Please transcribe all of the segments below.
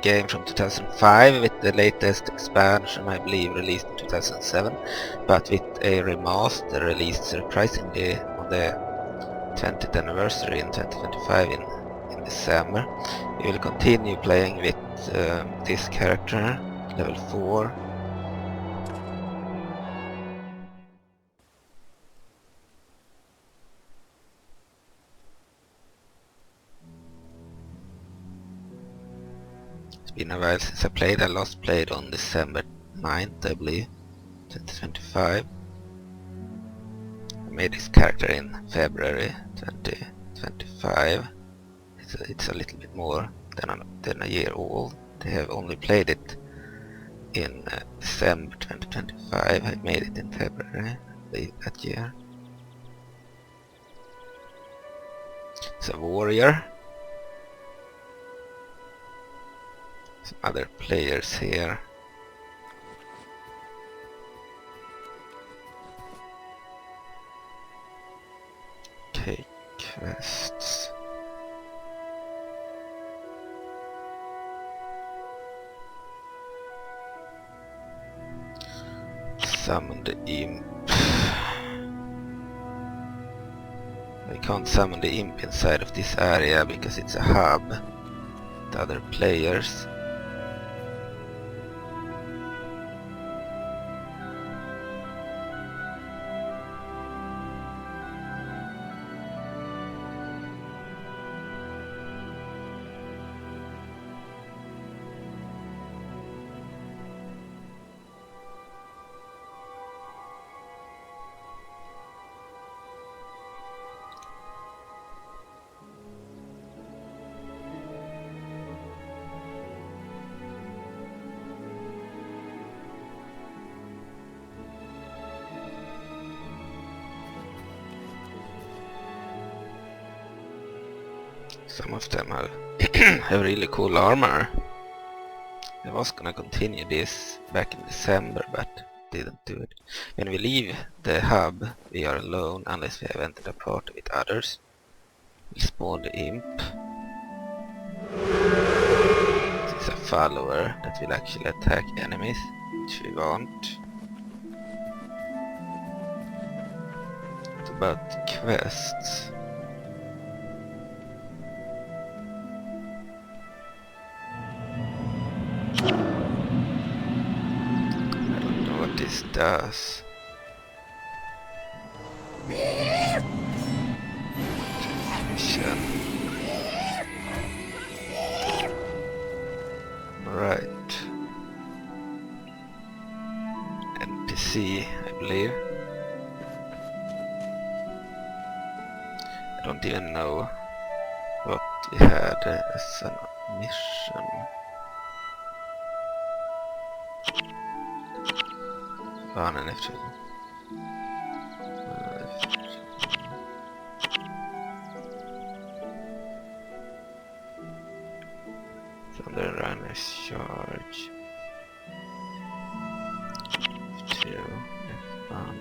game from 2005 with the latest expansion, I believe, released in 2007, but with a remaster released surprisingly on the 20th anniversary in 2025 in December. We will continue playing with this character, level 4. It's been a while since I played. I last played on December 9th, I believe, 2025. I made this character in February 2025. It's a little bit more than a year old. They have only played it in December 2025. I made it in February that year. It's a warrior. Some other players here. Okay, quests. Summon the imp. I can't summon the imp inside of this area because it's a hub with other players. Some of them have really cool armor. I was gonna continue this back in December, but didn't do it. When we leave the hub, we are alone unless we have entered a party with others. We'll spawn the imp. This is a follower that will actually attack enemies, which we want. What about quests? This does. Mission. Right. NPC, I believe. I don't even know what we had as a mission. Banan efter. Thunder Runner's Charge. F2, F1.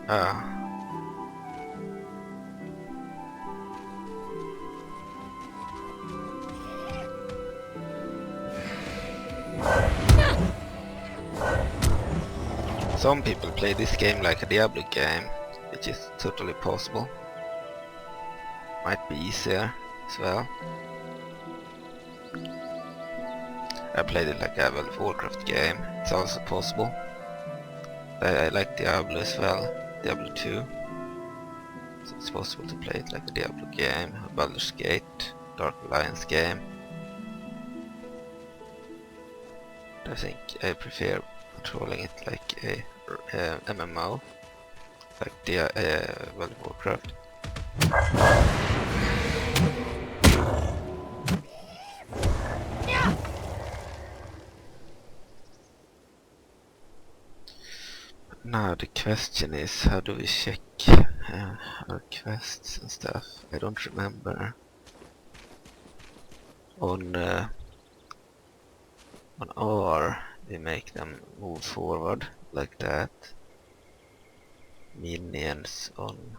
Ah. Some people play this game like a Diablo game, which is totally possible. Might be easier as well. I played it like a World of Warcraft game, it's also possible. I like Diablo as well, Diablo 2. So it's possible to play it like a Diablo game, a Baldur's Gate, Dark Alliance game. I think I prefer controlling it like a MMO, like the World of Warcraft. But now the question is, how do we check our quests and stuff? I don't remember. On R, we make them move forward like that. minions on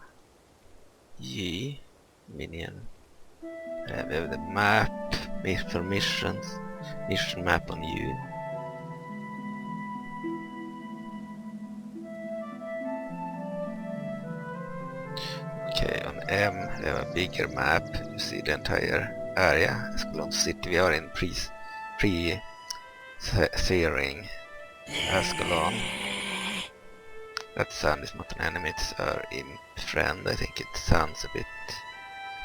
G. Minion. We have the map for missions. Mission map on U. Okay, on M we have a bigger map. You see the entire area. Ascalon City. We are in Pre-Searing Ascalon. That sound is not an enemy, it's our imp friend. I think it sounds a bit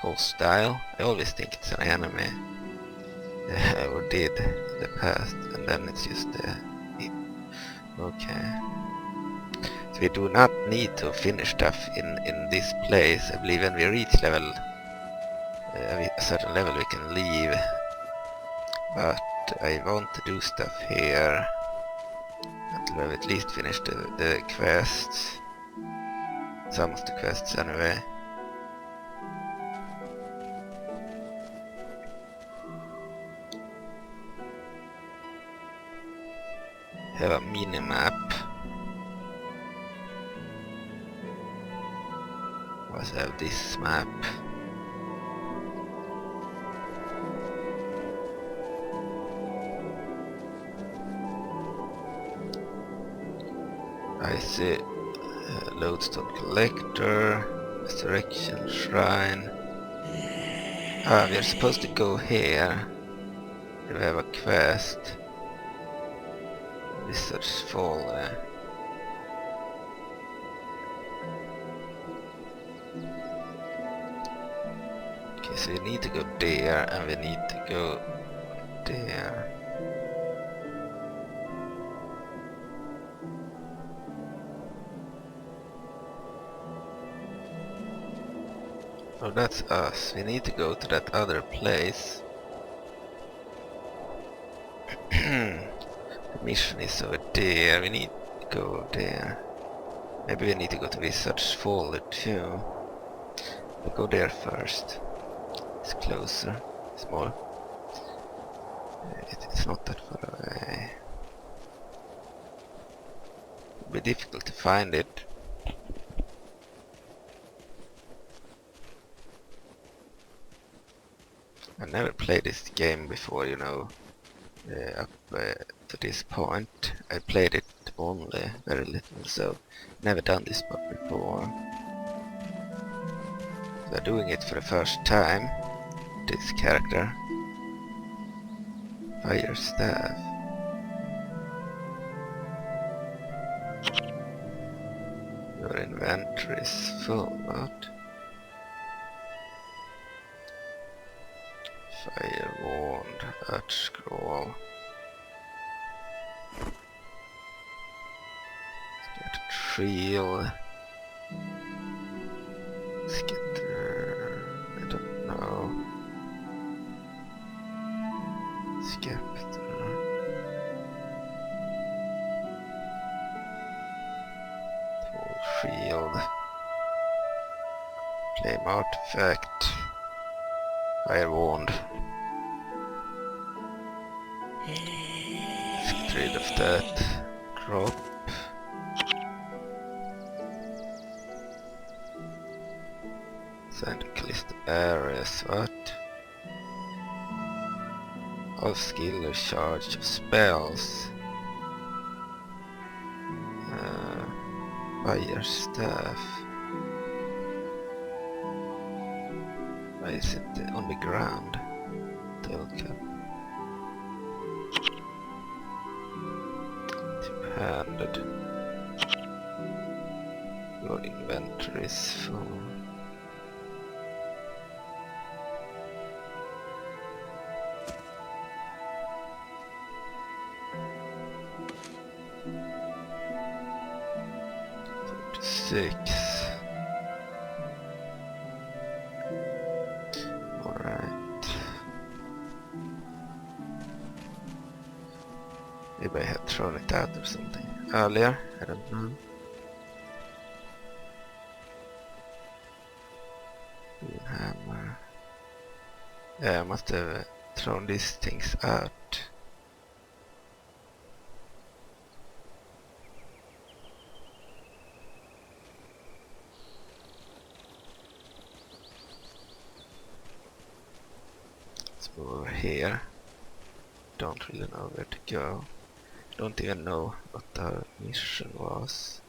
hostile. I always think it's an enemy. Or did in the past. And then it's just imp. Okay. So we do not need to finish stuff in this place. I believe when we reach level a certain level we can leave. But I want to do stuff here until we've at least finished the quests. Some of the quests anyway. Have a mini-map. Let's have this map. I see Lodestone Collector, Resurrection Shrine. Ah, we are supposed to go here. We have a quest. Wizard's Folly. Okay, so we need to go there and we need to go there. Oh, that's us. We need to go to that other place. The mission is over there. We need to go there. Maybe we need to go to Wizard's Folly too. We'll go there first. It's closer. It's more. It's not that far away. It'll be difficult to find it. I never played this game before, you know, up to this point. I played it only very little, so never done this part before. So doing it for the first time, this character. Fire staff. Your inventory is full, what? Fire wand, earth scroll. Get a trail. Skitter. I don't know. Scepter. Tall shield. Claim artifact. Fire wand. Get rid of that. Drop. List areas, what? All skill or charge of spells. Fire staff. Why is it on the ground? Tail cap. Two-handed. Your inventory is full. Six. Alright. Maybe I had thrown it out or something earlier, I don't know. Hammer. Yeah, I must have thrown these things out. over here. Don't really know where to go. Don't even know what our mission was.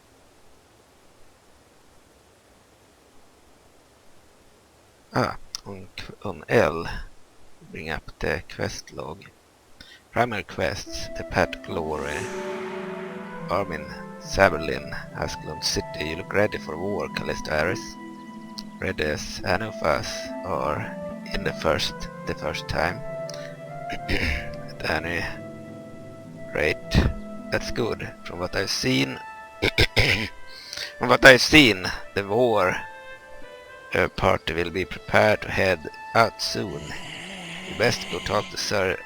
On L, bring up the quest log. Primary quests: the Path of Glory. Armin, Saberlin, Ascalon City. You look ready for war, Callisto Harris. Ready as any of us are in the first time. At any rate, that's good. From what I've seen, the war party will be prepared to head out soon. You best go talk to Sir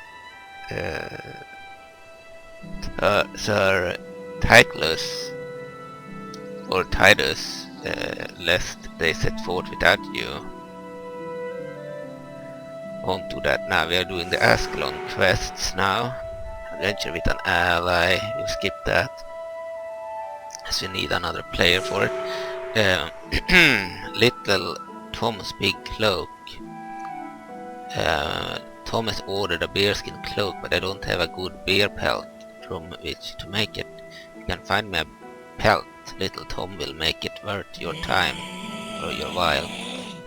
Titus or Titus, lest they set forth without you. On to that now. We are doing the Ascalon quests now. Adventure with an ally. We'll skip that, as we need another player for it. Little Thom's big cloak. Thom has ordered a bearskin cloak, but I don't have a good bear pelt from which to make it. If you can find me a pelt, little Thom will make it worth your time or your while.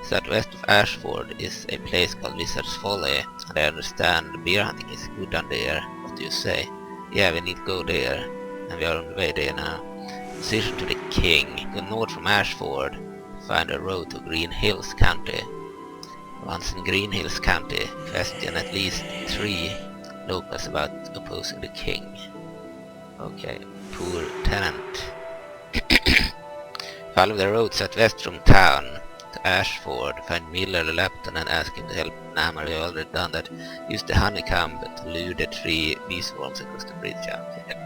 Southwest of Ashford is a place called Wizard's Folly, and I understand bear hunting is good down there. What do you say? Yeah, we need to go there, and we are on the way there now. Position to the king. Go north from Ashford. Find a road to Green Hills County. Once in Green Hills County, question at least 3 locals about opposing the king. Okay, poor tenant. Follow the road southwest from town to Ashford. Find Miller Lapton and ask him to help. Nah, we already done that. Use the honeycomb to lure the 3 bee swarms across the bridge. Okay.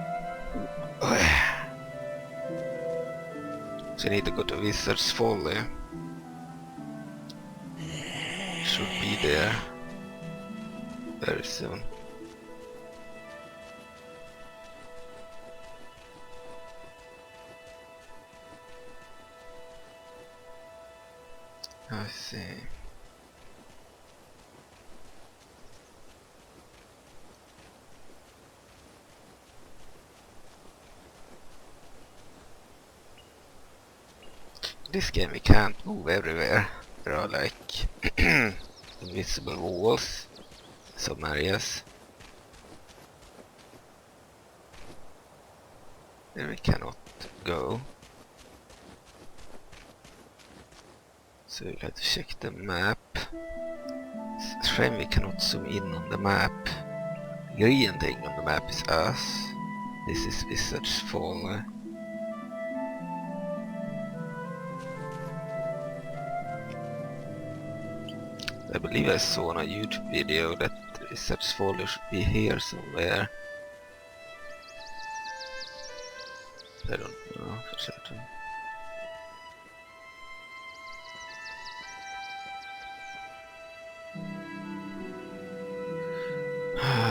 So we need to go to Wizard's Folly. Should be there very soon. I see. This game we can't move everywhere. There are like invisible walls in some areas. There we cannot go. So we'll have to check the map. It's a shame we cannot zoom in on the map. The green thing on the map is us. This is Wizard's Folly. I believe I saw on a YouTube video that Wizard's Folly should be here somewhere. I don't know for certain.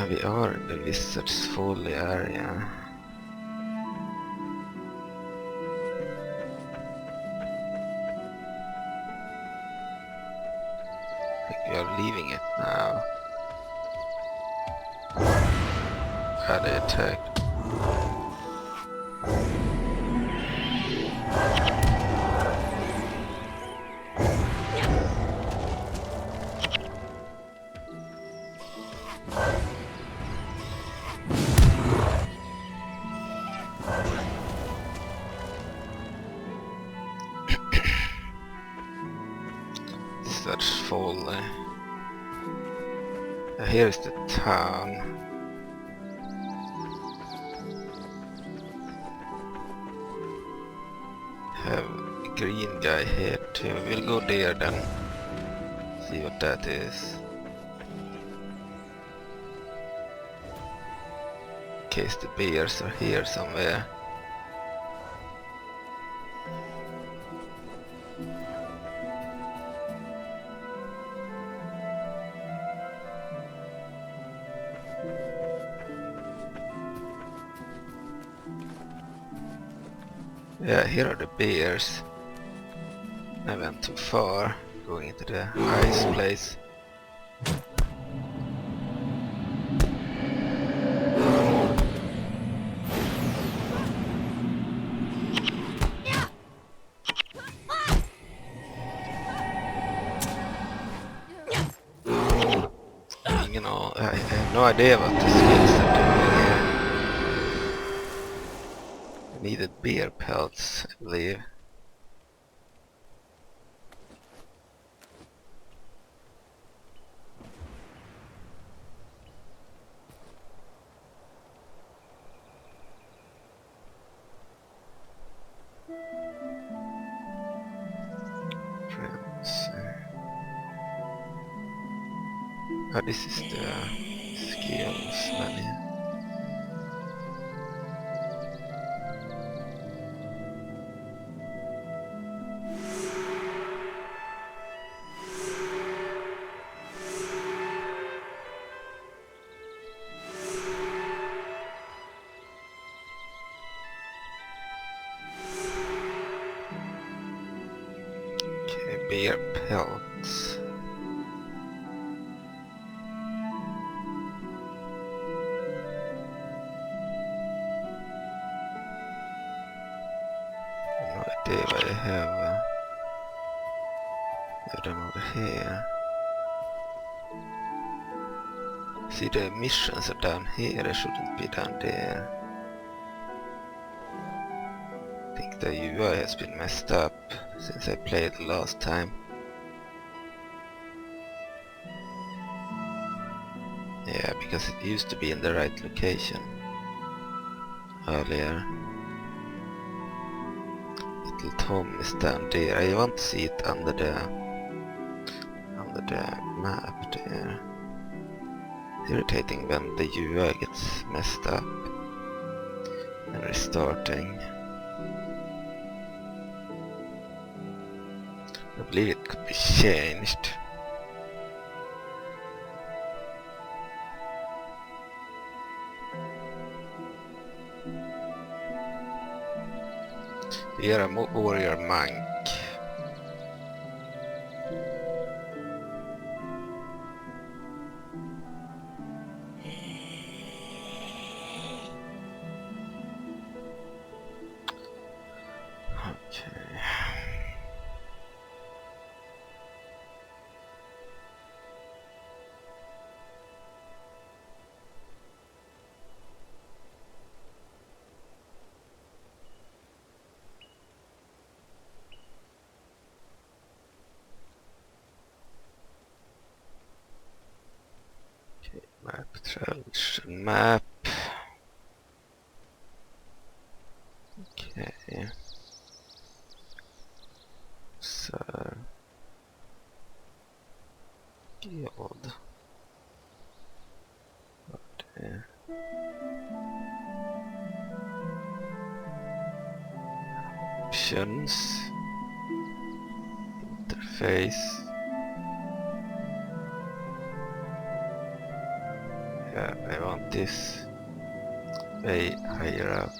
We are in the Wizard's Folly area. I think we are leaving it now. They attacked. Wizard's Folly. Here is the town. Have a green guy here too. We'll go there then. See what that is. In case the bears are here somewhere. Yeah, here are the bears. I went too far, going into the ice place. know, I have no idea what the skills are doing here. I needed beer pelts, I believe. Oh, this is the skills menu. Okay, beer pelts. No idea what I have. Have them over here. See, the missions are down here, they shouldn't be down there. I think the UI has been messed up since I played last time. Yeah, because it used to be in the right location earlier. Little Thom is down there. I want to see it under the map there. It's irritating when the UI gets messed up and restarting. I believe it could be changed. You're a warrior monk. Okay. Map, transition map. Okay. So guild. Okay. Options. Interface. Yeah, I want this way higher up.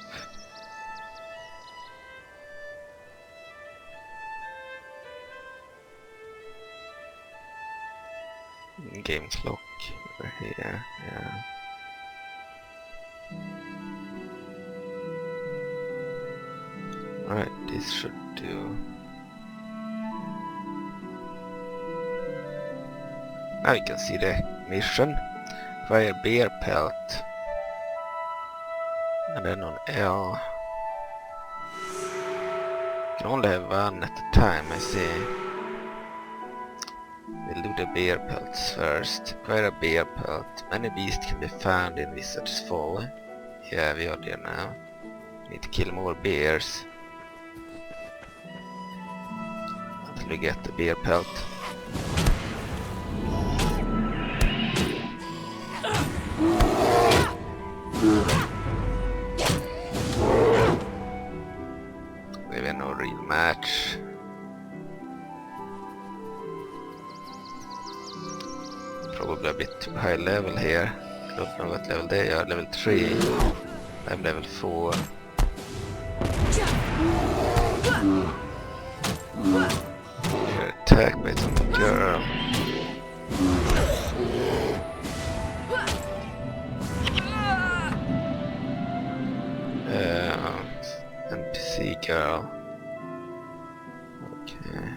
Game clock over here, yeah. Alright, this should do. Now you can see the mission. Fire beer pelt. And then on L. You can only have one at a time, I see. We'll do the beer pelts first. Fire a beer pelt. Many beasts can be found in Wizard's Folly. Yeah, we are there now. We need to kill more bears until we get the beer pelt. Maybe no real match. Probably a bit too high level here. I don't know what level they are. Level 3. I'm level 4. You're attacked by some girl. NPC girl. Okay.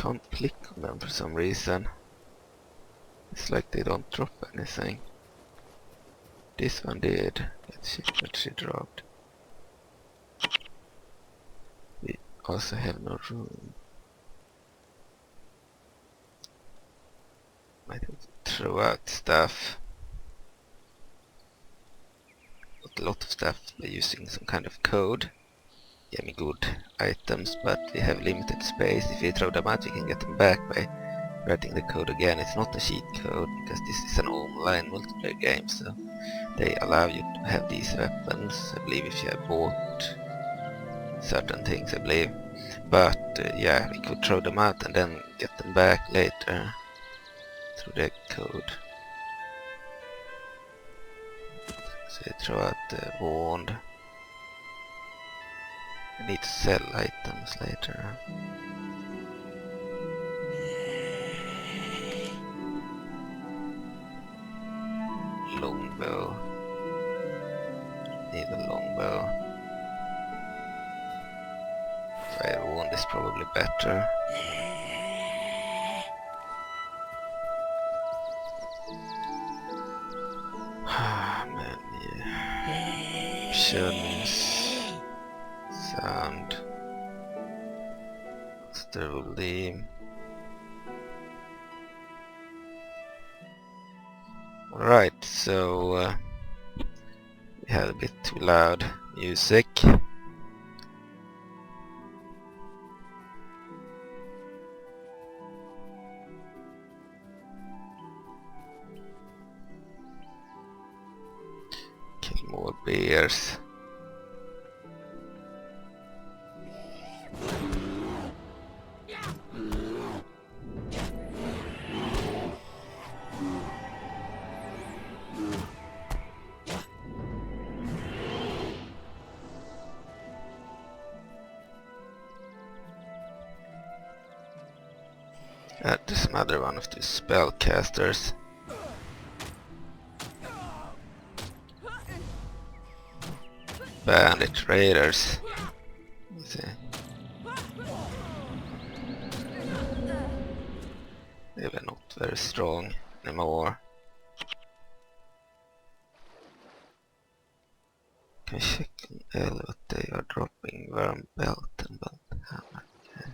can't click on them for some reason. It's like they don't drop anything. This one did. Let's see what she dropped. We also have no room. Might have to throw out stuff. Not a lot of stuff. We're using some kind of code. Give me good items, but we have limited space. If we throw them out, we can get them back by writing the code again. It's not a cheat code, because this is an online multiplayer game, so they allow you to have these weapons, I believe, if you have bought certain things, I believe. But yeah, we could throw them out and then get them back later through the code. So you throw out the wand. I need to sell items later. Longbow. Need a longbow. Fire wand is probably better. Many options. Sound. Sterling. Alright, so we had a bit too loud music. Kill more bears. There's another one of these spellcasters. Bandit raiders. Let's see. They were not very strong anymore. Can we check on L what they are dropping? Worm belt and belt hammer. Okay.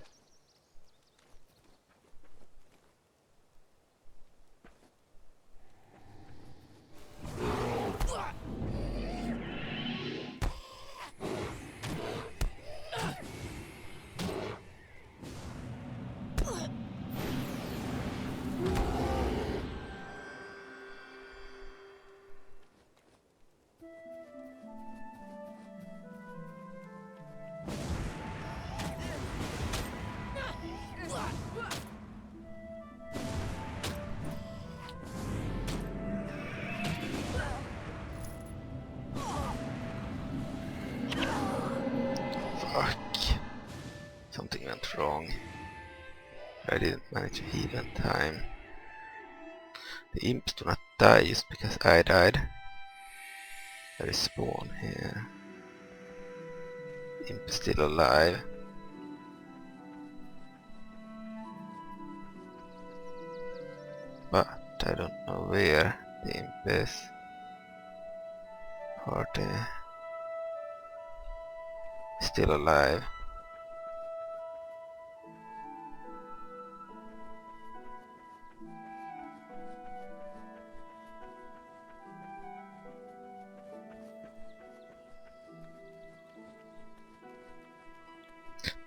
Something went wrong. I didn't manage to heal in time. The imps do not die just because I died. There is spawn here. The imp is still alive. But I don't know where the imp is. Party. Still alive.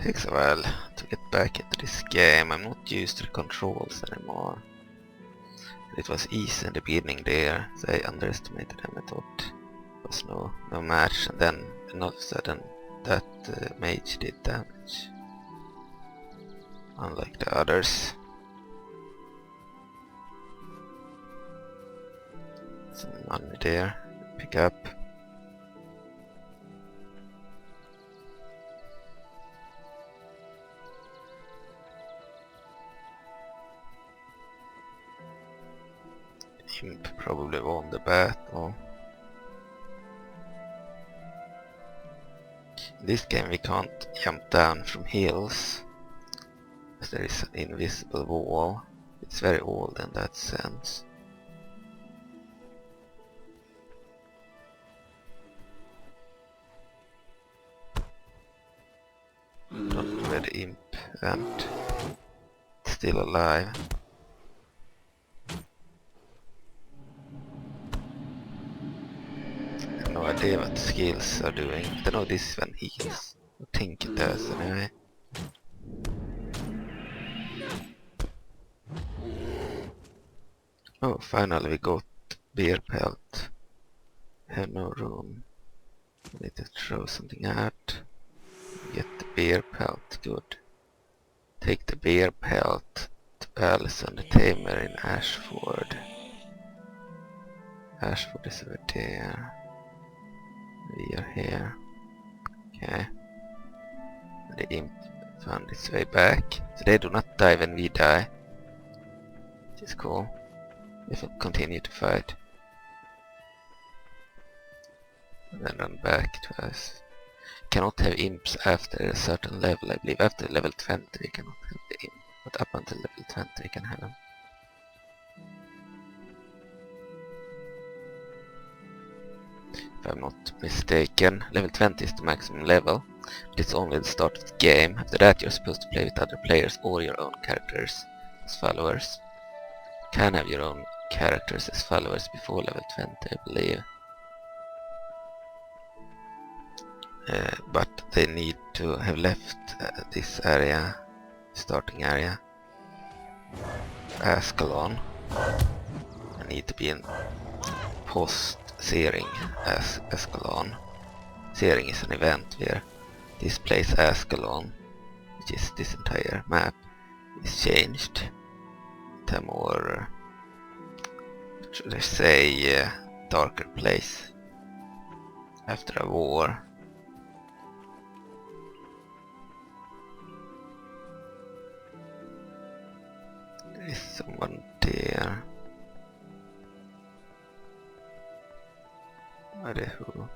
Takes a while to get back into this game. I'm not used to the controls anymore. It was easy in the beginning there, so I underestimated them. I thought it was no match, and then all of a sudden that mage did damage. Unlike the others. Some money there, pick up. Imp probably won the battle. In this game we can't jump down from hills. There is an invisible wall. It's very old in that sense. Don't know where the imp went. It's still alive. I have no idea what the skills are doing. I don't know this one heals. I think it does anyway. Oh, finally we got beer pelt. Have no room. I need to throw something out. Get the beer pelt, good. Take the beer pelt to Alison the Tamer in Ashford. Ashford is over there. We are here. Okay. The imp found its way back. So they do not die when we die. Which is cool. If we continue to fight. And then run back to us. Cannot have imps after a certain level, I believe. After level 20 we cannot have the imp. But up until level 20 we can have them. If I'm not mistaken, level 20 is the maximum level. But it's only the start of the game. After that you're supposed to play with other players or your own characters as followers. You can have your own characters as followers before level 20, I believe. But they need to have left this area, starting area, Ascalon. They need to be in Post-Searing Ascalon. Searing is an event where this place Ascalon, which is this entire map, is changed to a more, should I say, darker place after a war. There is someone there. Are they who?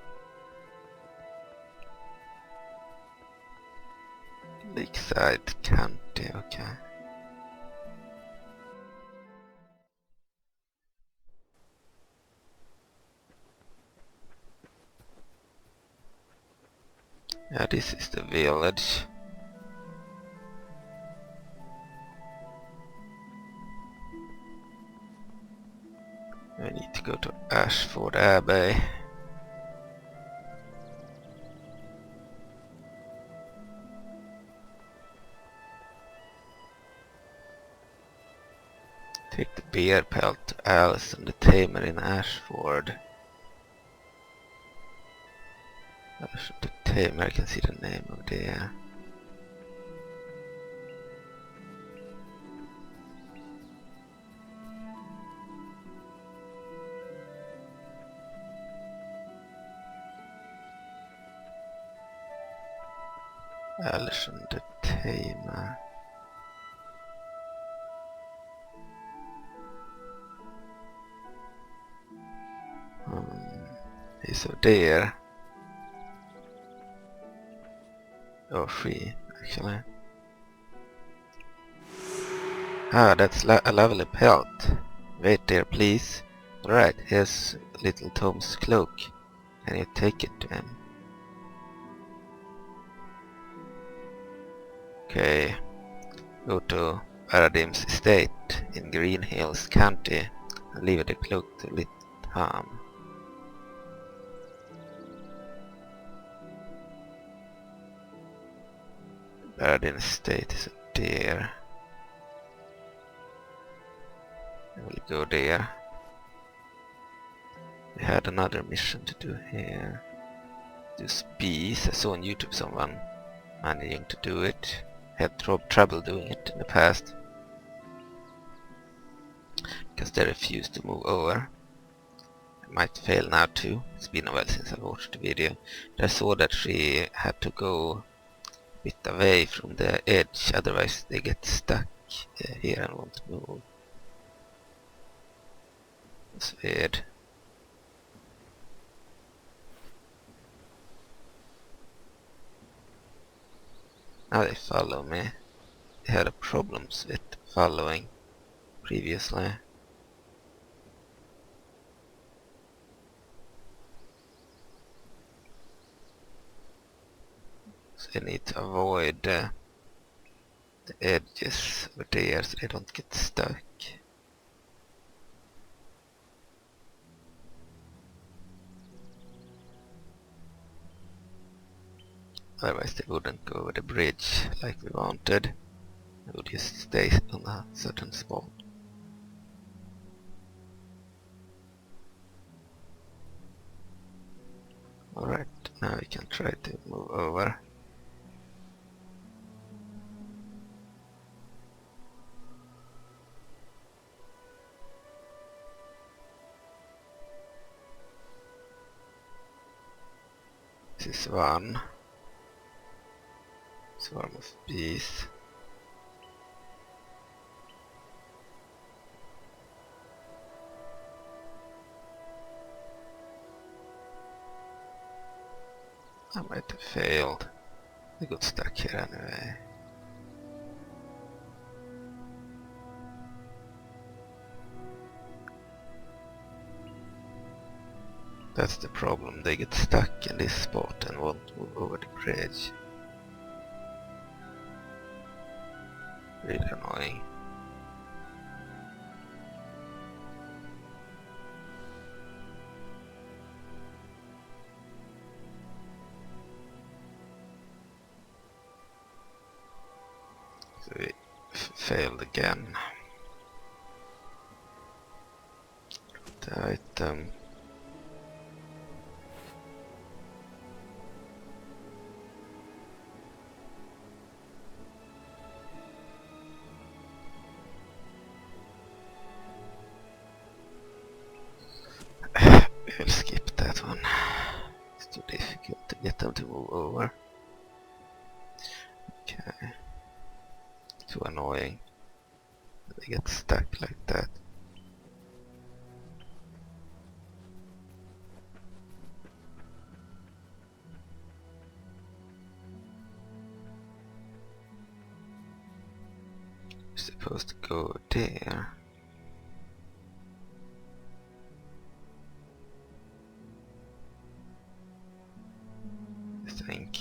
Lakeside Cantha, okay. Yeah, this is the village. I need to go to Ashford Abbey. Take the beer pelt to Alison the Tamer in Ashford. Alison the Tamer, I can see the name of there. Alison the Tamer. He's over there. Oh, free, actually. Ah, that's a lovely pelt. Wait there, please. Alright, here's little Thom's cloak. Can you take it to him? Okay. Go to Aradim's estate in Green Hills County and leave the cloak to little Thom. Aradim's estate is up there. I will go there. We had another mission to do here. Do bees. I saw on YouTube someone managing to do it. Had trouble doing it in the past because they refused to move over. I might fail now too. It's been a while since I watched the video. But I saw that she had to go a bit away from the edge, otherwise they get stuck here and won't move. That's weird. Now they follow me. had problems with following previously. So you need to avoid the edges over there so they don't get stuck. Otherwise they wouldn't go over the bridge like we wanted. They would just stay on a certain spot. Alright, now we can try to move over. This is one. Swarm of bees. I might have failed. We got stuck here anyway. That's the problem, they get stuck in this spot and won't move over the bridge. Really annoying. So we failed again. The item. We'll skip that one. It's too difficult to get them to move over. Okay. Too annoying. They get stuck like that. We're supposed to go there. I think.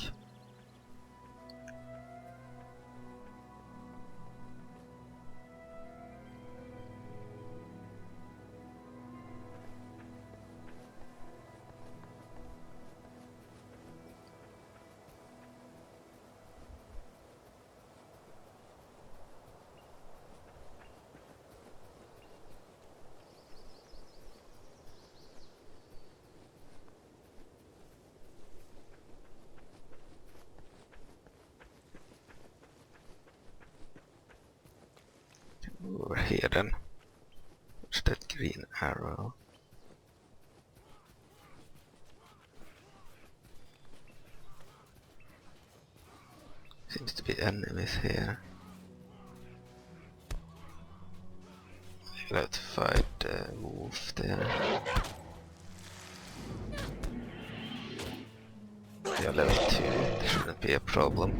Over here then. What's that green arrow? Seems to be enemies here. We'll have to fight the wolf there. Yeah, level 2, it shouldn't be a problem.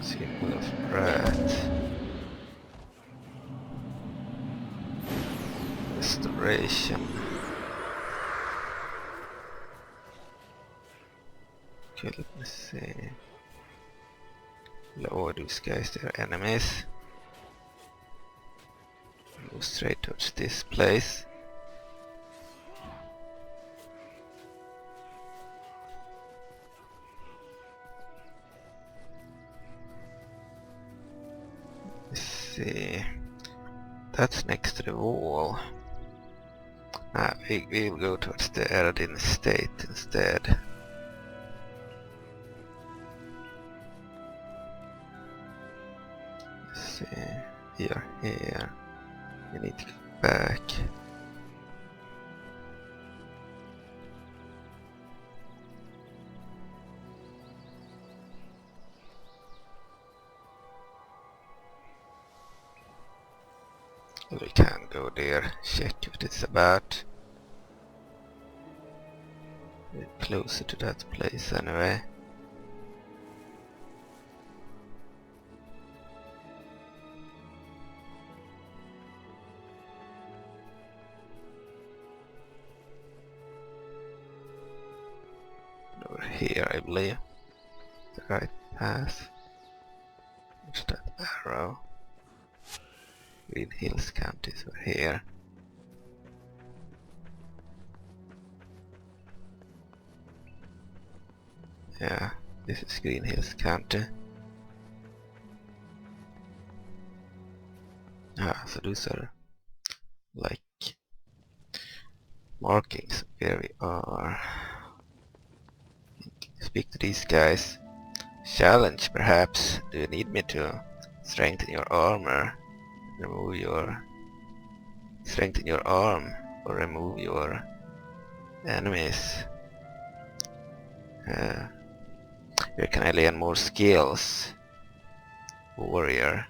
Symbol of rat. Restoration. Okay, let me see. Lower these guys, they're enemies. Go straight towards this place. Let's see. That's next to the wall. We'll go towards the Eradin estate instead. Let's see. Here. We need to go back. We can go there, check what it's about. We're closer to that place anyway. Over here, I believe. The right path. Where's that arrow? Green Hills County is over here. Yeah, this is Green Hills County. Ah, so those are like markings where we are. Speak to these guys. Challenge, perhaps. Do you need me to strengthen your armor? Remove your... Strengthen your arm or remove your enemies? Where can I learn more skills? Warrior.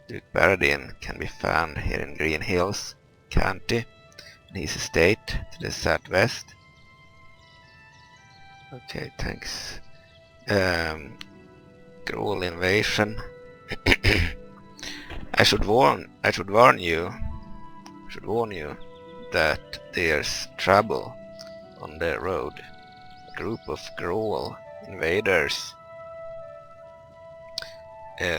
Duke Baradin can be found here in Green Hills County, in his estate to the southwest. Okay, thanks. Growl invasion. I should warn you that there's trouble on the road. A group of Growl invaders.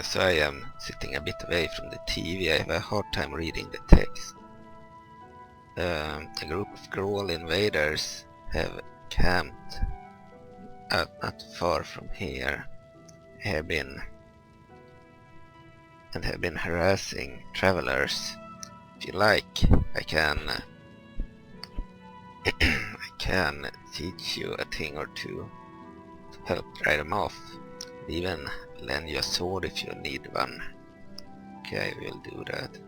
So I am sitting a bit away from the TV. I have a hard time reading the text. A group of Growl invaders have camped not far from here. Have been harassing travelers. If you like, I can teach you a thing or two to help drive them off. Even lend you a sword if you need one. Okay, we'll do that.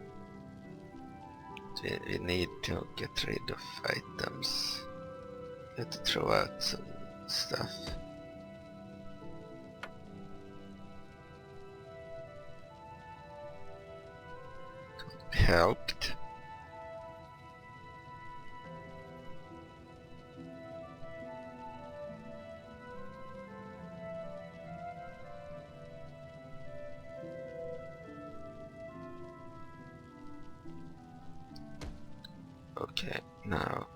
We need to get rid of items. We have to throw out some stuff. Can't be helped. Okay, now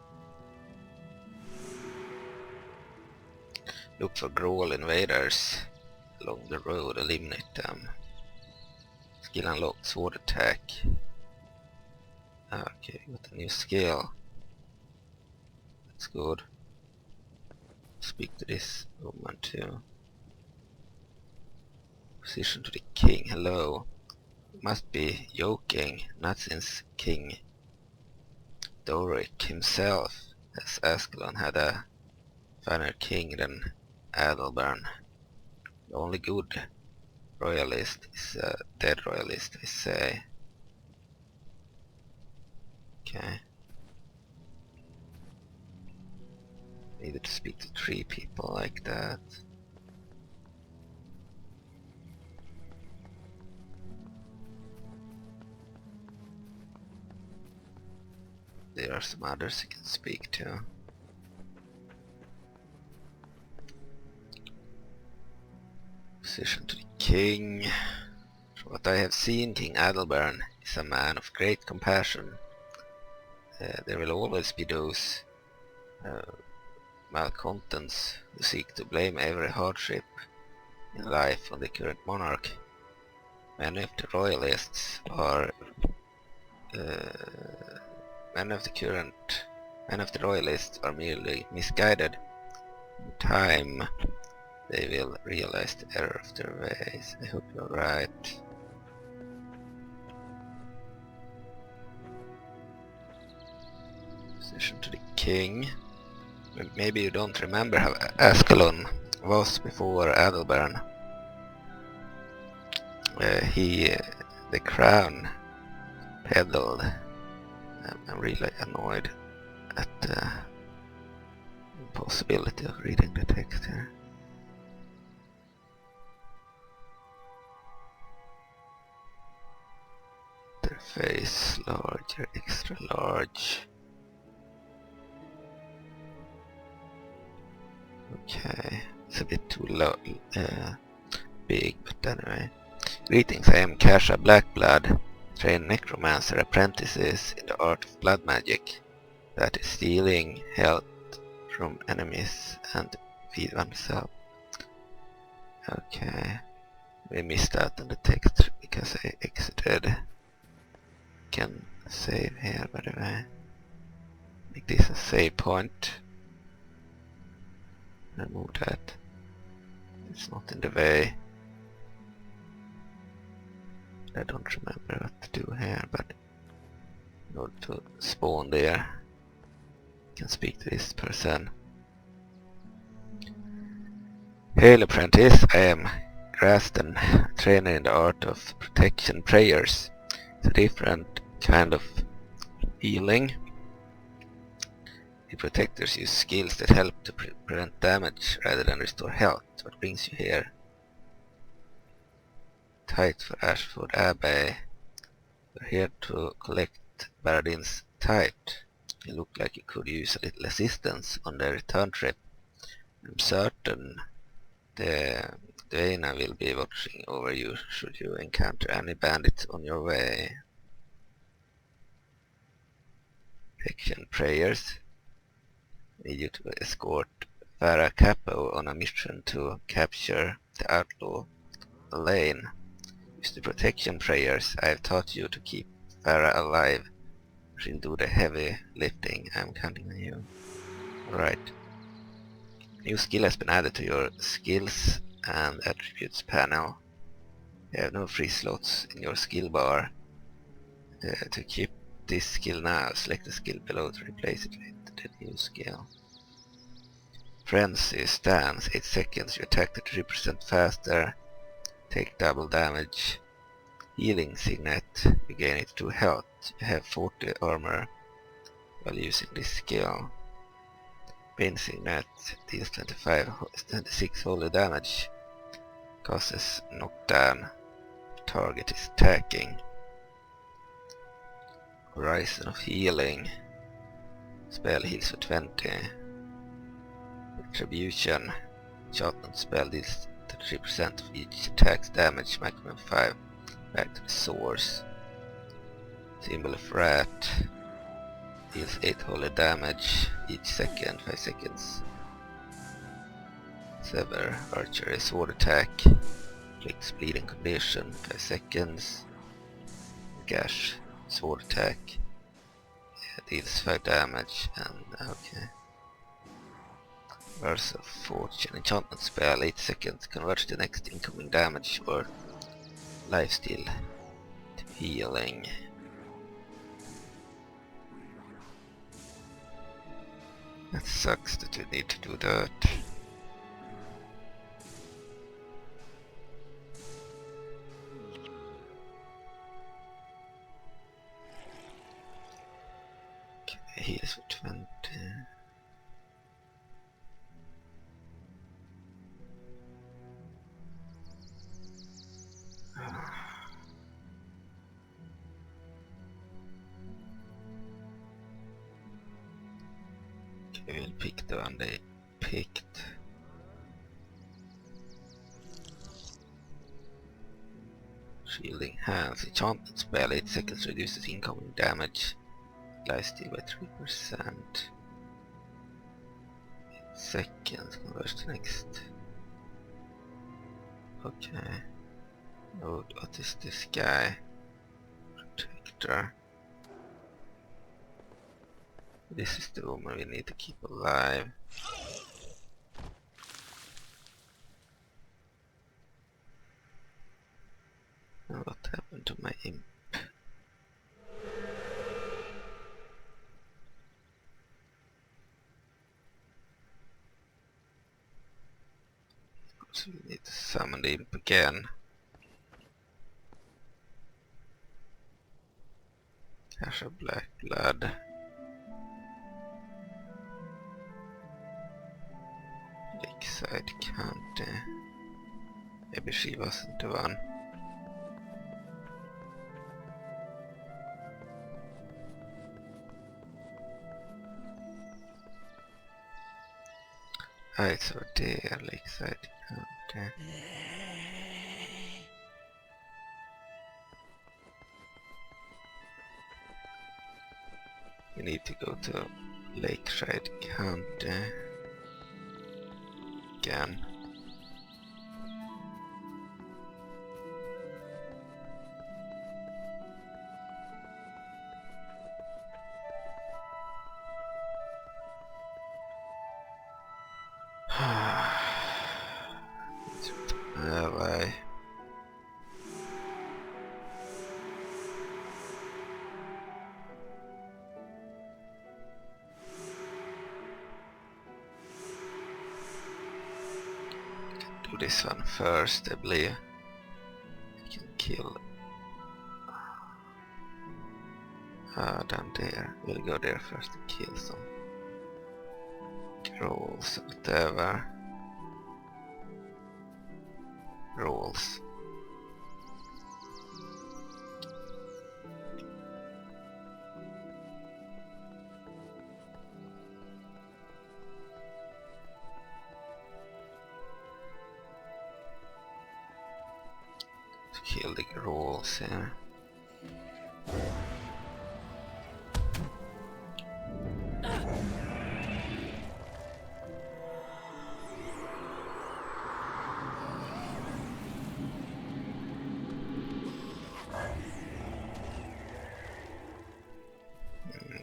look for Growl invaders along the road, eliminate them. Skill unlocked, sword attack. Okay, got a new skill. That's good. Speak to this woman too. Position to the king, hello. Must be joking, not since King Doric himself, as Ascalon had a finer king than Adalbern. The only good royalist is a dead royalist, I say. Okay. Needed to speak to 3 people like that. There are some others you can speak to. Position to the king. From what I have seen, King Adalbern is a man of great compassion. There will always be those malcontents who seek to blame every hardship in life on the current monarch. Many of the royalists are many of the royalists are merely misguided. In time, they will realize the error of their ways. I hope you're right. Position to the king. Maybe you don't remember how Ascalon was before Adalbern. The crown peddled. I'm really annoyed at the impossibility of reading the text here. Their face larger, extra large. It's a bit too low, big, but anyway. Greetings, I am Kasha Blackblood, trained necromancer apprentices in the art of blood magic, that is stealing health from enemies and feed oneself. Okay, we missed out on the text because I exited. Can save here, by the way. Make this a save point. Remove that. It's not in the way. I don't remember what to do here, but in order to spawn there, you can speak to this person. Hail apprentice, I am Graston, trainer in the art of protection prayers. It's a different kind of healing. The protectors use skills that help to prevent damage rather than restore health. What brings you here? Tithe for Ashford Abbey. We're here to collect Baradin's tithe. You look like you could use a little assistance on the return trip. I'm certain the Elona will be watching over you should you encounter any bandits on your way. Protection prayers. Need you to escort Farah Capo on a mission to capture the outlaw Elaine. Use the protection prayers. I have taught you to keep Farah alive. She'll do the heavy lifting. I'm counting on you. Alright. New skill has been added to your skills and attributes panel. You have no free slots in your skill bar. To keep this skill now, select the skill below to replace it with the new skill. Frenzy stance, 8 seconds, you attack 33% faster, take double damage. Healing signet, you gain it 2 health, you have 40 armor while using this skill. Pain signet, deals 26 holy damage, causes knockdown, target is attacking. Horizon of healing, spell heals for 20. Retribution, enchantment spell deals 33% of each attack's damage, maximum 5, back to the source. Symbol of rat, deals 8 holy damage each second, 5 seconds. Sever, archery, sword attack, inflicts bleeding condition, 5 seconds. Gash, sword attack, deals 5 damage, and okay. Verse of Fortune, enchantment spell, 8 seconds, converts the next incoming damage or lifesteal to healing. That sucks that we need to do that. Okay, heals for 20. Okay, we'll pick the one they picked. Shielding hands, enchantment spell, 8 seconds, reduces incoming damage. Lifesteal by 3%. 8 seconds, converts to next. Okay. Oh, what is this guy? Protector. This is the woman we need to keep alive. And what happened to my imp? So we need to summon the imp again. Cash of black blood. Lakeside County. Maybe she wasn't the one. Ah, it's over there, lakeside. Okay. We need to go to lakeside Cantha again. Why? Do this one first, I believe. I can kill down there. We'll go there first and kill some trolls, whatever. Rolls. Kill the rolls here.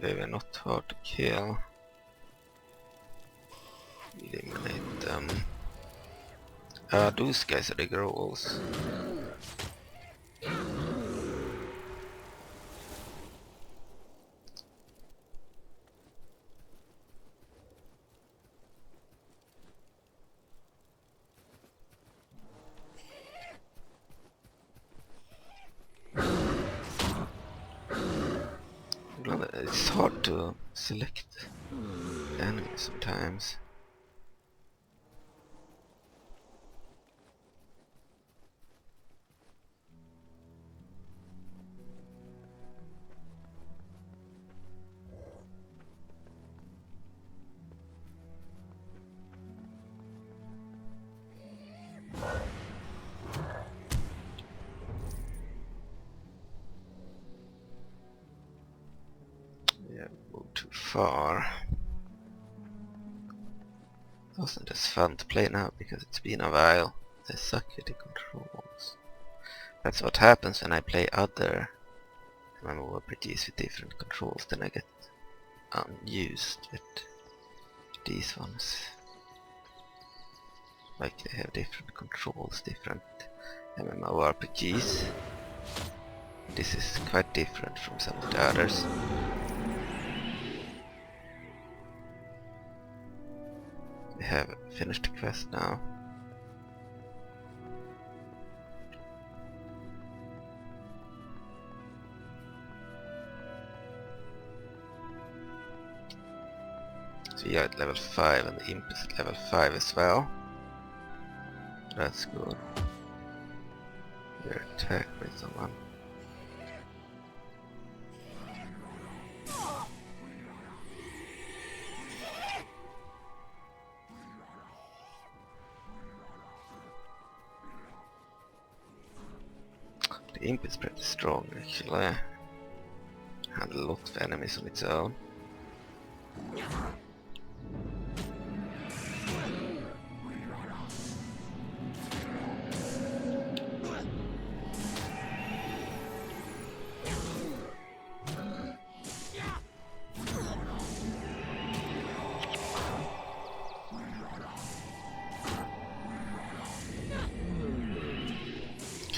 They were not hard to kill. Eliminate them. Those guys are the growls. It's hard to select enemies sometimes. Too far. Wasn't as fun to play now because it's been a while. I suck at the controls. That's what happens when I play other MMORPGs with different controls, then I get unused with these ones. Like they have different controls, different MMORPGs. This is quite different from some of the others. We have finished the quest now. So we are at level 5 and the Imp is at level 5 as well. That's good. We're attacked by someone. The Imp is pretty strong actually. Handle a lot of enemies on its own.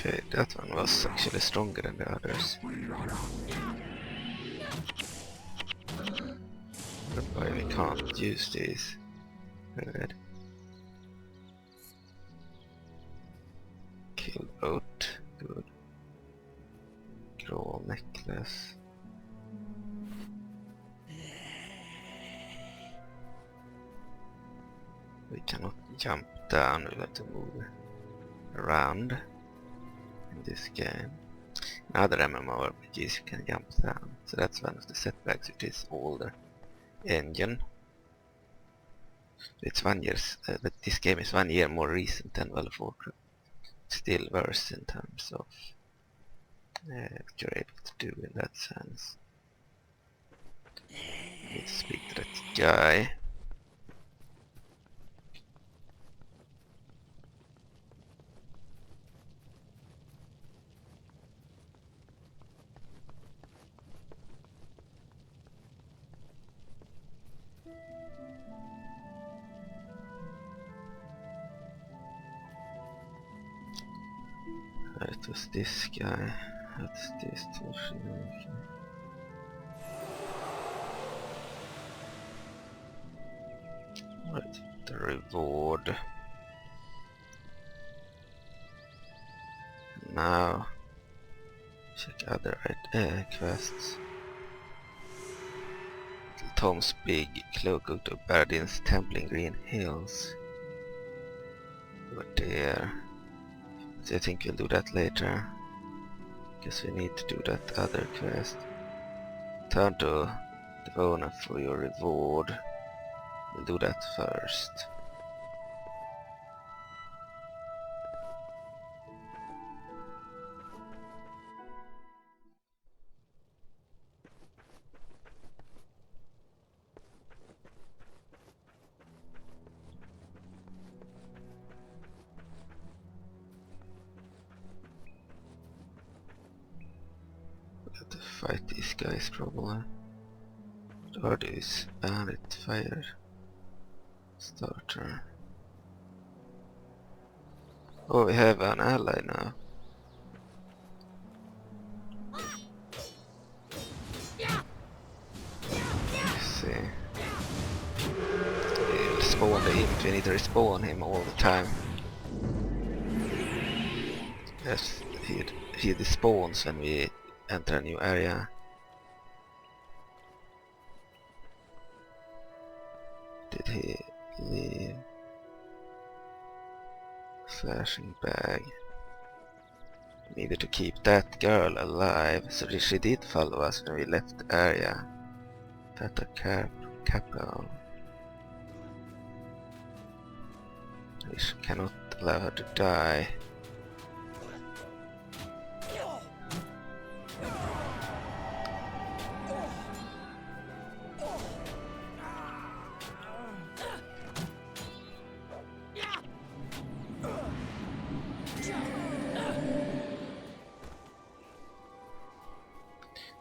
Okay, that one was actually stronger than the others. That's why we can't use these. Good. Kill boat. Good. Grow necklace. We cannot jump down, we have to move around in this game. In other MMORPGs you can jump down, so that's one of the setbacks with this older engine. It's 1 year, but this game is 1 year more recent than World of Warcraft. Still worse in terms of what you're able to do in that sense. Need to speak to that guy. It was this guy. That's this torsion. Right, the reward. Now check other quests. Thom's big cloak out of Baradin's temple in Green Hills. Over there. So I think we'll do that later. Because we need to do that other quest. Turn to Elona for your reward. We'll do that first. We have to fight these guys probably. What are these? Bandit fire starter. Oh, we have an ally now. Let's see. We'll spawn the imp, we need to respawn him all the time. Yes, he despawns when we enter a new area. Did he leave? Flashing bag. Needed to keep that girl alive, so she did follow us when we left the area. Tata Capo. We cannot allow her to die.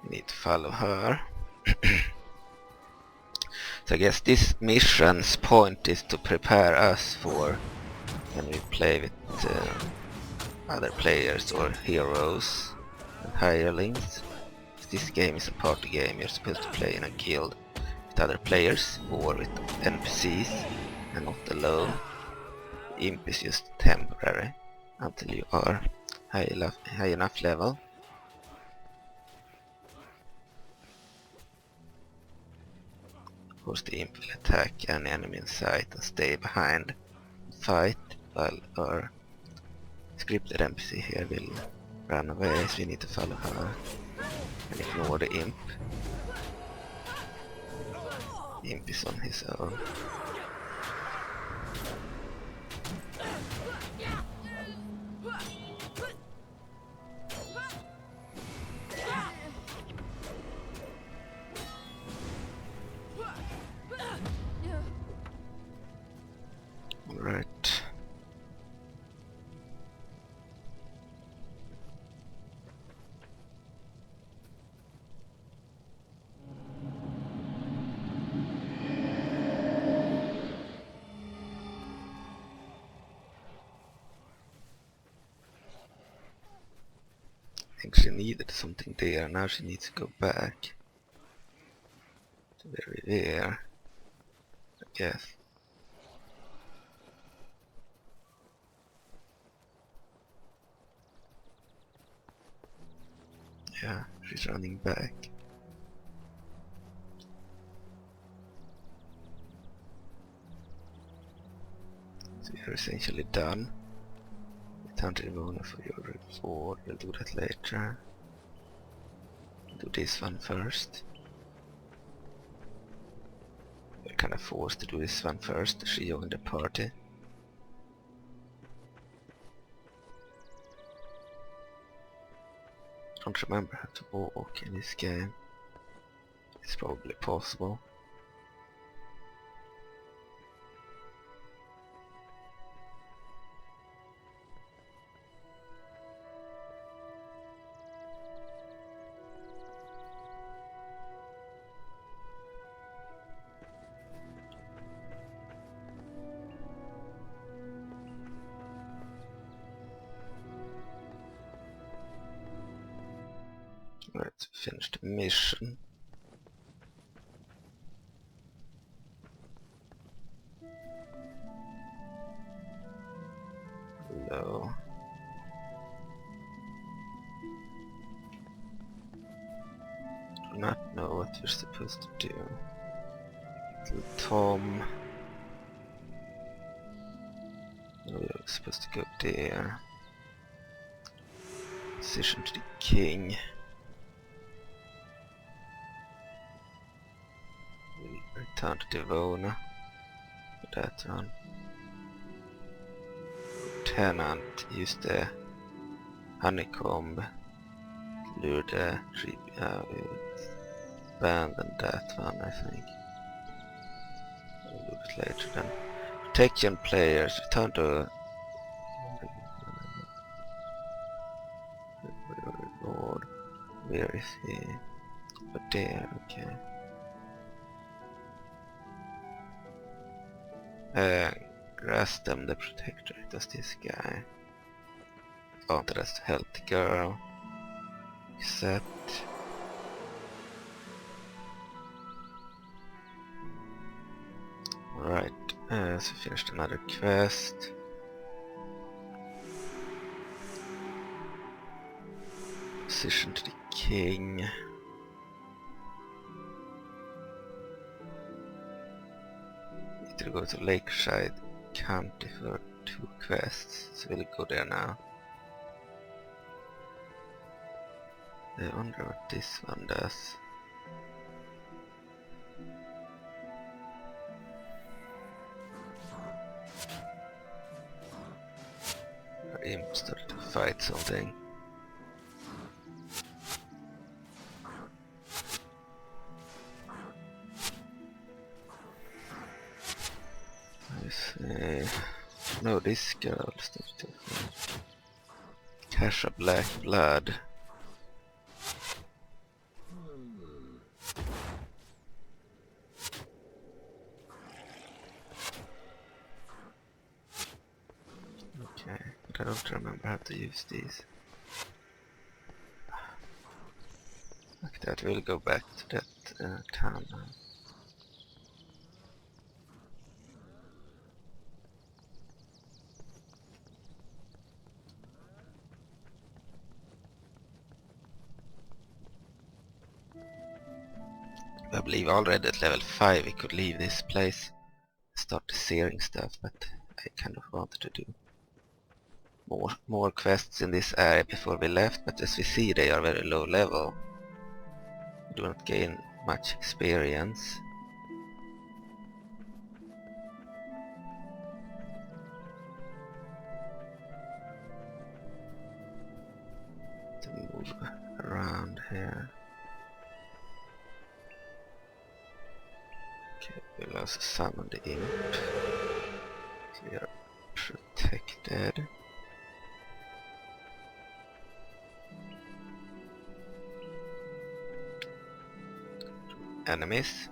We need to follow her. So I guess this mission's point is to prepare us for when we play with other players or heroes and hirelings. This game is a party game, you're supposed to play in a guild with other players or with NPCs and not alone. Imp is just temporary until you are high enough level. Of course the imp will attack any enemy in sight and stay behind and fight, while our scripted NPC here will run away, so we need to follow her and ignore the imp. The imp is on his own. Alright. I think she needed something there, now she needs to go back to where we were, I guess. Yeah, she's running back. So you're essentially done. Return to Elona for your reward. We'll do that later. Do this one first. We're kind of forced to do this one first. She joined the party. Don't remember how to walk in this game. It's probably possible. Let's finish the mission. Hello. Do not know what you're supposed to do. Little Thom. Oh, you're supposed to go there. Position to the king. We'll return to Elona. That one. Lieutenant, use the honeycomb. Lure the tree. Abandon that one, I think. I'll do it later then. Protection players, return to reward. Where is he? But there, okay. Grastam the Protector, does this guy. Oh, that's the healthy girl. Accept. Alright, so finished another quest. Position to the king. Need to go to Lakeside County for 2 quests, so we'll go there now. I wonder what this one does. Fire Imp started to fight something. I see. No, this girl started to fight. Kasha Black Blood. Okay, but I don't remember how to use these. Like that, we'll go back to that town now. I believe already at level 5 we could leave this place, start the searing stuff, but I kind of wanted to do more quests in this area before we left, but as we see they are very low level. We do not gain much experience. To move around here. Okay, we'll also summon the imp. So we are protected. Enemies.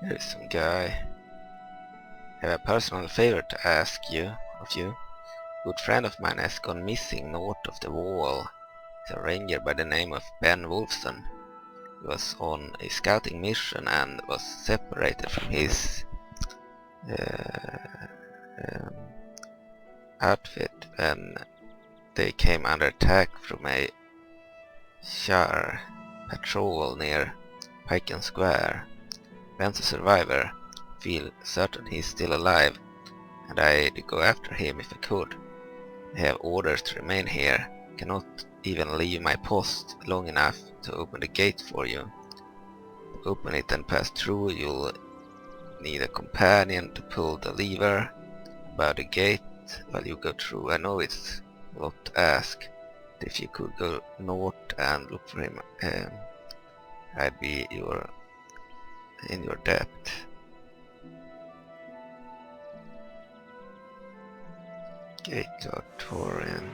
Here is some guy. I have a personal favor to ask of you. Good friend of mine has gone missing north of the wall. He's a ranger by the name of Ben Wolfson. He was on a scouting mission and was separated from his outfit when they came under attack from a Shar patrol near Pike Square. Ben's a survivor. Feel certain he's still alive, and I'd go after him if I could. I have orders to remain here. Cannot even leave my post long enough to open the gate for you. To open it and pass through, you'll need a companion to pull the lever about the gate while you go through. I know it's a lot to ask. If you could go north and look for him, I'd be in your debt. Gate Lord Torin.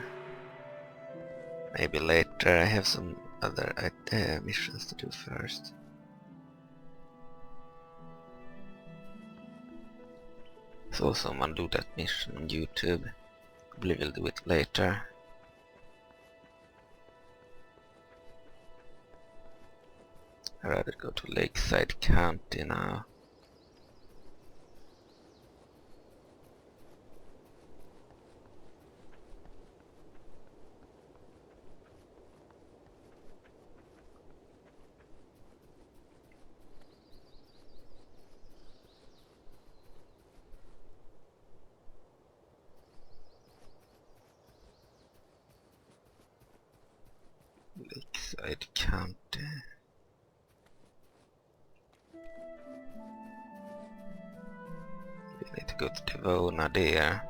Maybe later. I have some other missions to do first. Saw someone do that mission on YouTube. Probably will do it later. I'd rather go to Lakeside County now. Lakeside County. We need to go to Elona there.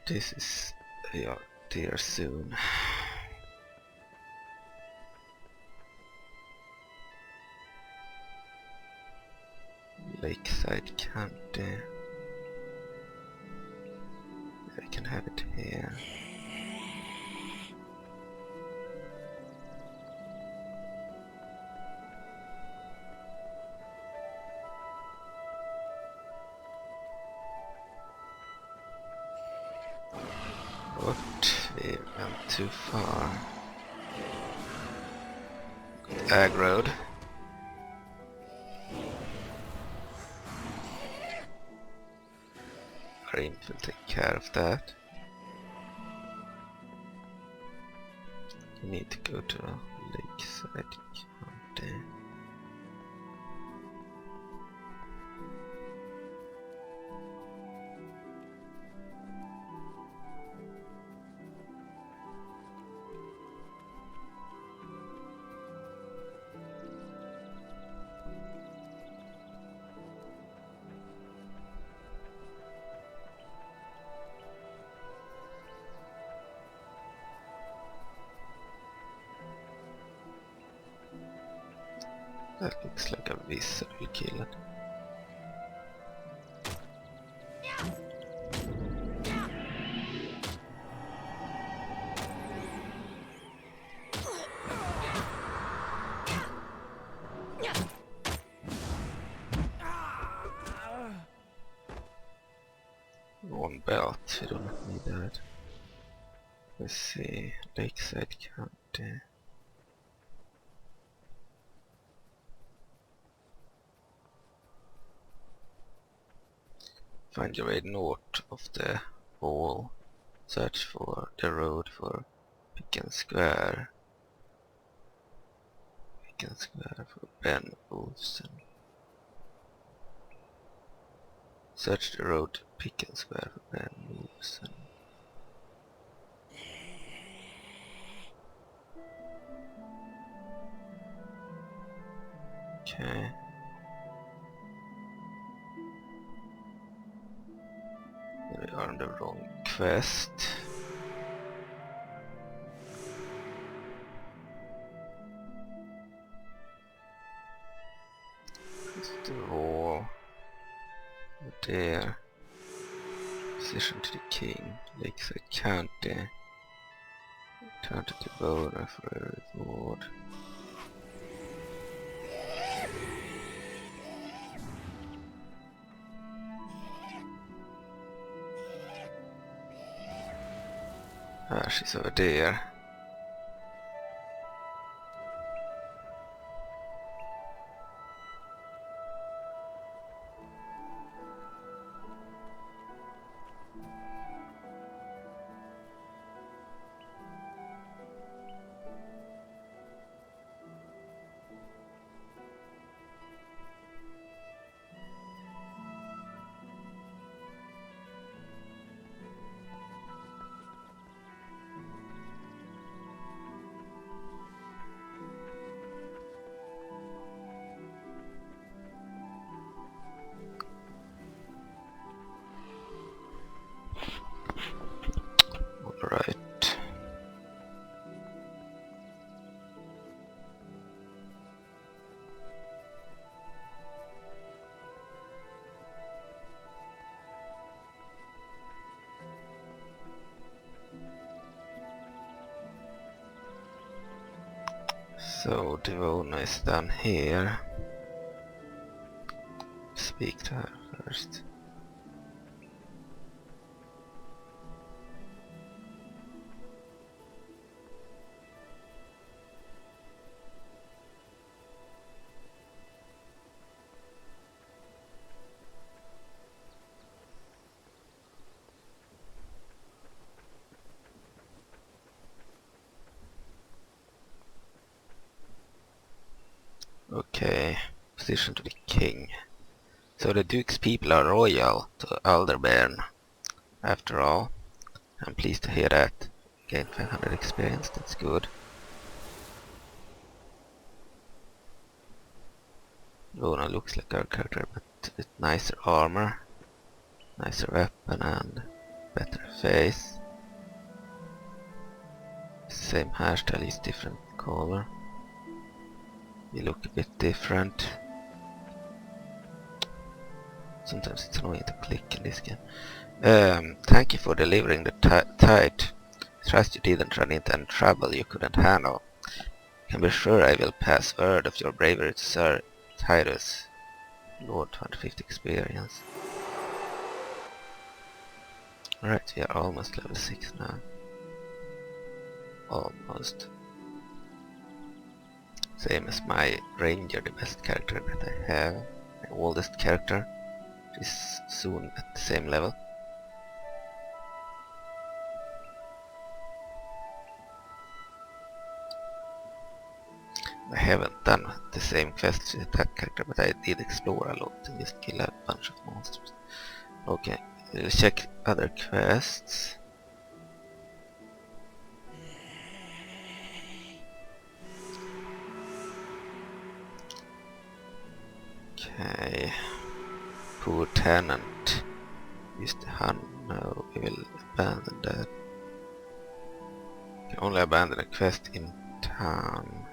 This is there soon. Lakeside County. I can have it here. What? We went too far. Aggroed. Fire Imp will take care of that. We need to go to Lakeside County. That looks like a wizard will kill it. One belt, we don't need that. Let's see, Lakeside County. Find your way north of the wall. Search for the road for Pick Square. Pick Square for Ben Olsen. Search the road to Pick Square for Ben Olsen. Okay. We are on the wrong quest. It's the wall. There. Position to the king. Lakeside County. Turn to the Elona for a reward. Ah, she's over there. So Elona is down here. Speak to her first. Okay, position to the king. So the Duke's people are loyal to Alderbairn, after all. I'm pleased to hear that. Gain 500 experience, that's good. Elona looks like our character, but with nicer armor, nicer weapon and better face. Same hairstyle, is different color. You look a bit different. Sometimes it's annoying to click in this game. Thank you for delivering the tide. Trust you didn't run into any trouble you couldn't handle. You can be sure I will pass word of your bravery to Sir Tyrus. Lord, 250 experience. Alright, we are almost level 6 now. Almost. Same as my ranger, the best character that I have. My oldest character is soon at the same level. I haven't done the same quests with that character, but I did explore a lot and just kill a bunch of monsters. Okay, we'll check other quests. Okay, poor tenant. Use the hunt. No, we will abandon that. Can only abandon a quest in town.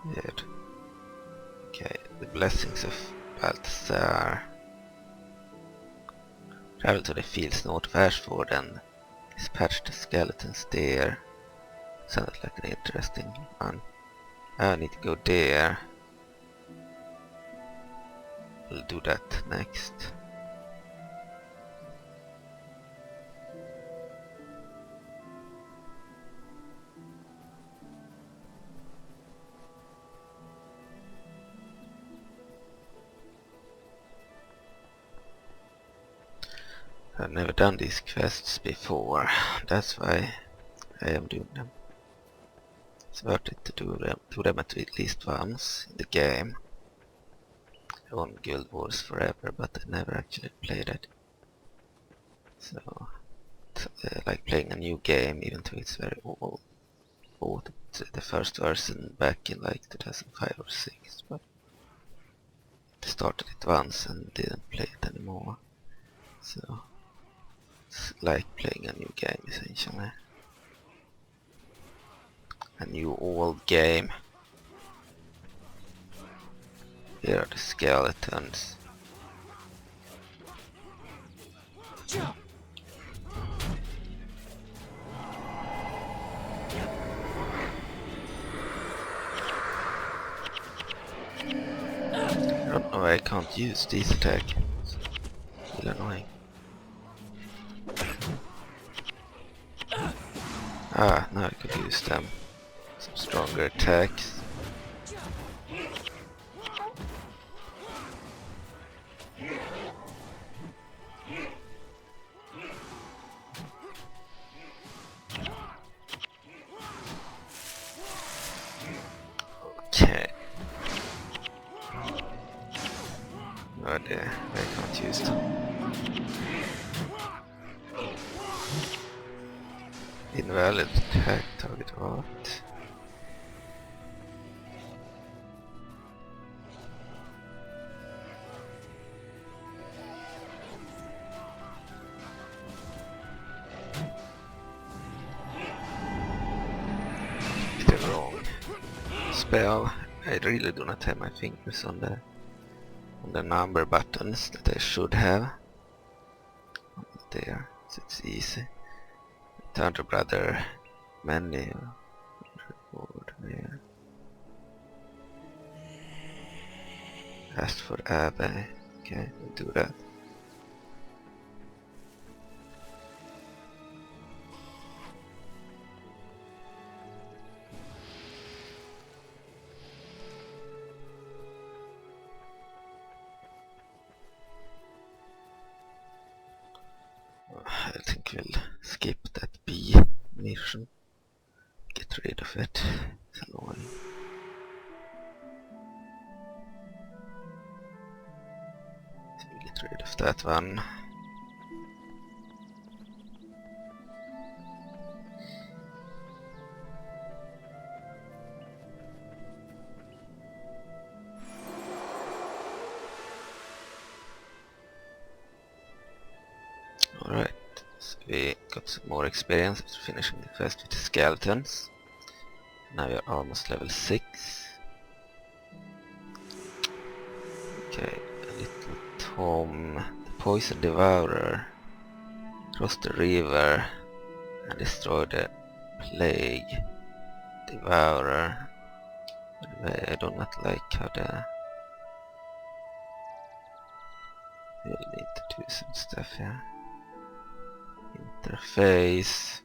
Weird. Okay, the blessings of Balthazar. Travel to the fields north of Ashford and dispatch the skeletons there. Sounds like an interesting one. I need to go there. We'll do that next. I've never done these quests before, that's why I am doing them. It's worth it to do them at least once in the game. I won Guild Wars forever, but I never actually played it. So, it's like playing a new game, even though it's very old. Bought the first version back in like 2005 or 6, but I started it once and didn't play it anymore. So, it's like playing a new game essentially. A new old game. Here are the skeletons. I don't know why I can't use these attacks. It's really annoying. Ah, now I could use them. Some stronger attacks. Okay. Oh dear, I can't use them. Invalid attack target what? The wrong spell. I really do not have my fingers on the number buttons that I should have. There, so it's easy. Turn to brother menu. Reward there. Ask for Abbey. Okay, we'll do that. I think we'll skip that B mission. Get rid of it. It's annoying. So we'll get rid of that one. Alright, so we got some more experience after finishing the quest with the skeletons. Now we are almost level 6. Okay, a little Thom, the Poison Devourer, cross the river and destroy the Plague Devourer. Anyway, I do not like how the... We'll need to do some stuff here. Interface.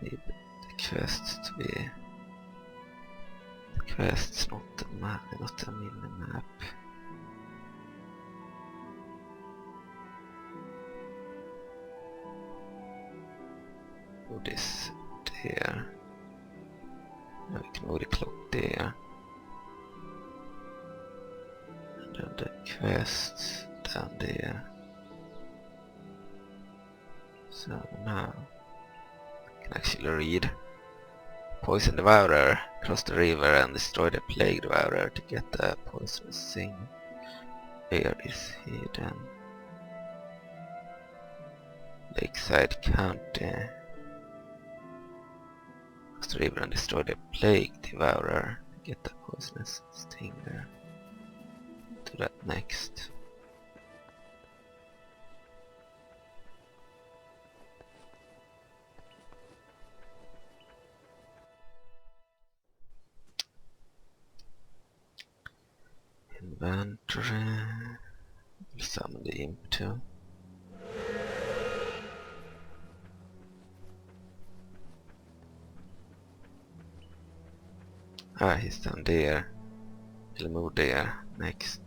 Need the quests to be... The quests, not the map, not a mini-map. Move this there. Now we can move the cloak there. And then the quests down there. So now I can actually read Poison Devourer, cross the river and destroy the Plague Devourer to get the poisonous thing. Where is he then? Lakeside County. Cross the river and destroy the Plague Devourer to get the poisonous thing there. Do that next. Inventory. We'll summon the imp too. Ah, he's down there. We'll move there next.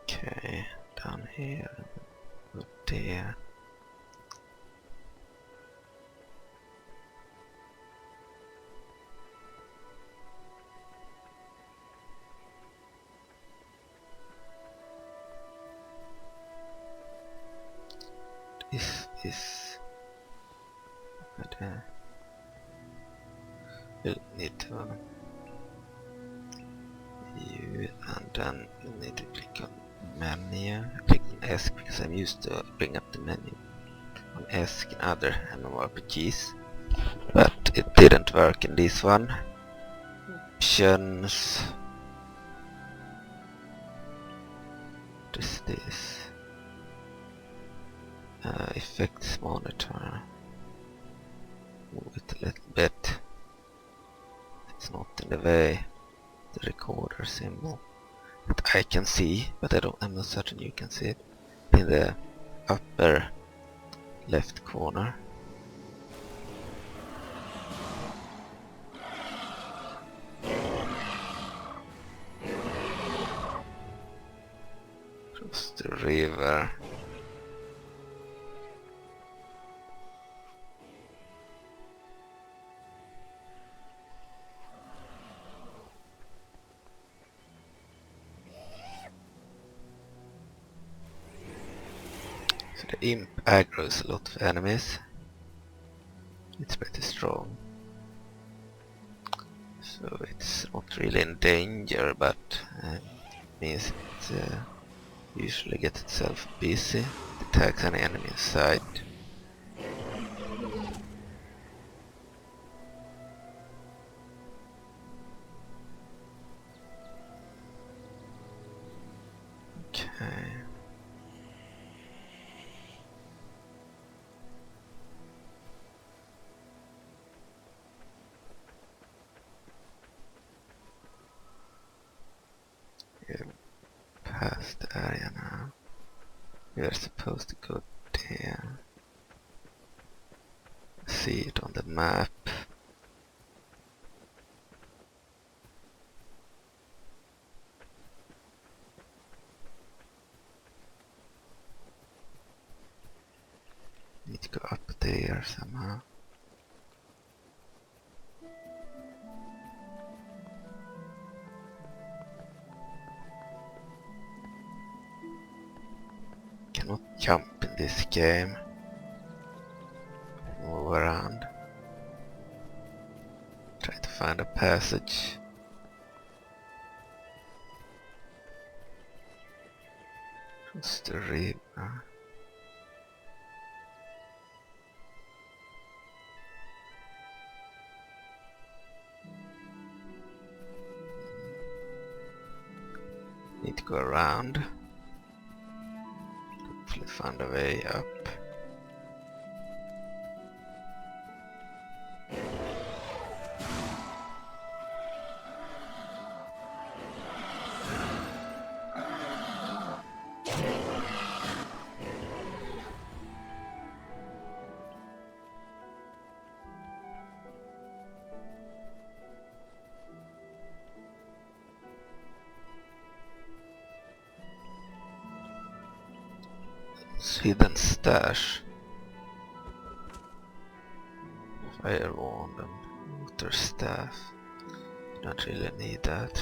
Okay, down here, up there. This is... But we'll need to... You, and then you'll need to click on menu. Click on S because I'm used to bring up the menu on S in other MMORPGs, but it didn't work in this one. Options. What is this? Effects monitor. Move it a little bit. It's not in the way. The recorder symbol that I can see, but I'm not certain you can see it, in the upper left corner. Cross the river. The imp aggroes a lot of enemies. It's pretty strong. So it's not really in danger, but means it usually gets itself busy. It attacks an enemy in sight. Okay. We're past the area now. We are supposed to go there. See it on the map. Need to go up there somehow. Cannot jump in this game. Move around. Try to find a passage. Cross the river. Need to go around. Hopefully find a way up. Hidden stash. Fire wand and water staff. Don't really need that.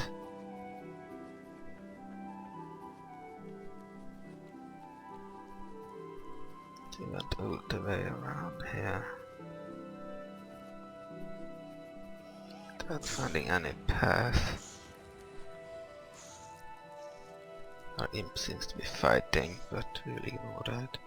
You went all the way around here. Without finding any path. Our imp seems to be fighting, but we'll ignore that.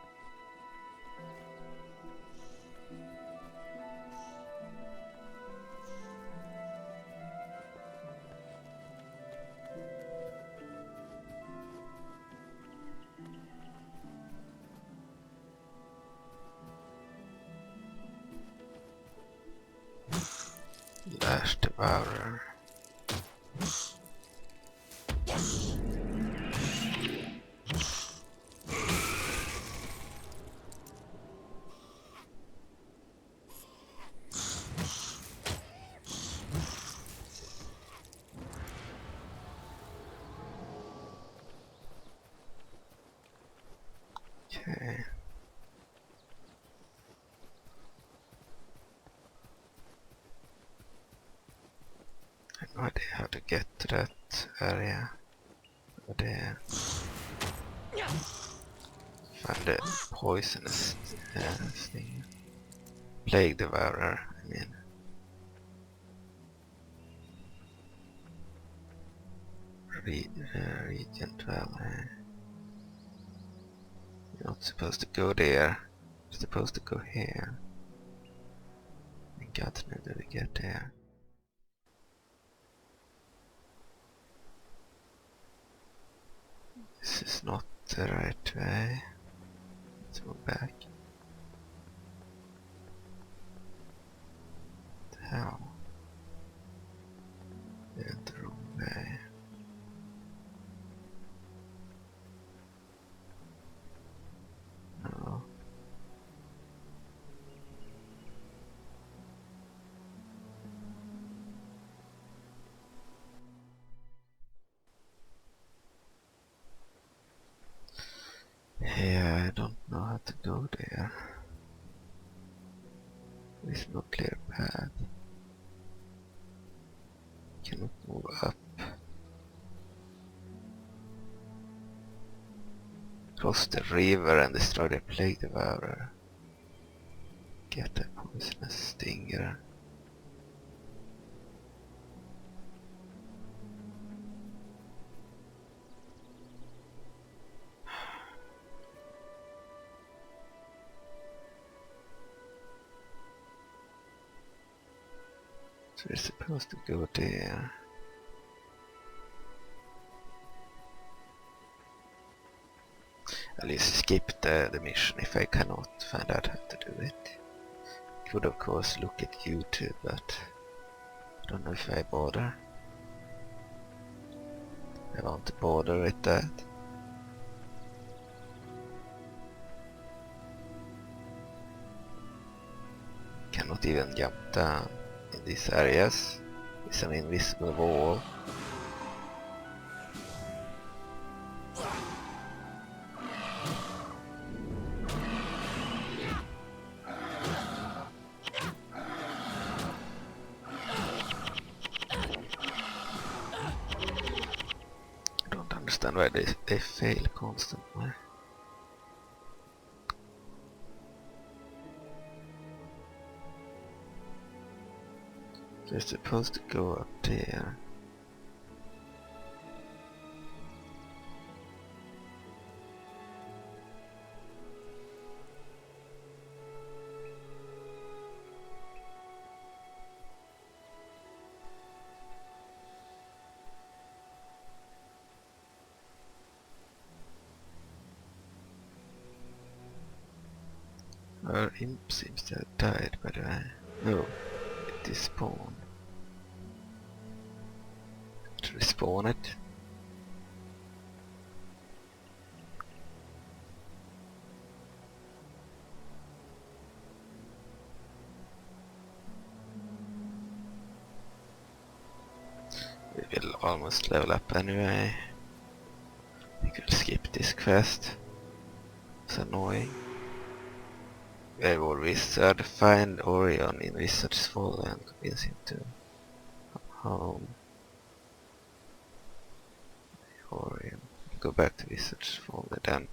Lash Devourer. Okay. I have no idea how to get to that area. Over there. Find the poisonous thing. Plague Devourer, I mean. Region 12. You're not supposed to go there. You're supposed to go here. And God knows how to get there. This is not the right way. Let's go back. What the hell? We went the wrong way. No. Yeah, I don't know how to go there. There's no clear path. Cannot move up. Cross the river and destroy the Plague Devourer. Get a poisonous stinger. We're supposed to go there. I'll just skip the mission if I cannot find out how to do it. Could of course look at YouTube, but I don't know if I bother. I want to bother with that. Cannot even jump down in these areas. It's an invisible wall. I don't understand why they fail constantly. They're supposed to go up there. Our imp seems to have died, by the way. No, it despawned. To respawn it. We will almost level up anyway. We could skip this quest. It's annoying. Werewolf Wizard, find Orion in Wizard's Folly and convince him to come home. Orion. Go back to Wizard's Folly then.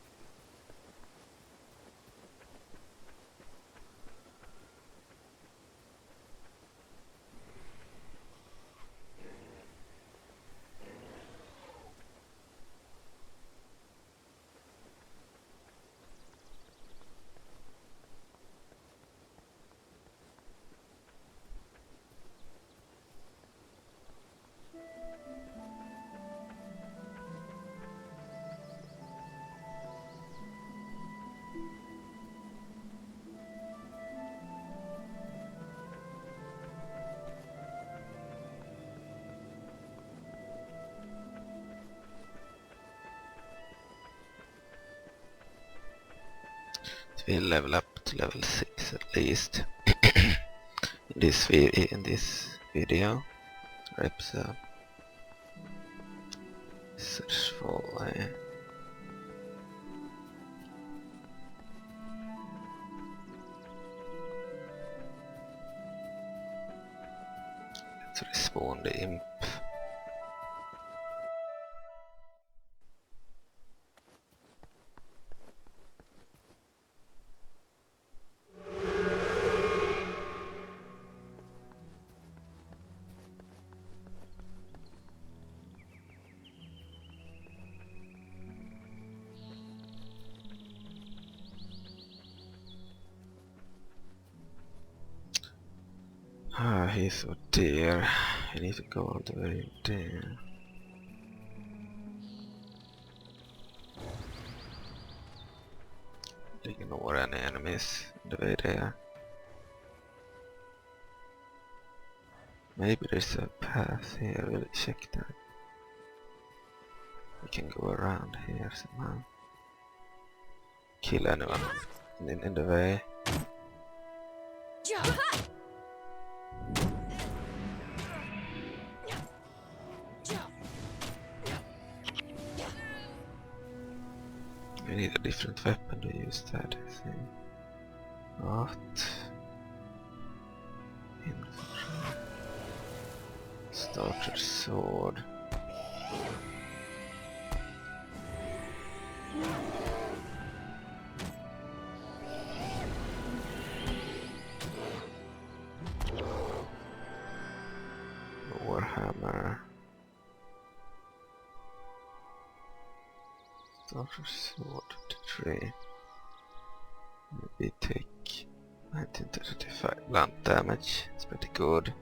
We'll level up to level 6 at least in this video or episode. Search Folly. Let's respawn the imp. Ah, he's so dear. I need to go all the way there. Ignore any enemies on the way there. Maybe there's a path here, we'll check that. We can go around here somehow. Kill anyone in the way. We need a different weapon to use that, I think. What? Infantry. Starter sword. Warhammer. Starter sword 23. Maybe take 1935 blunt damage. It's pretty good.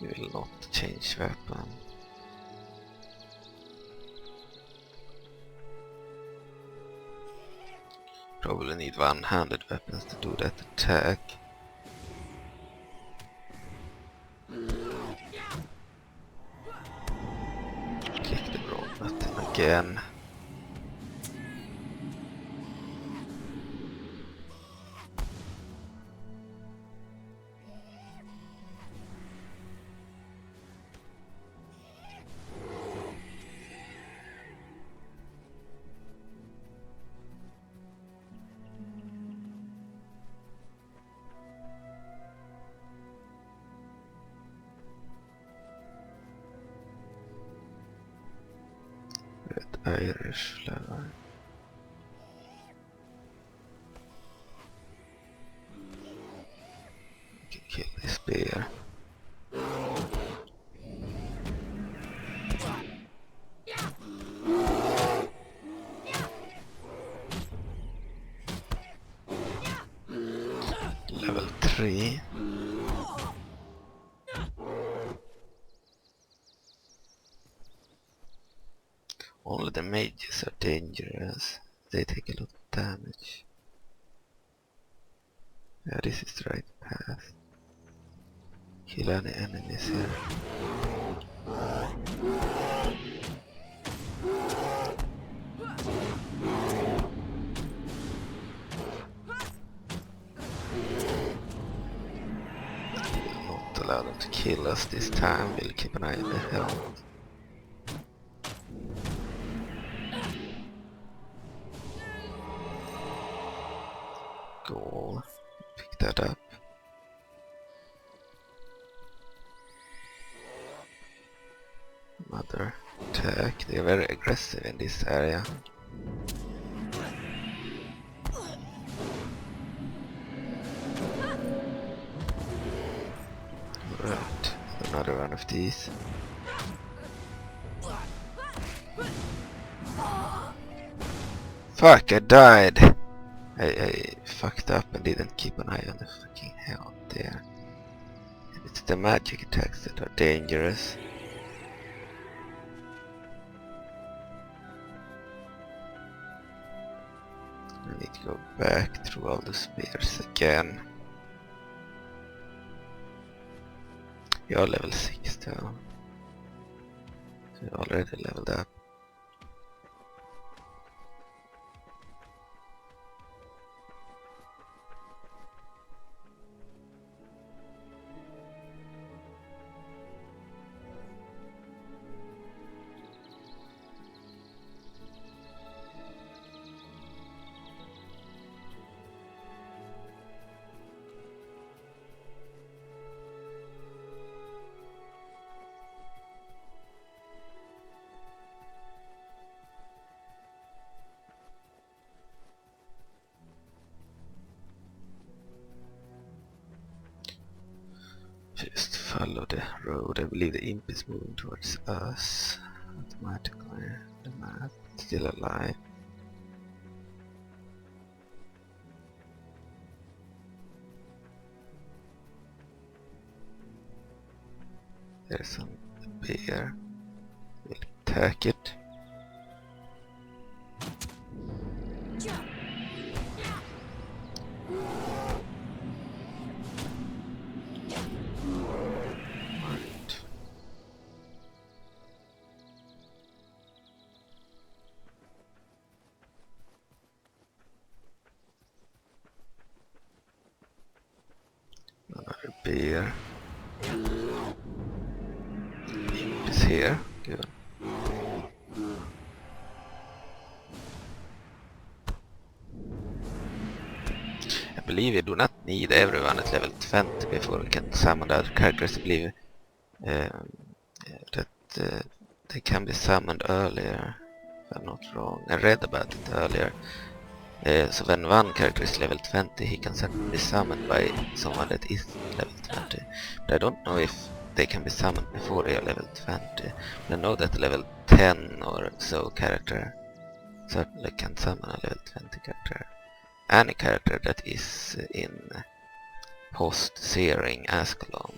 We will not change weapon. Probably need one-handed weapons to do that attack. Click the wrong button again. Irish flower. We can kill this bear. Level 3. Only the mages are dangerous. They take a lot of damage. Yeah, this is the right path. Kill any enemies here. We'll not allow them to kill us this time. We'll keep an eye on the health. Goal. Pick that up. Another attack. They are very aggressive in this area. Right, another one of these. Fuck, I died! I fucked up and didn't keep an eye on the fucking health there. And it's the magic attacks that are dangerous. I need to go back through all the spears again. You're level 6 though. So you're already leveled up. Just follow the road. I believe the imp is moving towards us. Automatically. The map still alive. There's some bear. We'll attack it. Another bear. Imp is here. Good. I believe we do not need everyone at level 20 before we can summon the other characters. I believe that they can be summoned earlier, if I'm not wrong. I read about it earlier. So when one character is level 20, he can be summoned by someone that is level 20. But I don't know if they can be summoned before they are level 20. But I know that level 10 or so character certainly can summon a level 20 character. Any character that is in Post-Searing Ascalon,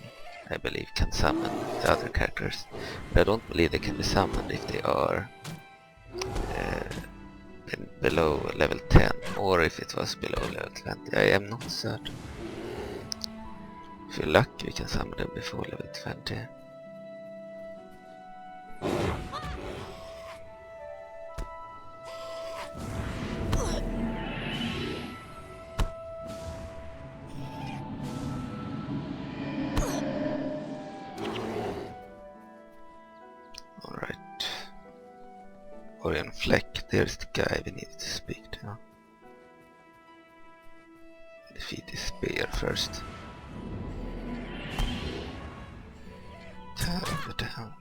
I believe, can summon the other characters. But I don't believe they can be summoned if they are below level 10, or if it was below level 20. I am not certain. If you're lucky, we can summon them before level 20. Alright. Orion Fleck, there's the guy we need to speak to. Defeat his spear first. What the hell?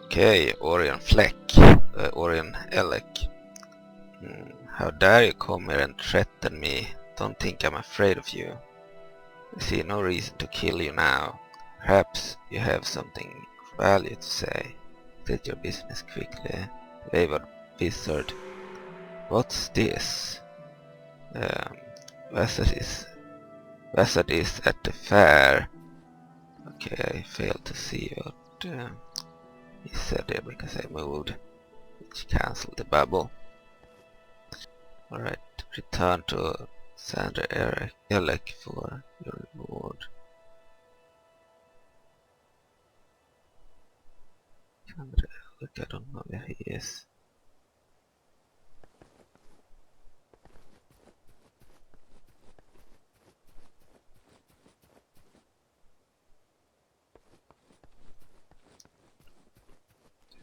Okay, Orion Fleck, Orion Elec. How dare you come here and threaten me? Don't think I'm afraid of you. I see no reason to kill you now. Perhaps you have something of value to say. State your business quickly. Wayward wizard. What's this? Wizard is at the fair. Okay, I failed to see what he said there because I moved, which cancelled the bubble. Alright, return to Sandra Elec for your reward. Sandra Elec, I don't know where he is.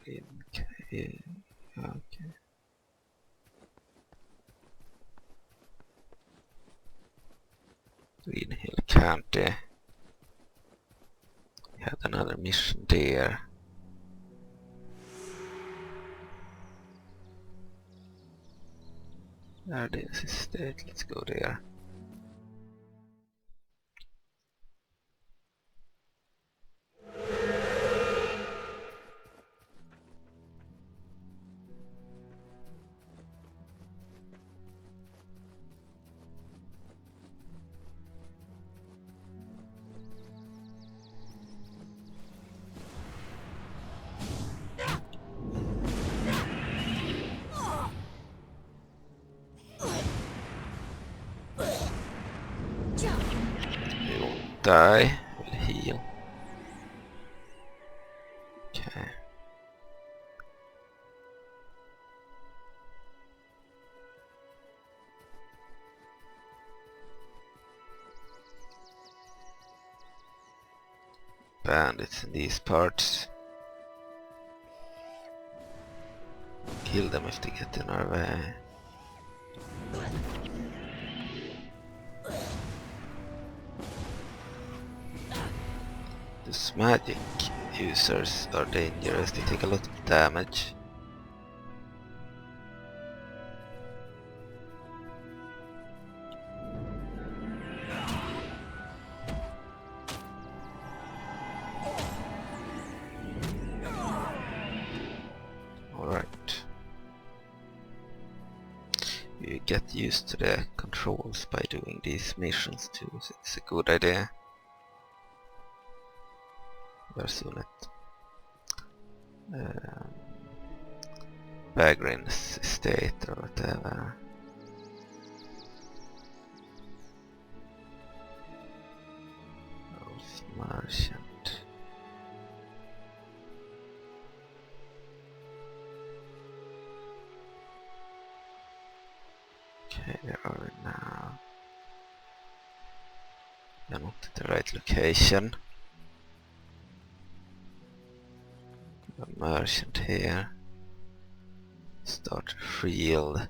Okay. Okay. Green Hill County. We had another mission there. There's his state, let's go there. He won't die, will heal. Okay. Bandits in these parts. Kill them if they get in our way. These magic users are dangerous, they take a lot of damage. Alright. You get used to the controls by doing these missions too, so it's a good idea. Where's Unit? Bagrin's estate or whatever. Wolf Merchant. Okay, where are we now? We're not at the right location. A merchant here. Start field.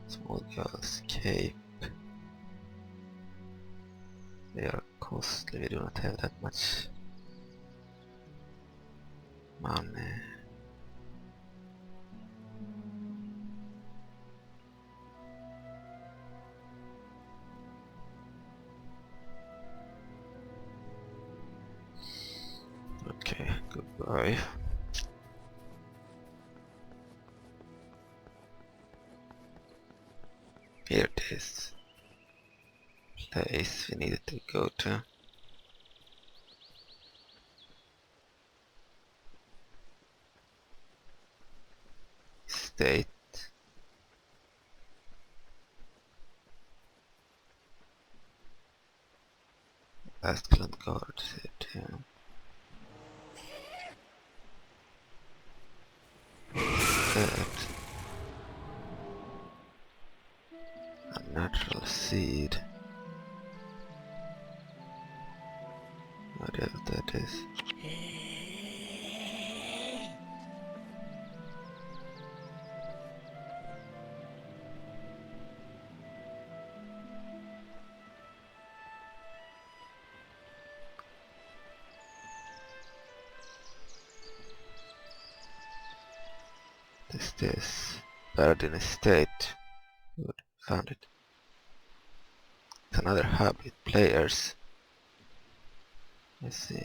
Small girls cape. They are costly, we do not have that much money. Goodbye. Here it is. Place we needed to go to. State. Ascalon guard it, yeah. That. A natural seed. Whatever that is. This buried in a state. Good, found it. It's another hub with players. Let's see.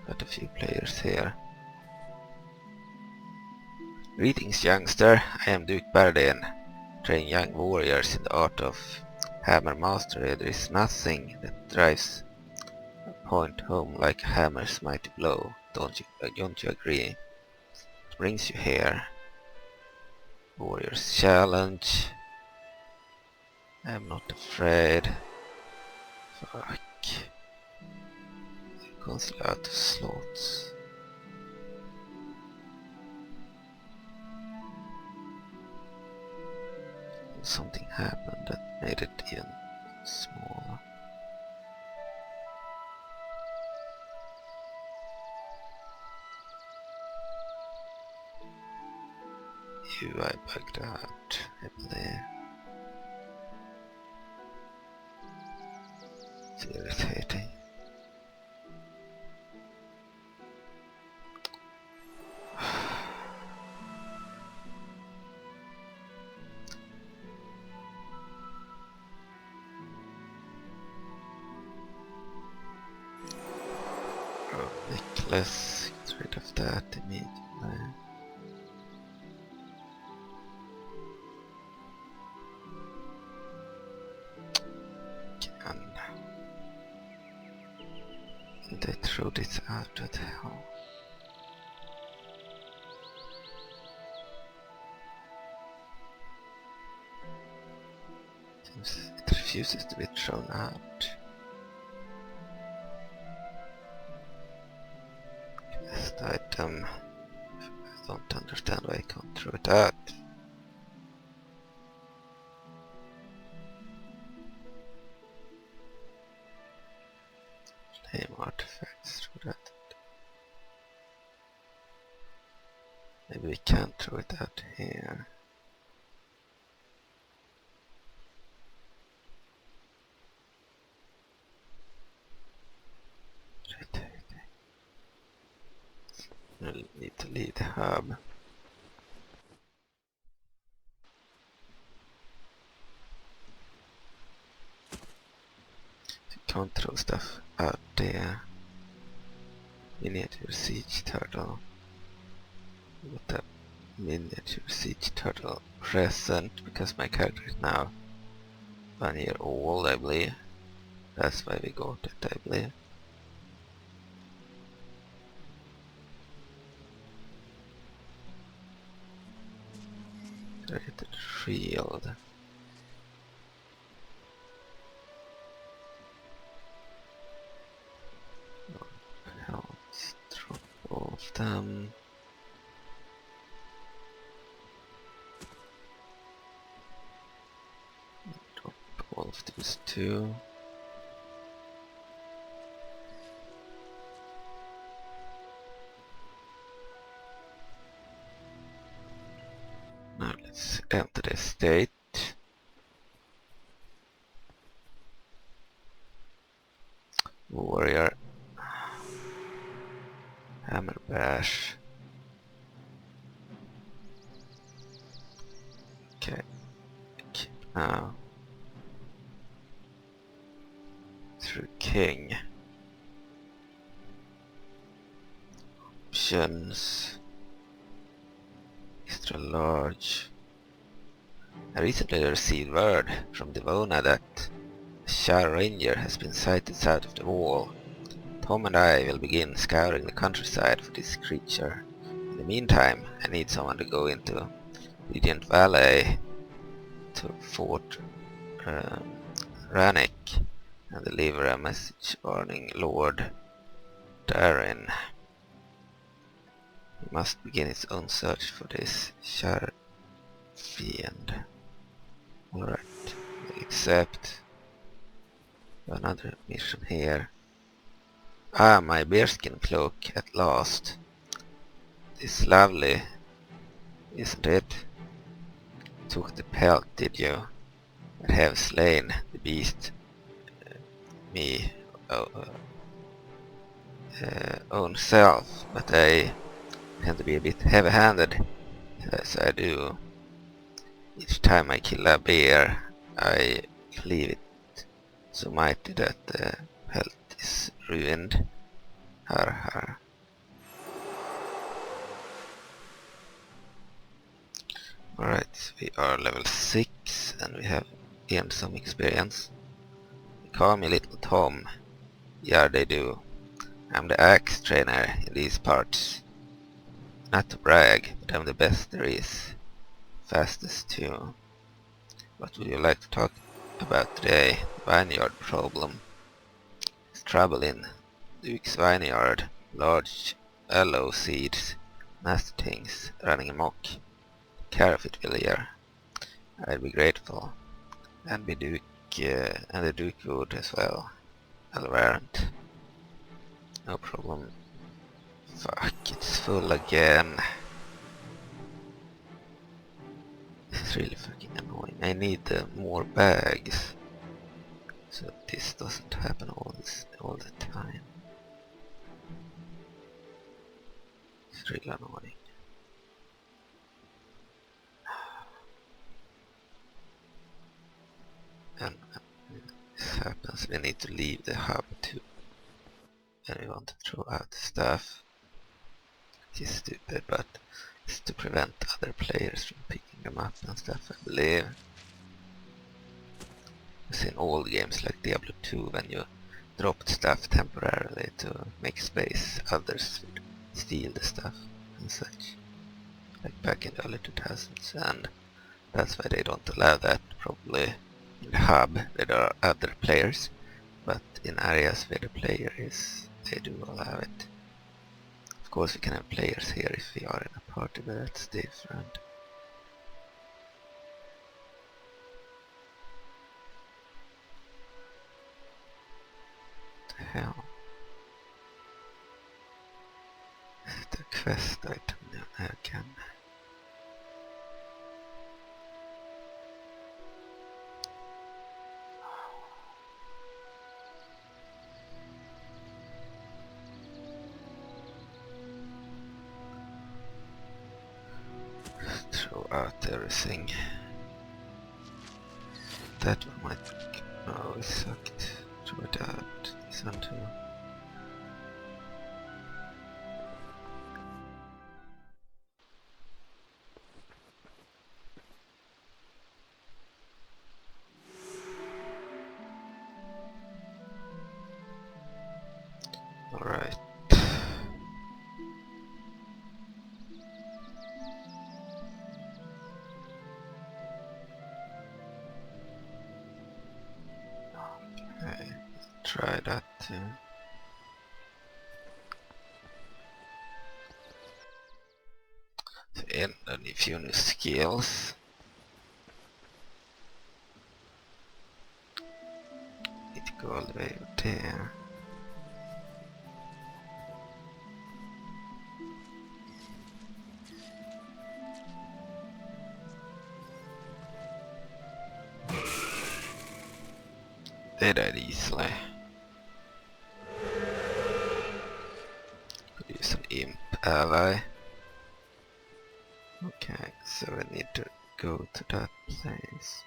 Got a few players here. Greetings, youngster. I am Duke Bardin. Train young warriors in the art of hammer mastery. There is nothing that drives a point home like a hammer's mighty blow. Don't you agree? What brings you here? Warrior's challenge. I am not afraid. Fuck. Constantly out of slots. Something happened that made it even smaller. You I bugged out, I believe. It's irritating. Let's get rid of that immediately. And I threw this out of the hell. Seems it refuses to be thrown out. Best item. I don't understand why I can't throw it out. Flame artifacts, throw that. Maybe we can't throw it out here. We'll need to leave the hub. You can't throw stuff out there. Miniature siege turtle. What a miniature siege turtle present, because my character is now 1 year old, I believe. That's why we got it, I believe. Rated shield. Pelts, drop all of them. Drop all of these too. Now let's enter the estate. Warrior. Hammer bash. Okay. Keep now. Through king. missions. Extra large. I recently received word from Elona that a Shire Ranger has been sighted south of the wall. Thom and I will begin scouring the countryside for this creature. In the meantime, I need someone to go into Radiant Valley to Fort Rannick and deliver a message warning Lord Darren. He must begin his own search for this Shire fiend. Alright, accept. Another mission here. Ah, my bearskin cloak at last. It's lovely, isn't it? Took the pelt, did you? I have slain the beast me own self, but I tend to be a bit heavy-handed, as I do. Each time I kill a bear, I leave it so mighty that the pelt is ruined. Har har. Alright, we are level 6 and we have gained some experience. They call me Little Thom. Yeah, they do. I'm the axe trainer in these parts. Not to brag, but I'm the best there is. Fastest too. What would you like to talk about today? Vineyard problem. There's trouble in Duke's vineyard. Large aloe seeds. Nasty things running amok. Care if it will hear. I'd be grateful. And the Duke would as well. Alvarant. No problem. Fuck, it's full again. This is really fucking annoying. I need more bags so this doesn't happen all the time. It's really annoying. And this happens, we need to leave the hub too. And we want to throw out the stuff. Which is stupid, but it's to prevent other players from picking them up and stuff, I believe. It's in old games like Diablo 2 when you dropped stuff temporarily to make space, others would steal the stuff and such. Like back in the early 2000s, and that's why they don't allow that probably in the hub where there are other players, but in areas where the player is, they do allow it. Of course we can have players here if we are in a party, but that's different. What the hell? Is it a quest item again? Throw out everything. That one might... Oh, it sucked. Throw it out. This one too. Alright. Okay, try that too. So in a few new skills. Need to go all the way over there. They died easily. Could use an imp ally. Okay, so we need to go to that place.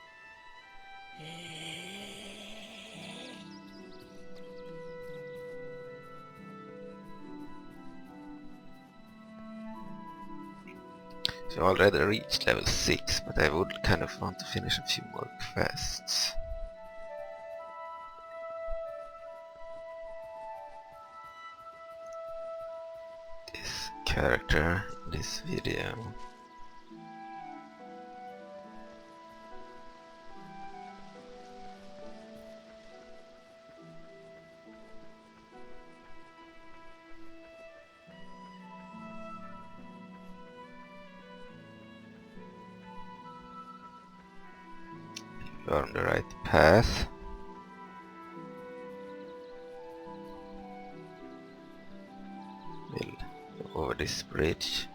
So I already reached level 6, but I would kind of want to finish a few more quests. This character in this video. You're on the right path. We'll go over this bridge.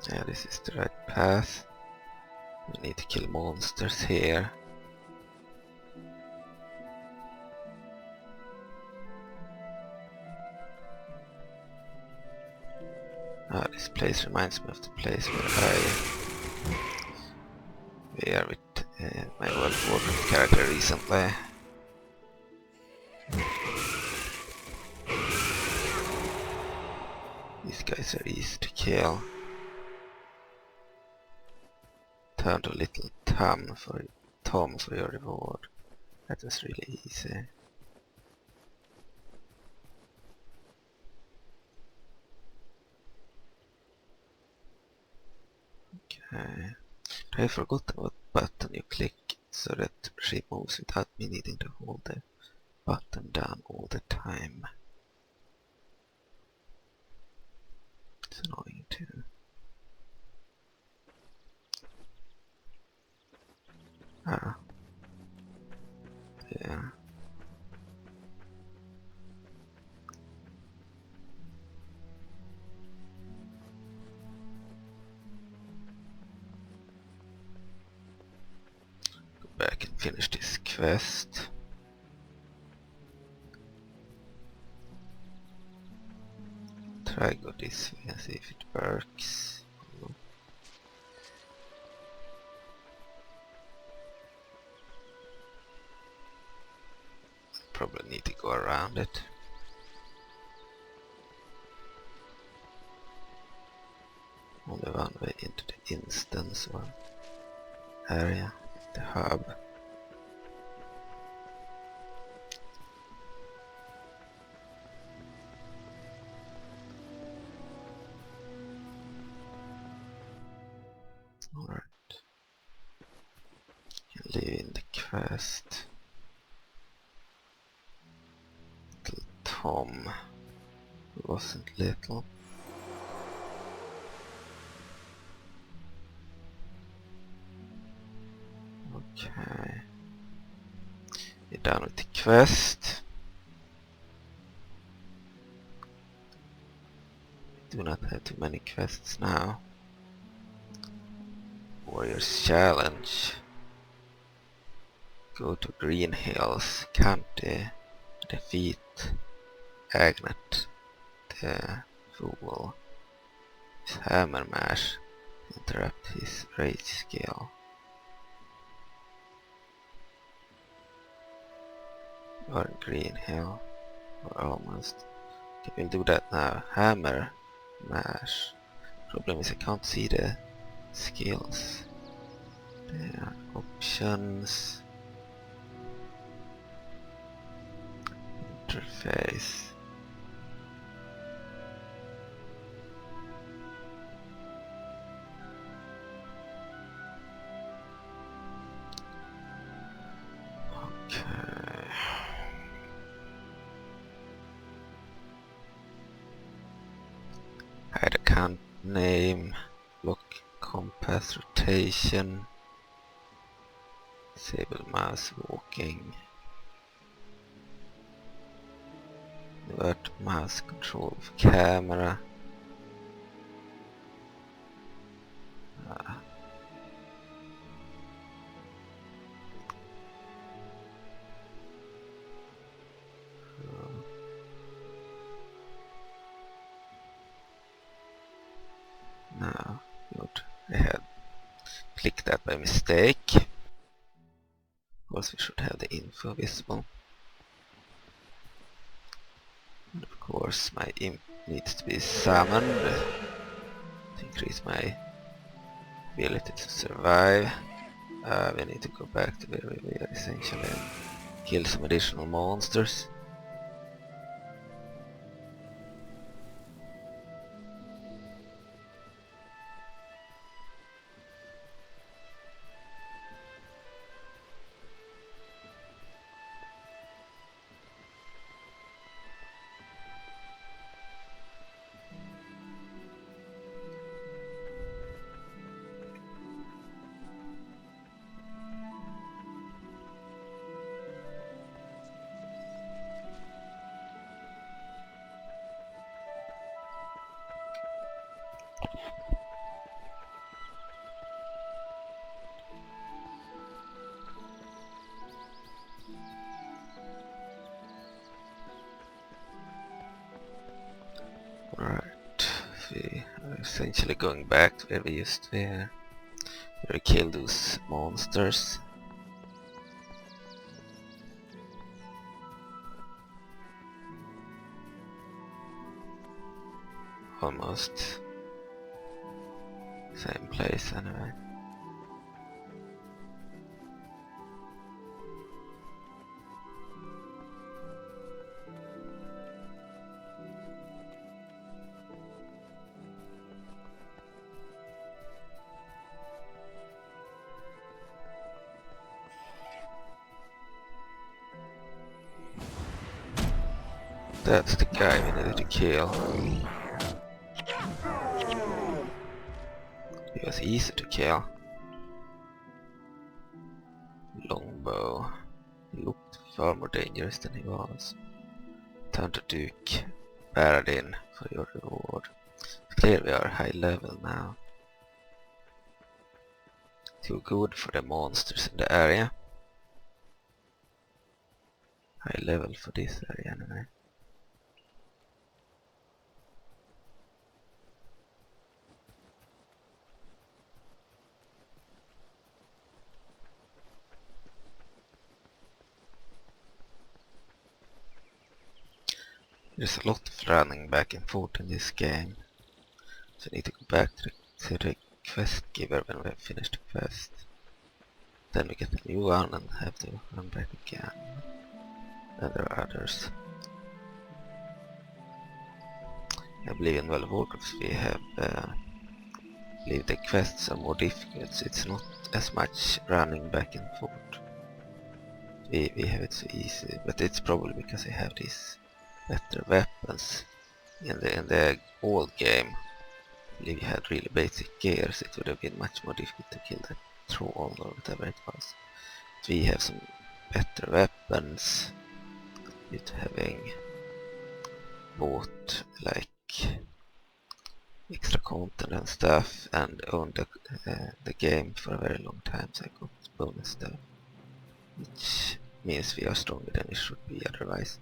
Yeah, this is the right path. We need to kill monsters here. This place reminds me of the place where I were with my World of Warcraft character recently. These guys are easy to kill. Turn to little Thom for your reward. That was really easy. Okay. I forgot what button you click so that she moves without me needing to hold the button down all the time. It's annoying too. Ah. Yeah. Go back and finish this quest. Try go this way and see if it works. Probably need to go around it. Only one way into the instance or area, the hub. Alright. Can leave in the quest. Little Thom, who wasn't little. Okay. We're done with the quest. We do not have too many quests now. Warrior's Challenge. Go to Green Hills, Cantha, defeat Agnet, the fool. His hammer mash interrupt his rage skill. Or Green Hill, or almost. Okay, we'll do that now. Hammer mash. Problem is I can't see the skills. There are options. Interface. Okay. Hide account name, lock compass rotation, disable mouse walking, invert mouse control of camera. Now, go ahead. click that by mistake. Of course we should have the info visible. And of course my imp needs to be summoned to increase my ability to survive. We need to go back to where we are essentially and kill some additional monsters. Alright, we are essentially going back to where we used to be, where we kill those monsters. Almost same place anyway. That's the guy we needed to kill. He was easy to kill. Longbow. He looked far more dangerous than he was. Time to Duke. Paradin for your reward. Clear we are high level now. Too good for the monsters in the area. High level for this area anyway. There's a lot of running back and forth in this game, so I need to go back to the quest giver when we have finished the quest. Then we get a new one and have to run back again. And there are others. I believe in World of Warcraft we have believe the quests are more difficult, so it's not as much running back and forth. We have it so easy, but it's probably because I have these better weapons. In the old game, I believe you had really basic gears, it would have been much more difficult to kill that troll or whatever it was. But we have some better weapons, with having bought like extra content and stuff and owned the game for a very long time, so I got bonus stuff, which means we are stronger than we should be otherwise.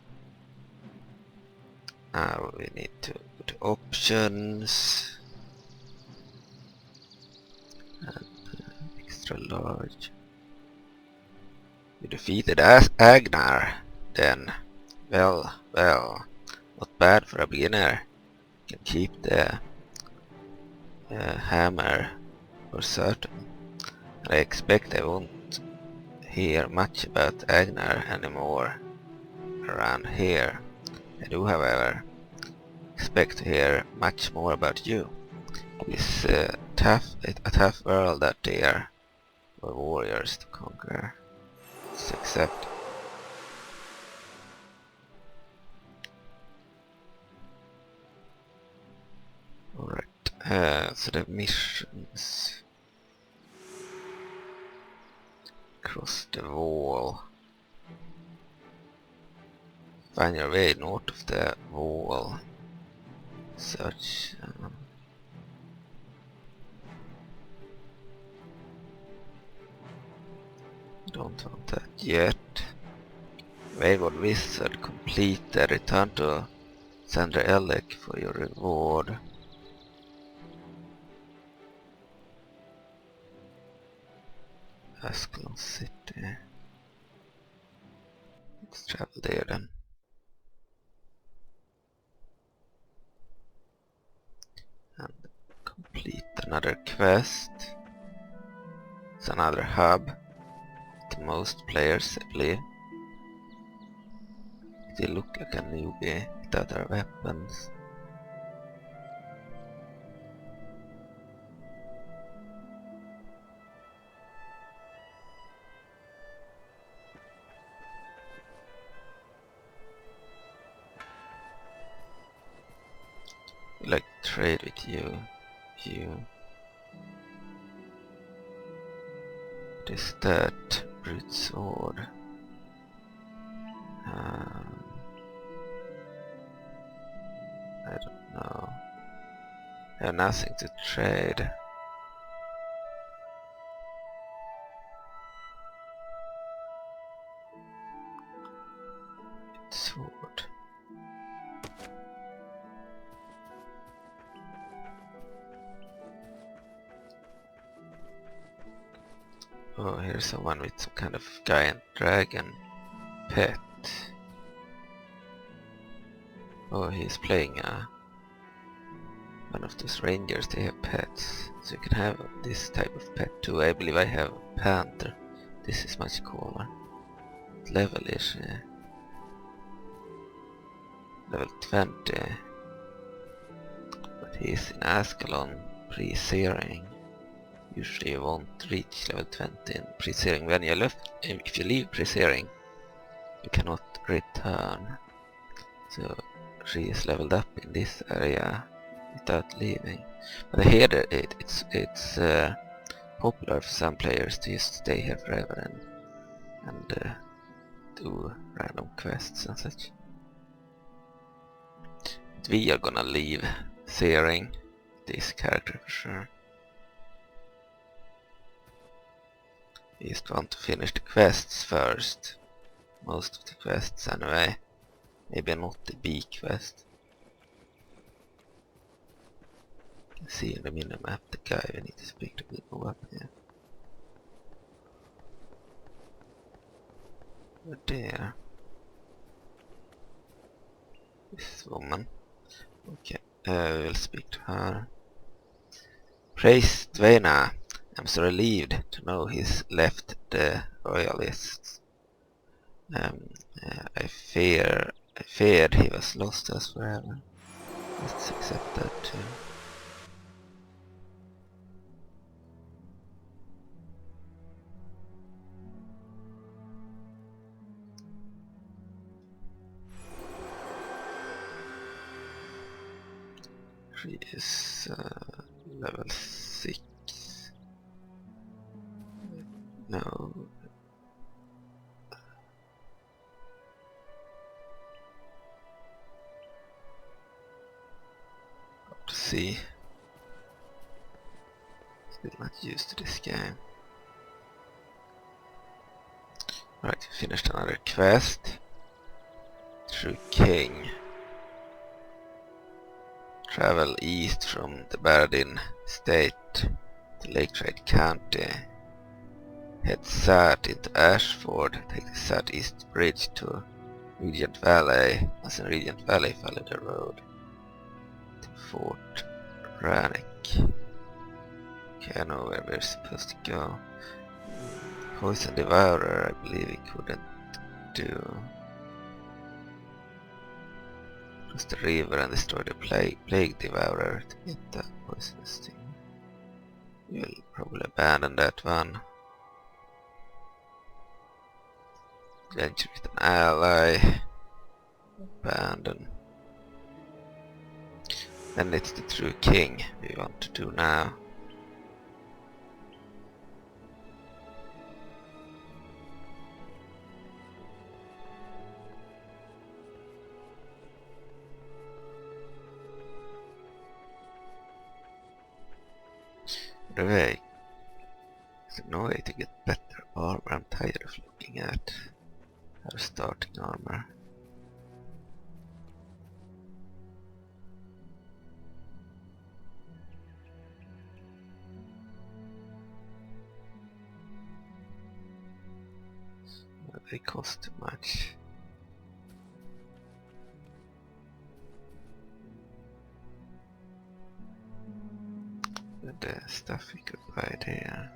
Now we need to go to options and extra large. You defeated Agnar, then well, not bad for a beginner. You can keep the hammer for certain. And I expect I won't hear much about Agnar anymore around here. I do, however, expect to hear much more about you. It's a tough world out there for warriors to conquer. Let's accept. Alright, so the missions. Cross the wall. Find your way north of the wall. Search. Don't want that yet. Wayward Wizard completed. Return to Sandra Elec for your reward. Ascalon City. Let's travel there then. And complete another quest. It's another hub. To most players, I believe. They look like a newbie with other weapons. I like to trade with you. What is that? Brute sword. I don't know. I have nothing to trade. Sword. Oh, here's someone with some kind of giant dragon pet. Oh, he's playing one of those rangers. They have pets, so you can have this type of pet too. I believe I have panther. This is much cooler. What level is she? Level 20. But he's in Ascalon pre-searing. Usually you won't reach level 20 in pre-searing. When you left, if you leave pre-searing, you cannot return. So she is leveled up in this area without leaving. But I hear that it's popular for some players to just stay here forever and do random quests and such. But we are gonna leave searing this character for sure. We just want to finish the quests first. Most of the quests anyway. Maybe not the B quest. You can see in the minimap the guy we need to speak to people up here. Over there. This woman. Okay, we'll speak to her. Praise Dvena. I'm so relieved to know he's left the royalists. I feared he was lost to us forever. Let's accept that too. She is level 6. No. To see. Still not used to this game. Right, finished another quest. True King. Travel east from the Baradin State to Lakeside County. Head south into Ashford. Take the southeast bridge to Regent Valley. As in Regent Valley, follow the road to Fort Rannick. Okay, I know where we're supposed to go. Poison Devourer, I believe we couldn't do. Cross the river and destroy the Plague Devourer to get that poisonous thing. We'll probably abandon that one. Venture with an ally. Abandon. And it's the True King we want to do now. By the way, there's no way to get better armor. I'm tired of looking at our starting armor. they cost too much. With the stuff we could buy there.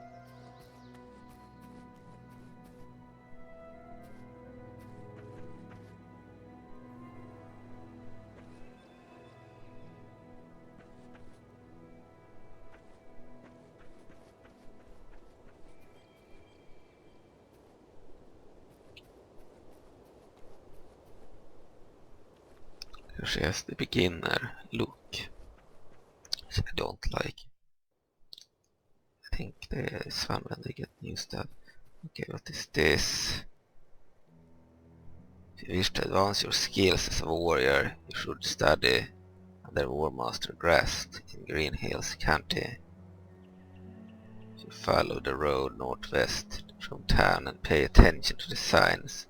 She has the beginner look, which I don't like. I think it's fun when they get new stuff. Okay, what is this? If you wish to advance your skills as a warrior, you should study under War Master Grast in Green Hills County. If you follow the road northwest from town and pay attention to the signs,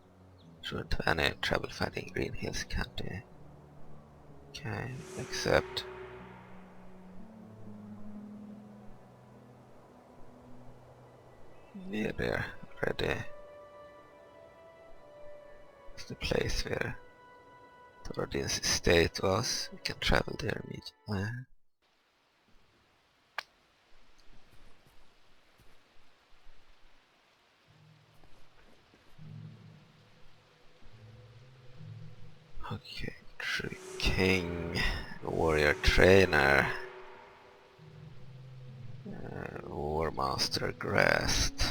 you shouldn't have any trouble finding Green Hills County. Okay, accept. We're there already. It's the place where Thoradin's estate was. We can travel there immediately. Okay, True King, Warrior Trainer, War Master Grast.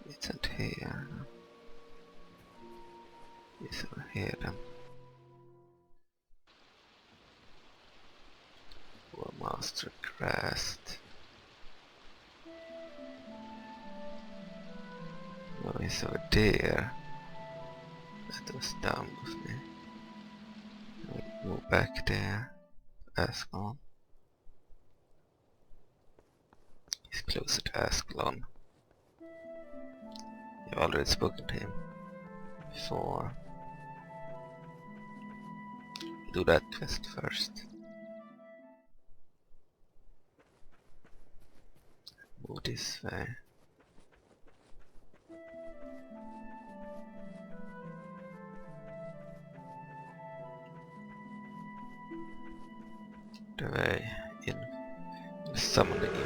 Isn't here. It's over here then. War Master Grast. Oh, he's over there. That was dumb of me. I'll go back there. Ascalon. He's closer to Ascalon. You've already spoken to him before. Do that quest first. Move this way. The way in Summon the Imp.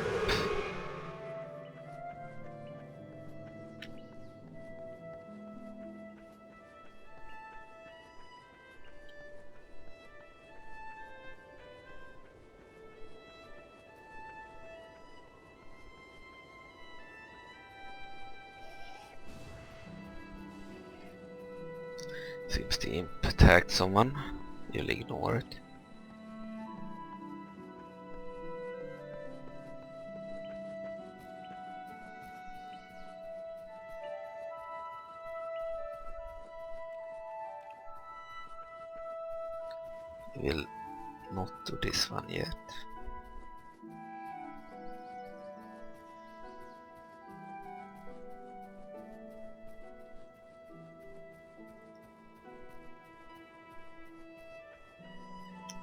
Seems the imp attacked someone. You'll ignore it. Will not do this one yet.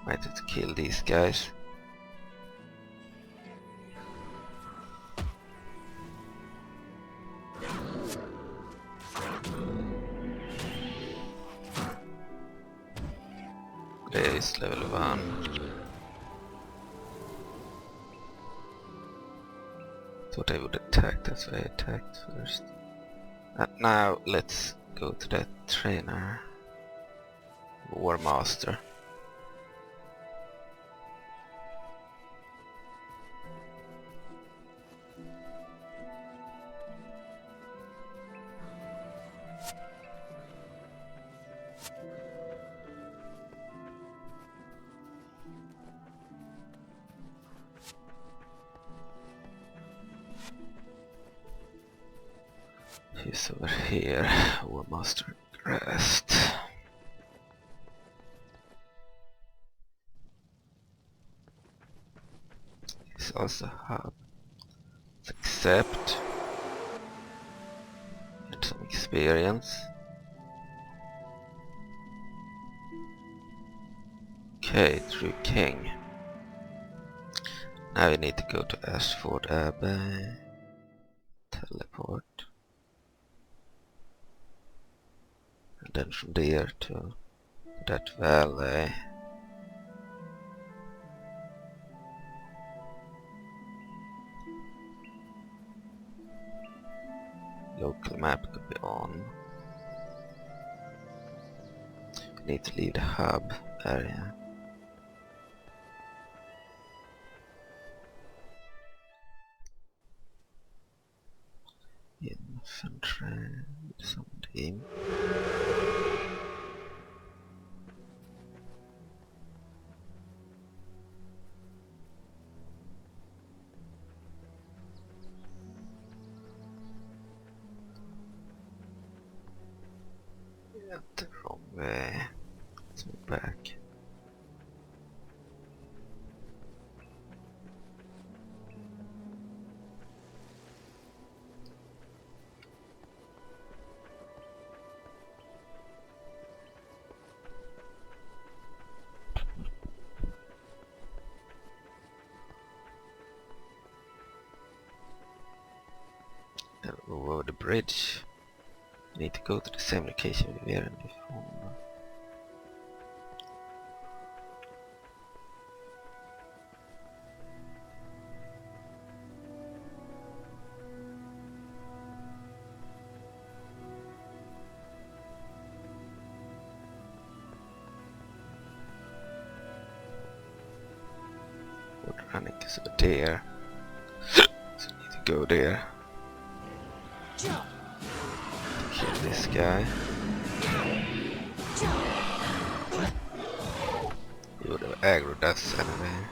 Might have to kill these guys. There is level 1. Thought I would attack, that's why I attacked first. And now let's go to that trainer. War Master. He's over here, War Master Grast. He's also hub. Let's accept. Get some experience. Okay, True King. Now we need to go to Ashford Abbey. Teleport. And then from there to that valley. Local map could be on. We need to leave the hub area. Infantry, some team. Yeah, the wrong way. Let's move back. Then over the bridge. We need to go to the same location we were in before. We're running is over there. So we need to go there. Kill this guy. He would have aggroed us anyway.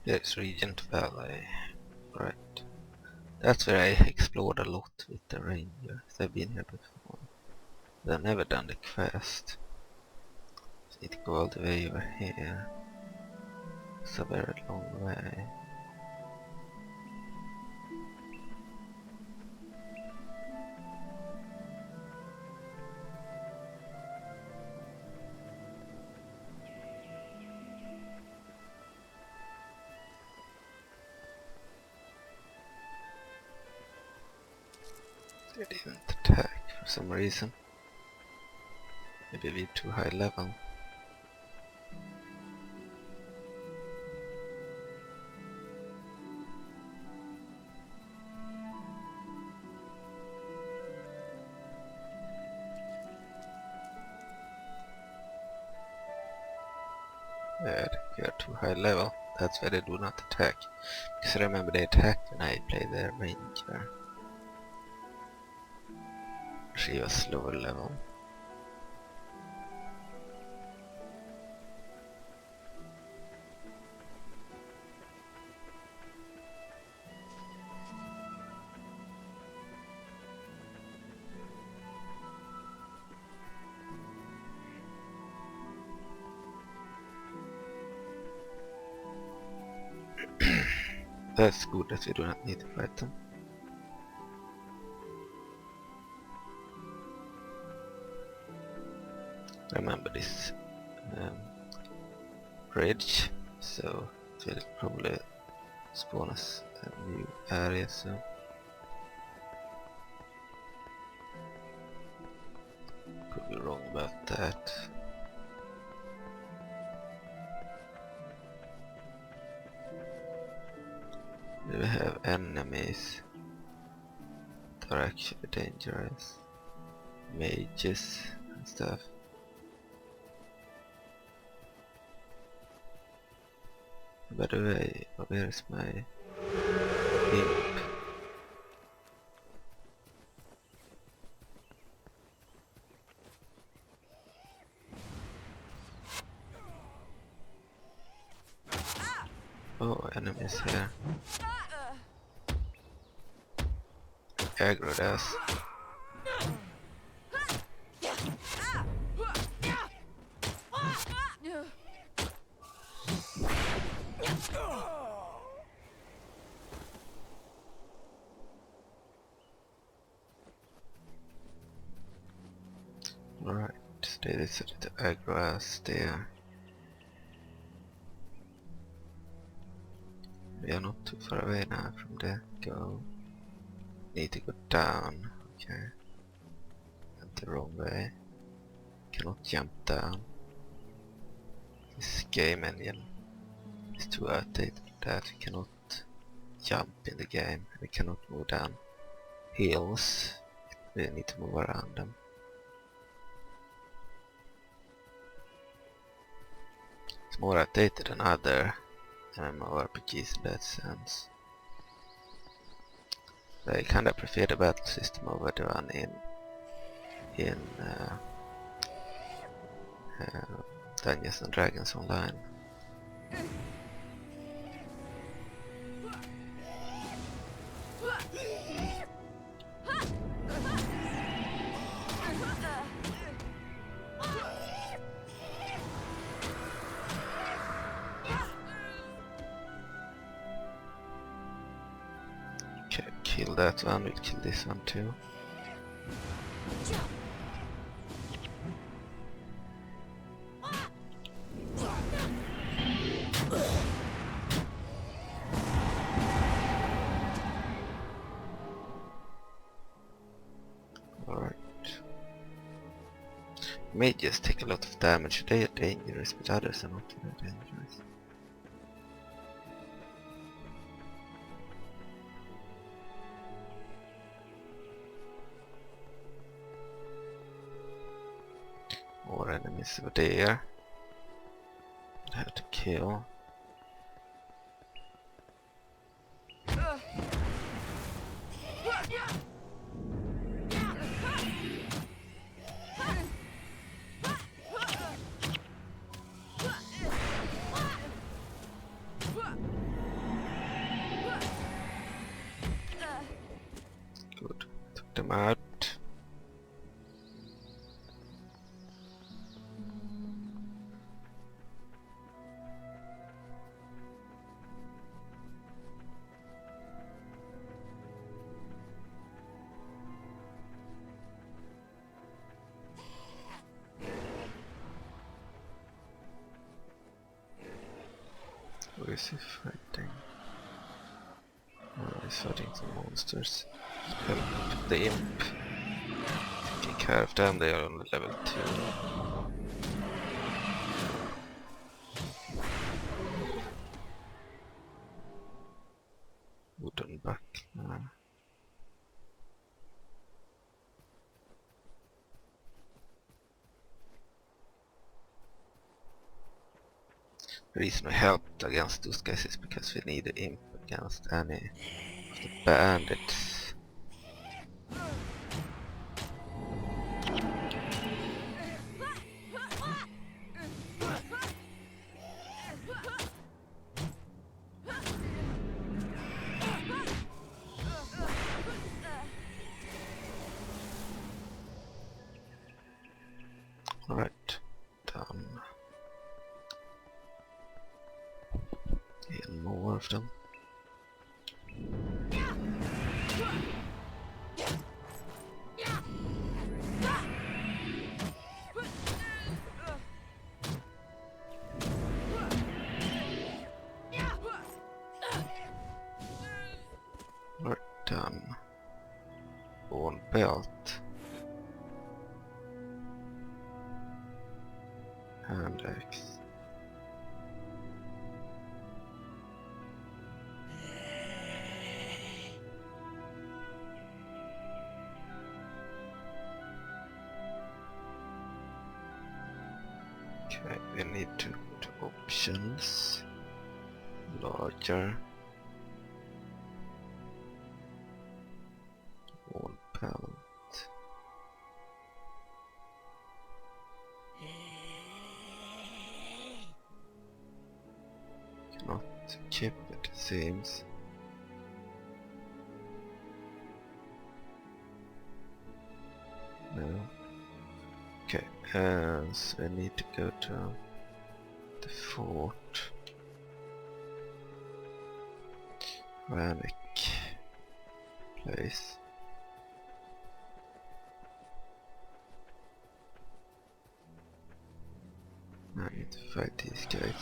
Yes, Regent Valley. Right. That's where I explored a lot with the Rangers. I've been here before. But I've never done the quest. So need to go all the way over here. It's a very long way. They didn't attack for some reason. Maybe we're too high level. Yeah, we are too high level. That's why they do not attack. Because I remember they attacked when I played the Ranger. She was lower level. That's good that we do not need to fight them. Remember this bridge, so it will probably spawn us a new area soon. Could be wrong about that. We have enemies that are actually dangerous. Mages and stuff. By the way, where is my imp? Oh, enemies here. Aggroed us. Right, they decided to aggro us there. We are not too far away now from the goal. Need to go down. Okay. Went the wrong way. Cannot jump down. This game engine is too outdated that we cannot jump in the game. We cannot move down hills. We need to move around them. It's more outdated than other MMORPGs in that sense. I kinda prefer the battle system over the one in Dungeons and Dragons Online. Okay, kill that one, we'll kill this one too. Alright. Mages take a lot of damage, they are dangerous, but others are not very dangerous. More enemies over there. I have to kill. Good, took them out. Who is he fighting? Oh, he's fighting some monsters. Help the imp. Taking care of them, they are only level 2. Wooden buckler. The reason we helped against those guys is because we need the imp against any of the bandits. Alright, done. And more of them. Alright, done. Bone belt. Hand axe. Okay, we need to go to options. Larger. One pallet. Cannot skip it, it seems. No. Okay, so I need to go to the fort. Vanek place. I need to fight these guys.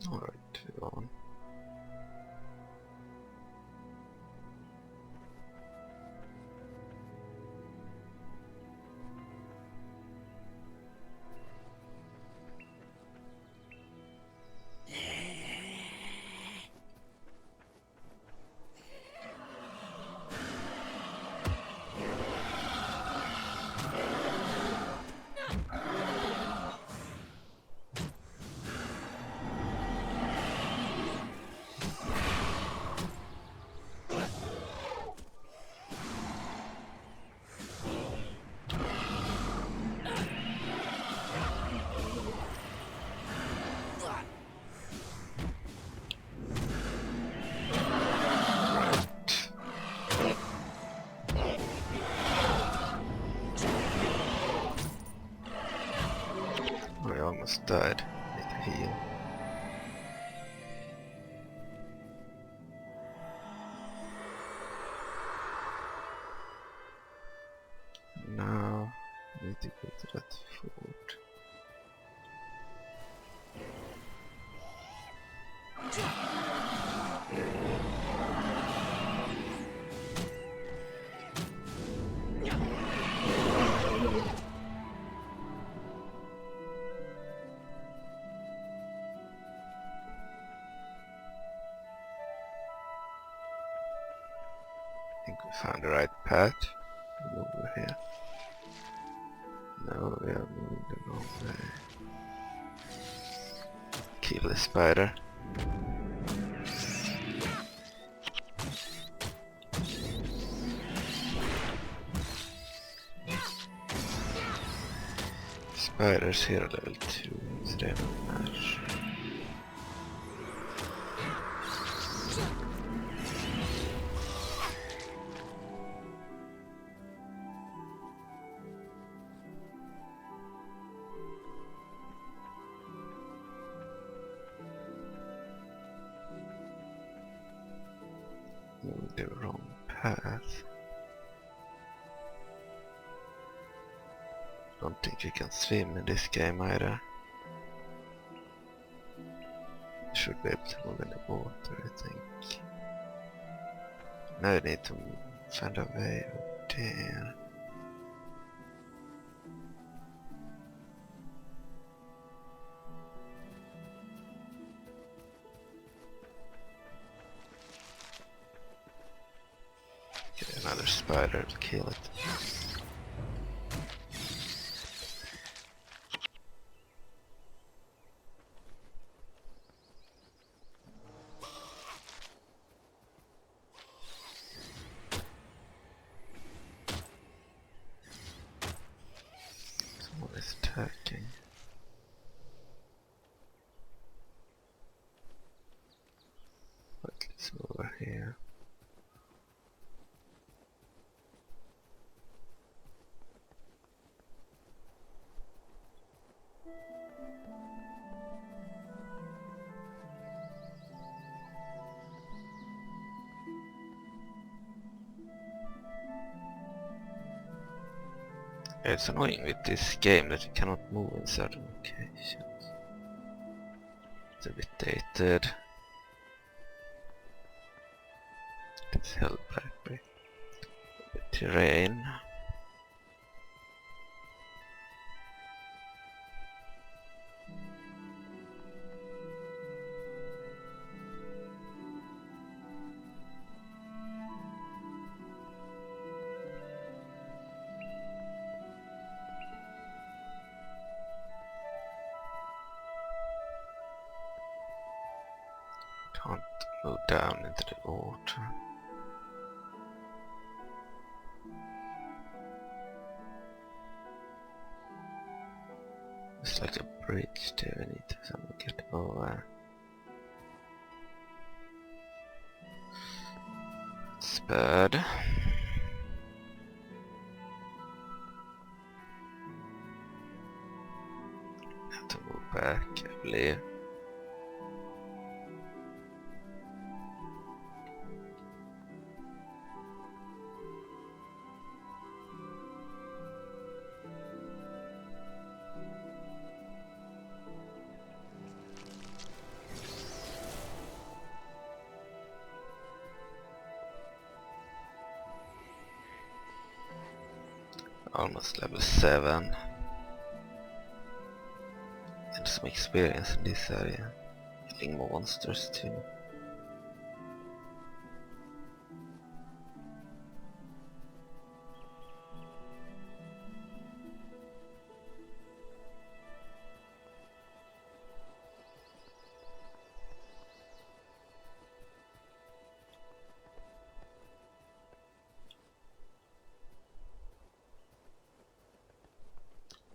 Alright, we're on. I almost died. Need to heal. Now I need to go to that fort. I think we found the right path. Over here. No, we are moving the wrong way. Kill the spider. Spiders here are level 2, so they don't match. The wrong path. Don't think you can swim in this game either. You should be able to move in the water, I think. Now I need to find a way up there. Get another spider to kill it. Someone is attacking. But let's move over here. It's annoying with this game that you cannot move in certain locations. It's a bit dated. It's held back by the terrain. Can't move down into the water. It's like a bridge there, I need to somehow get over. It's bad. Have to move back, I believe. Almost level 7. And some experience in this area. Killing monsters too.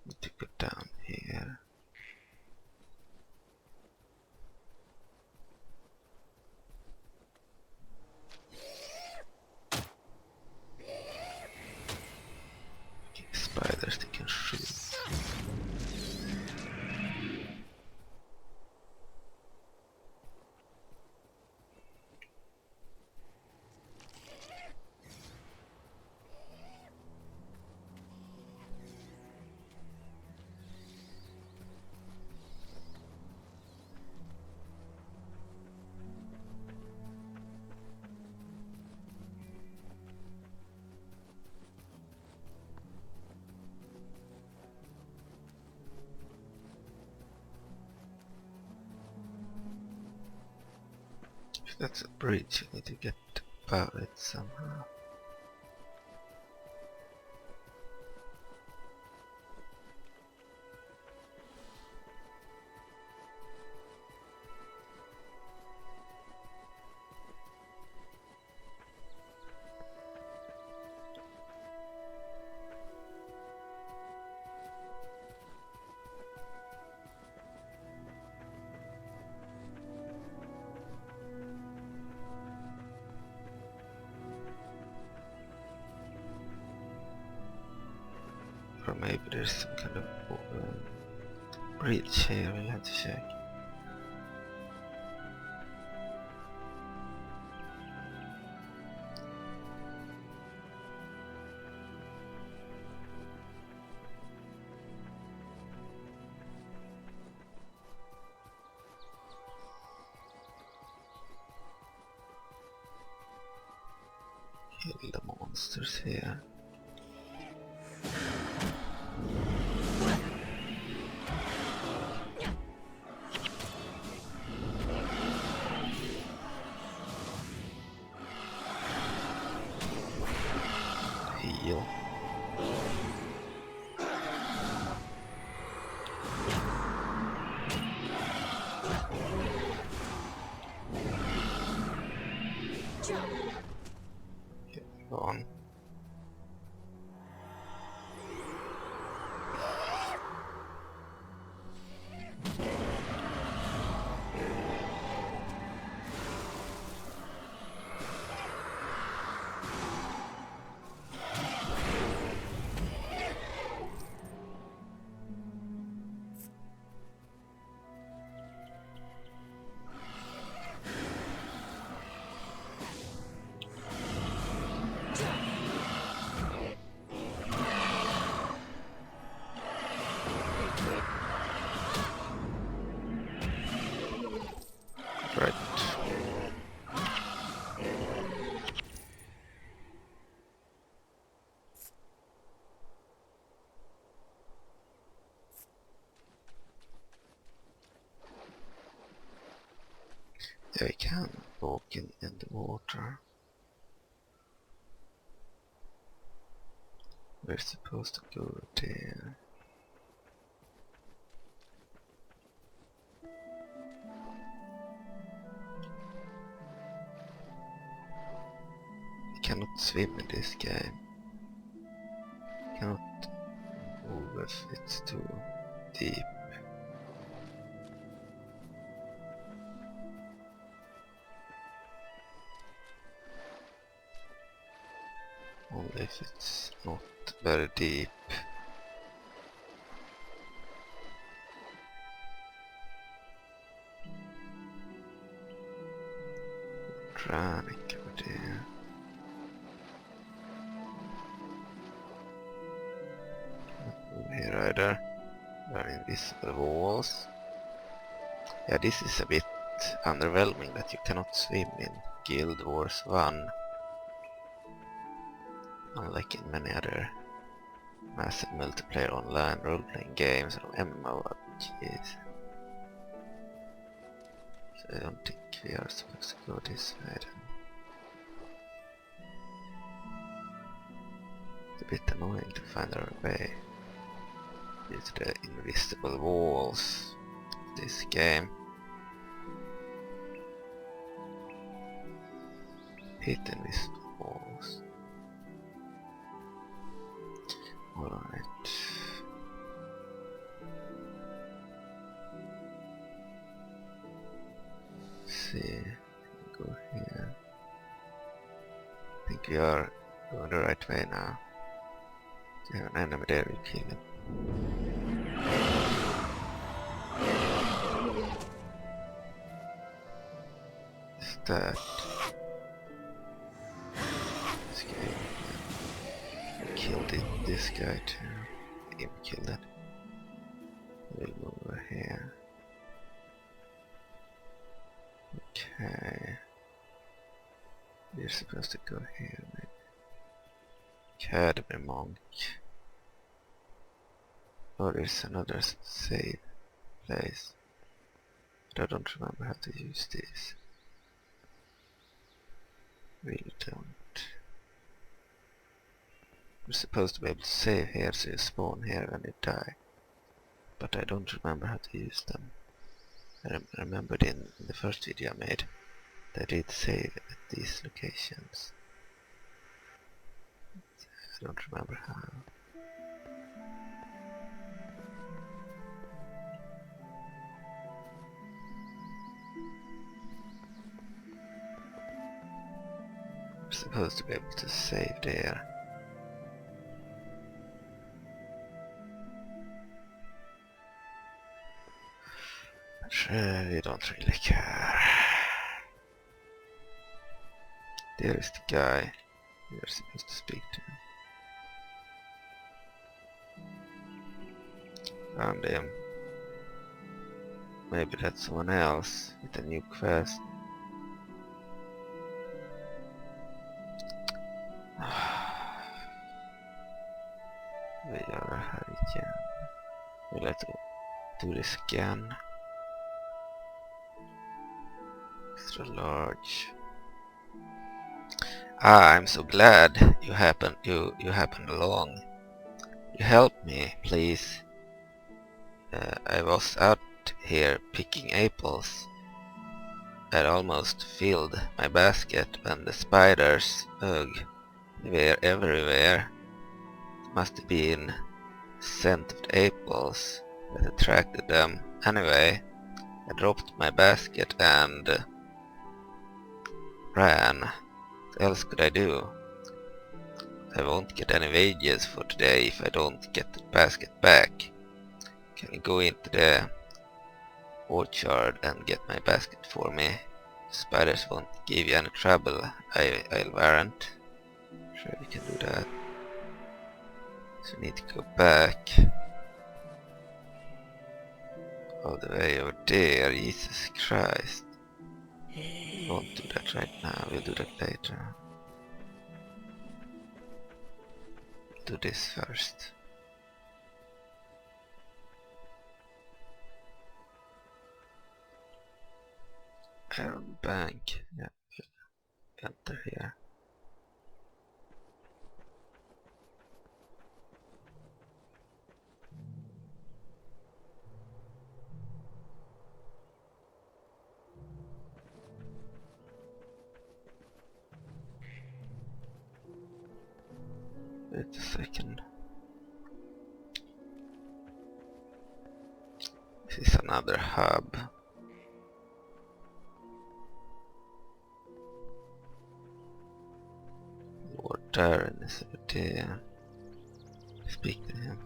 Need to go down here. Okay, spiders they can shoot. If that's a bridge, you need to get above it somehow. Or maybe there's some kind of bridge here, we'll have to check. Kill the monsters here. Heal. Okay, go on. Right. Yeah, I can walk in the water. We're supposed to go there. cannot swim in this game. Cannot move if it's too deep. Only if it's not very deep. Dranic over there. Cannot move here either. There are invisible walls. Yeah, this is a bit underwhelming that you cannot swim in Guild Wars 1. Unlike in many other massive multiplayer online role-playing games or MMORPGs. So I don't think we are supposed to go this way then. It's a bit annoying to find our way due to the invisible walls of this game. Hit invisible walls. Alright. See, go here. I think we are going the right way now. If you have an enemy there, you kill him. Is that? This guy. Killed this guy too. Imp killed it. We'll move over here. Okay. We're supposed to go here maybe. Academy Monk. Oh, there's another save place. But I don't remember how to use this. Really don't. You're supposed to be able to save here, so you spawn here when you die. But I don't remember how to use them. I remembered in the first video I made that I did save at these locations. I don't remember how. You're supposed to be able to save there. We don't really care. There is the guy we are supposed to speak to. Found him. Maybe that's someone else with a new quest. We are here again. We'll have to do this again. Extra large. Ah, I'm so glad you happened along. You helped me, please. I was out here picking apples. I'd almost filled my basket when the spiders, ugh, were everywhere. It must have been scent of the apples that attracted them. Anyway, I dropped my basket and ran. What else could I do? I won't get any wages for today if I don't get the basket back. Can you go into the orchard and get my basket for me? Spiders won't give you any trouble, I'll warrant. Sure, we can do that. So we need to go back all the way over there. Jesus Christ. We won't do that right now, we'll do that later. Do this first. Iron Bank, yeah, enter here. Wait a second. This is another hub. Lord Darren is over there. Speak to him.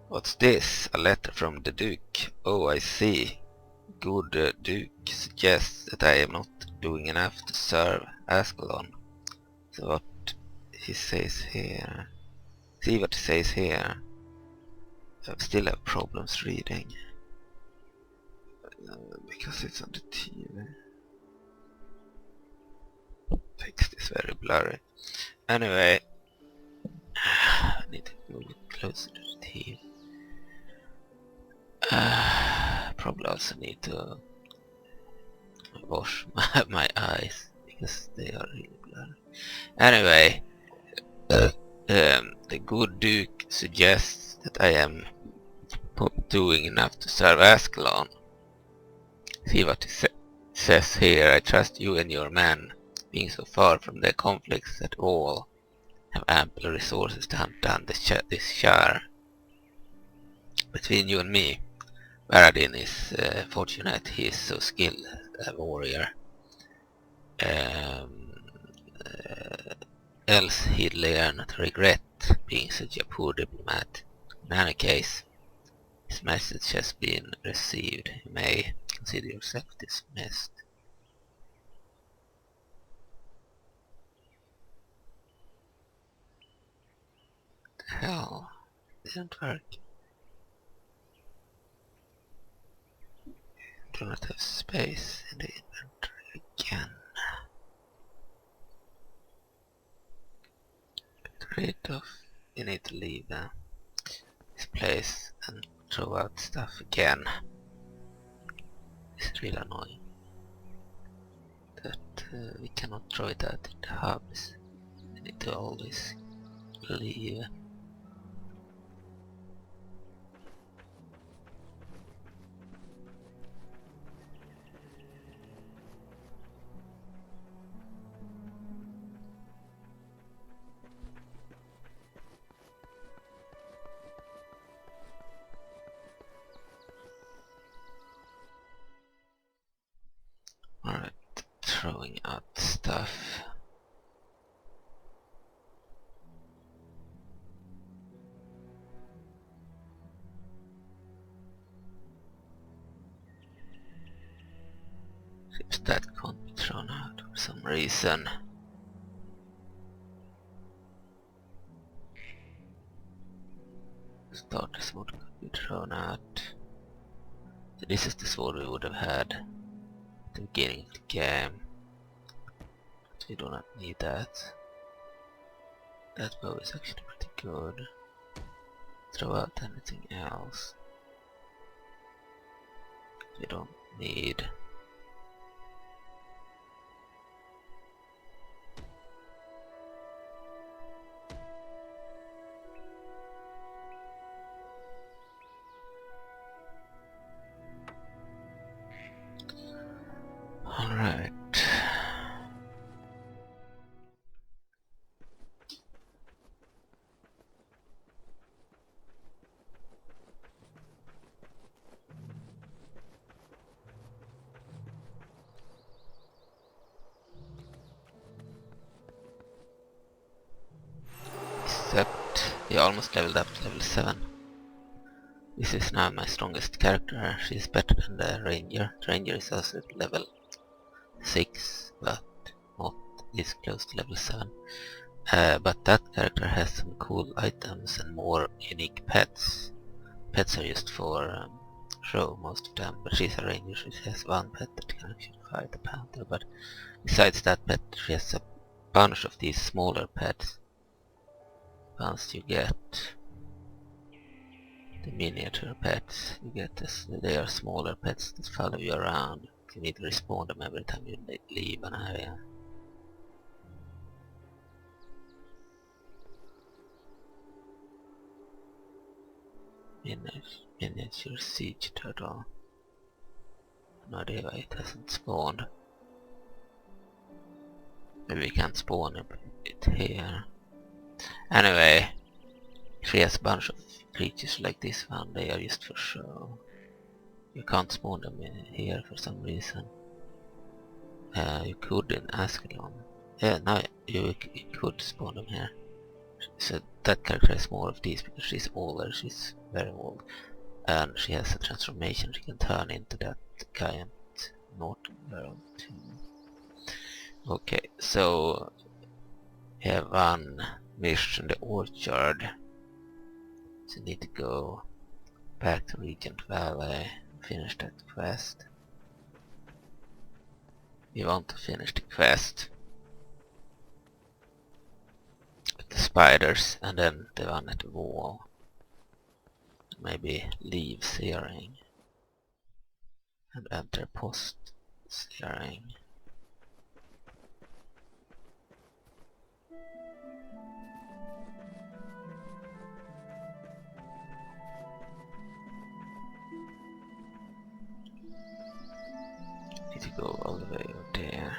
What's this? A letter from the Duke. Oh, I see. Good Duke suggests that I am not doing enough to serve Ascalon. So what he says here. See what he says here. I still have problems reading. Because it's on the TV. Text is very blurry. Anyway, I need to move it closer to the TV. Probably also need to wash my eyes because they are really blurry. Anyway, the good Duke suggests that I am doing enough to serve Ascalon. See what he says here. I trust you and your men, being so far from their conflicts that all have ample resources to hunt down this Shire. Between you and me, Varadin is fortunate he is so skilled a warrior. Else he'd learn not to regret being such a poor diplomat. In any case, his message has been received. You may consider yourself dismissed. The hell? Didn't work. Do not have space in the inventory again. Get rid of. You need to leave this place and throw out stuff again. It's really annoying that we cannot throw it out in the hubs. We need to always leave. Alright, throwing out stuff. Seems that can't be thrown out for some reason. Starter sword could be thrown out. So this is the sword we would have had at the beginning of the game. But we do not need that. That bow is actually pretty good. Throw out anything else. We don't need. Alright. Except we almost leveled up to level 7. This is now my strongest character. She is better than the ranger. The ranger is also at level 6, but not this close to level 7. But that character has some cool items and more unique pets. Pets are used for show, most of them, but she's a ranger. She has one pet that can actually fight the panther, but besides that pet she has a bunch of these smaller pets. Once you get the miniature pets, you get this, they are smaller pets that follow you around. You need to respawn them every time you leave an area. Miniature siege turtle. No idea why it hasn't spawned. Maybe we can't spawn it here. Anyway, she has a bunch of creatures like this one. They are just for show. You can't spawn them in here for some reason. You could in Ascalon. Yeah, no, you could spawn them here. So that character has more of these because she's older, she's very old. And she has a transformation, she can turn into that giant northern world too. Okay, so we have one mission, the orchard. So we need to go back to Regent Valley and finish that quest. We want to finish the quest with the spiders and then the one at the wall. Maybe leave Searing and enter Post-Searing. Need to go all the way over there.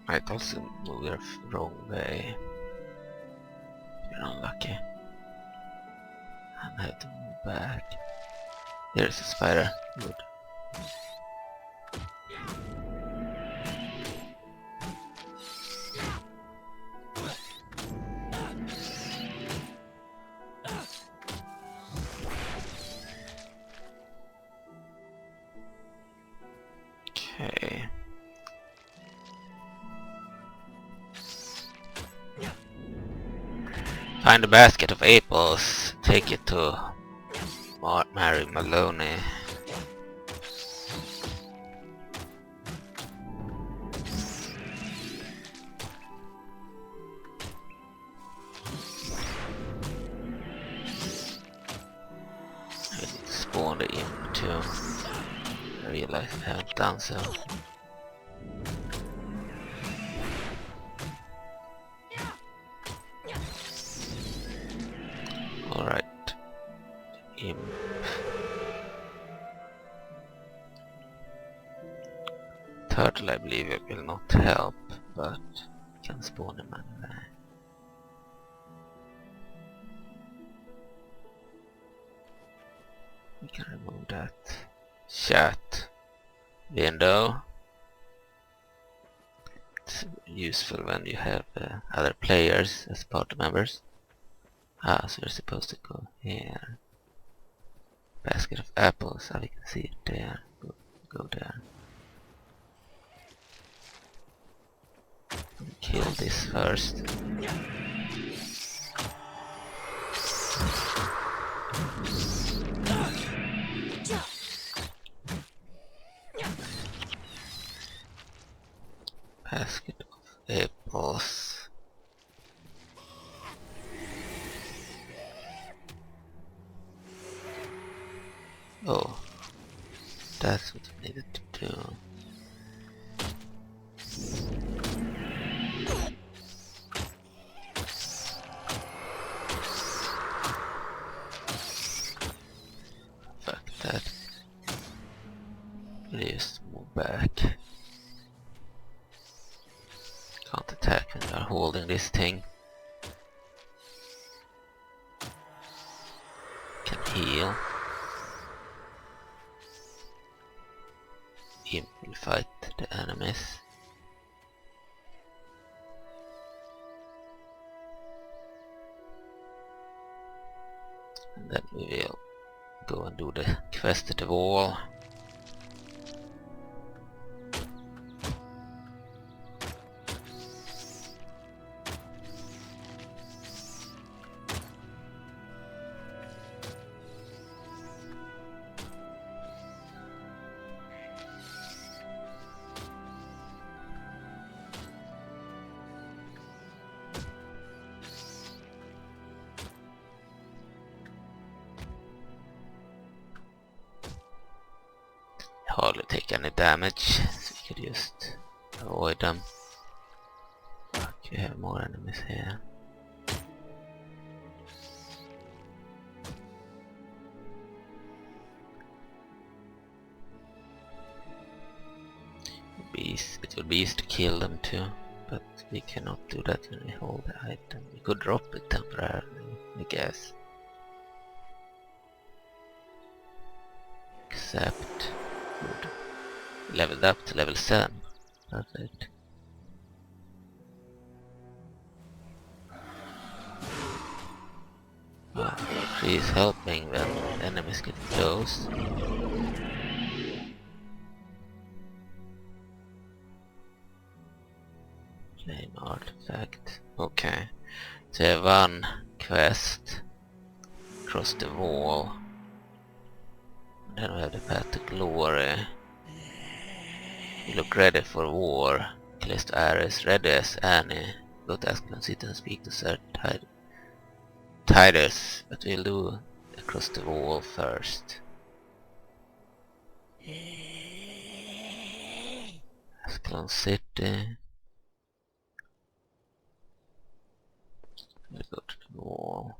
Might also move the wrong way. You're unlucky. I have to move back. There's a spider. Good. Okay. Find a basket of apples. Take it to Mary Maloney. I need to spawn the imp too. I realize I haven't done so. Alright. Imp. Turtle, I believe it will not help, but can spawn him anyway. We can remove that chat window. It's useful when you have other players as party members. Ah, so you're supposed to go here. Basket of apples, we can see it there. Go there. Kill this first. Basket of apples. Oh, that's what I needed to do. Fuck that. Just move back. Can't attack when you're holding this thing. Can heal. Imp will fight the enemies. And then we will go and do the quest at the wall. hardly take any damage, so we could just avoid them. Fuck, you have more enemies here. It would be easy to kill them too, but we cannot do that when we hold the item. We could drop it temporarily, I guess. Except, good. Leveled up to level 7. Perfect. Well, she is helping when enemies get close. Flame artifact. Okay. So I have one quest. Cross the wall. And then we have the path to glory. You look ready for war. Callisto Ares, ready as any. Go to Ascalon City and speak to Sir Tidus, but we'll do across the wall first. Ascalon City. We'll go to the wall.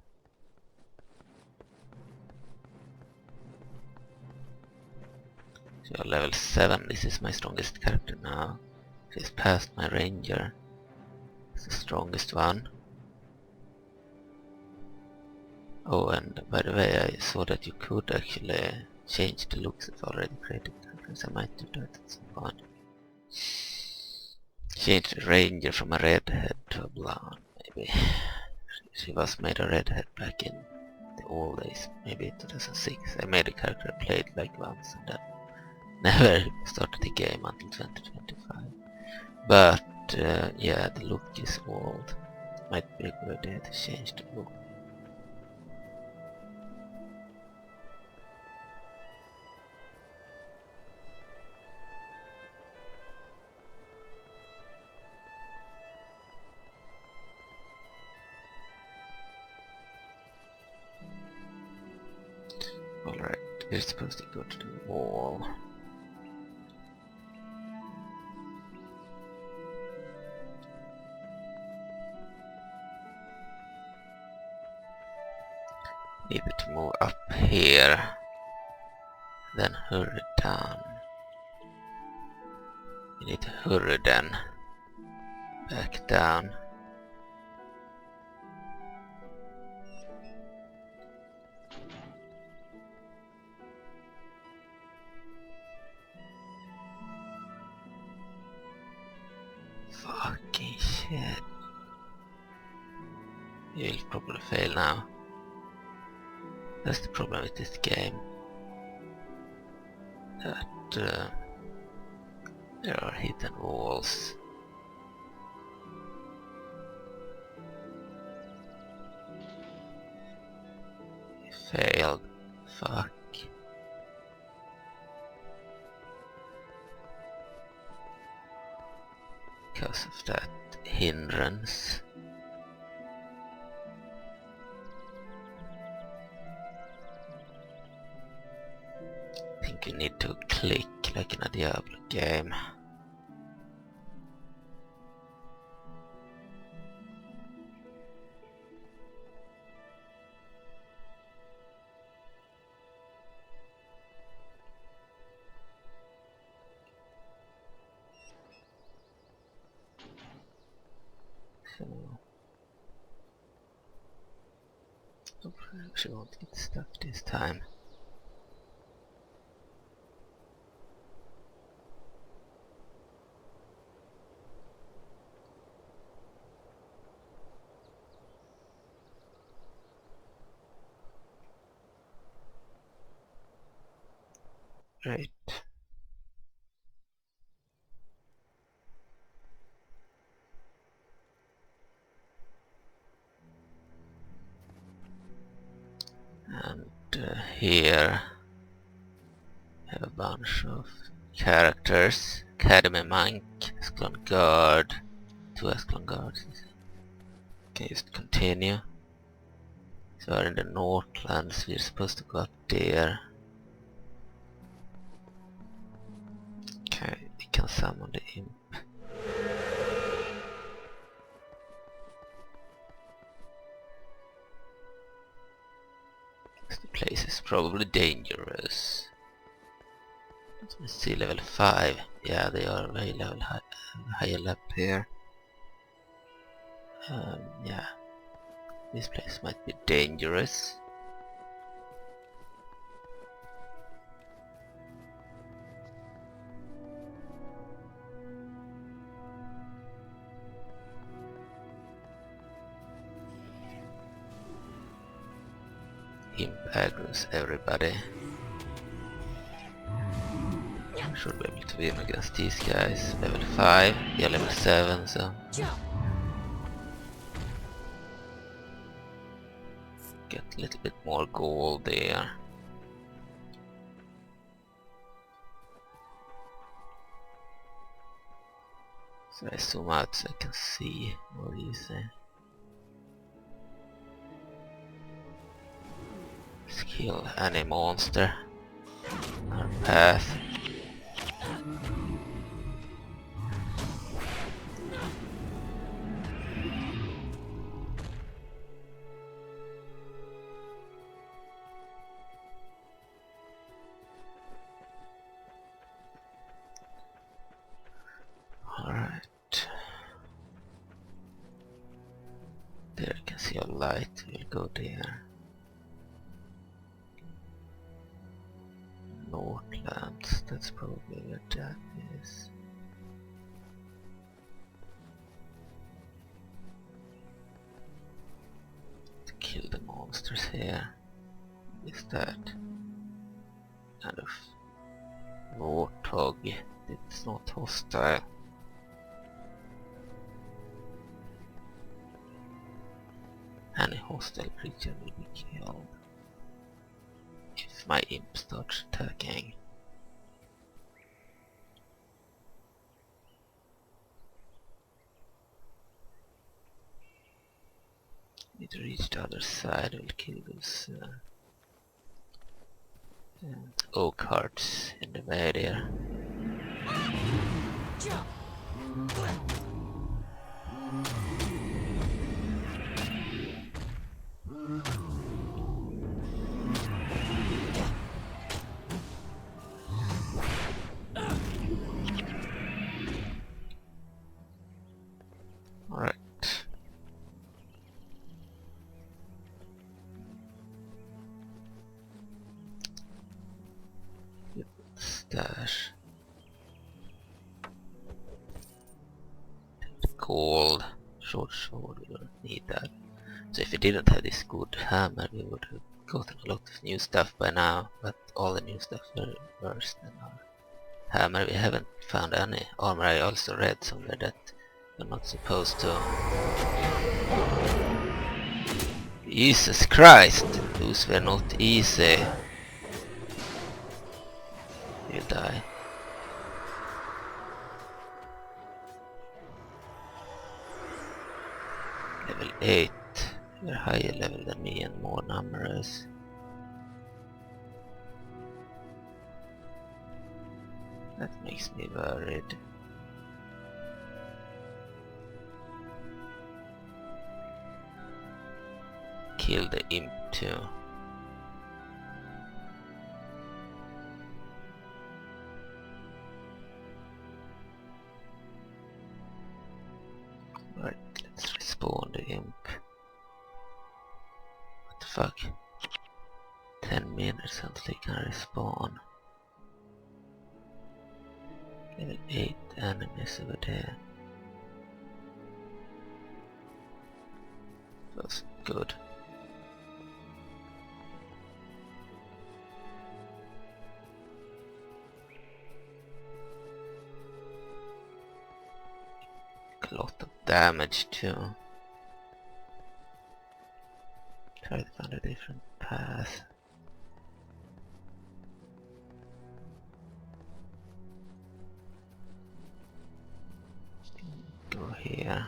So you're level 7, this is my strongest character now. She's past my ranger. It's the strongest one. Oh, and by the way, I saw that you could actually change the looks of already created characters. I might do that at some point. Change the ranger from a redhead to a blonde, maybe. She was made a redhead back in the old days, maybe 2006. I made a character I played like once and then never started the game until 2025. But yeah, the look is old. Might be a good idea to change the look. Alright, we're supposed to go to the wall. Needed to move up here, then hurry down. You need to hurry then back down. Fucking shit. You'll probably fail now. That's the problem with this game. That there are hidden walls. You failed. Fuck. Because of that hindrance. I think you need to click like in a Diablo game. So hopefully she won't get stuck this time. Right. And here I have a bunch of characters. Academy Monk, Ascalon Guard, 2 Ascalon Guards. Okay, just continue. So we're in the Northlands, we're supposed to go up there. can summon the imp. The place is probably dangerous. Let me see, level 5. Yeah, they are way level higher up here. Yeah, this place might be dangerous. Imp aggroes everybody. Should be able to win against these guys. Level 5, yeah, level 7, so get a little bit more gold there. So I zoom out so I can see more easy. Kill any monster on path. Alright. There you can see a light, we'll go there. Northlands, that's probably where that is. To kill the monsters here. Is that kind of warthog? It's not hostile. Any hostile creature will be killed if my imp starts attacking. Need to reach the other side, we'll kill those oak hearts in the way there. Alright. Get the stash. Take the gold. Short sword, we don't need that. So if we didn't have this good hammer, we would have gotten a lot of new stuff by now, but all the new stuff are worse than our hammer. We haven't found any armor. I also read somewhere that you're not supposed to. Jesus Christ! Those were not easy. You die. Level 8. You're higher level than me and more numerous. That makes me worried. Kill the imp too. Right, let's respawn the imp. What the fuck? 10 minutes until they can respawn. Level 8 enemies over there. Feels good. A lot of damage too. Try to find a different path. Go here.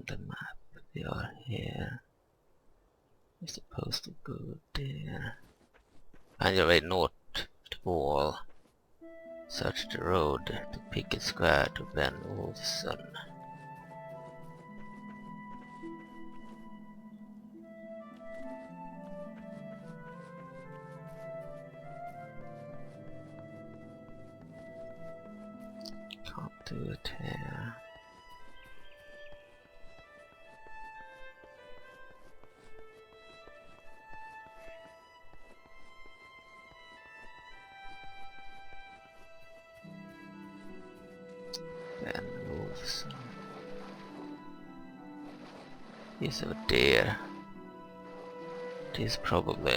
the map. We are here. We're supposed to go there. Find your way north to the wall. Search the road to Picket Square to Ben Wolfson. Can't do it here. Ben Wolfson. He's over there. He's probably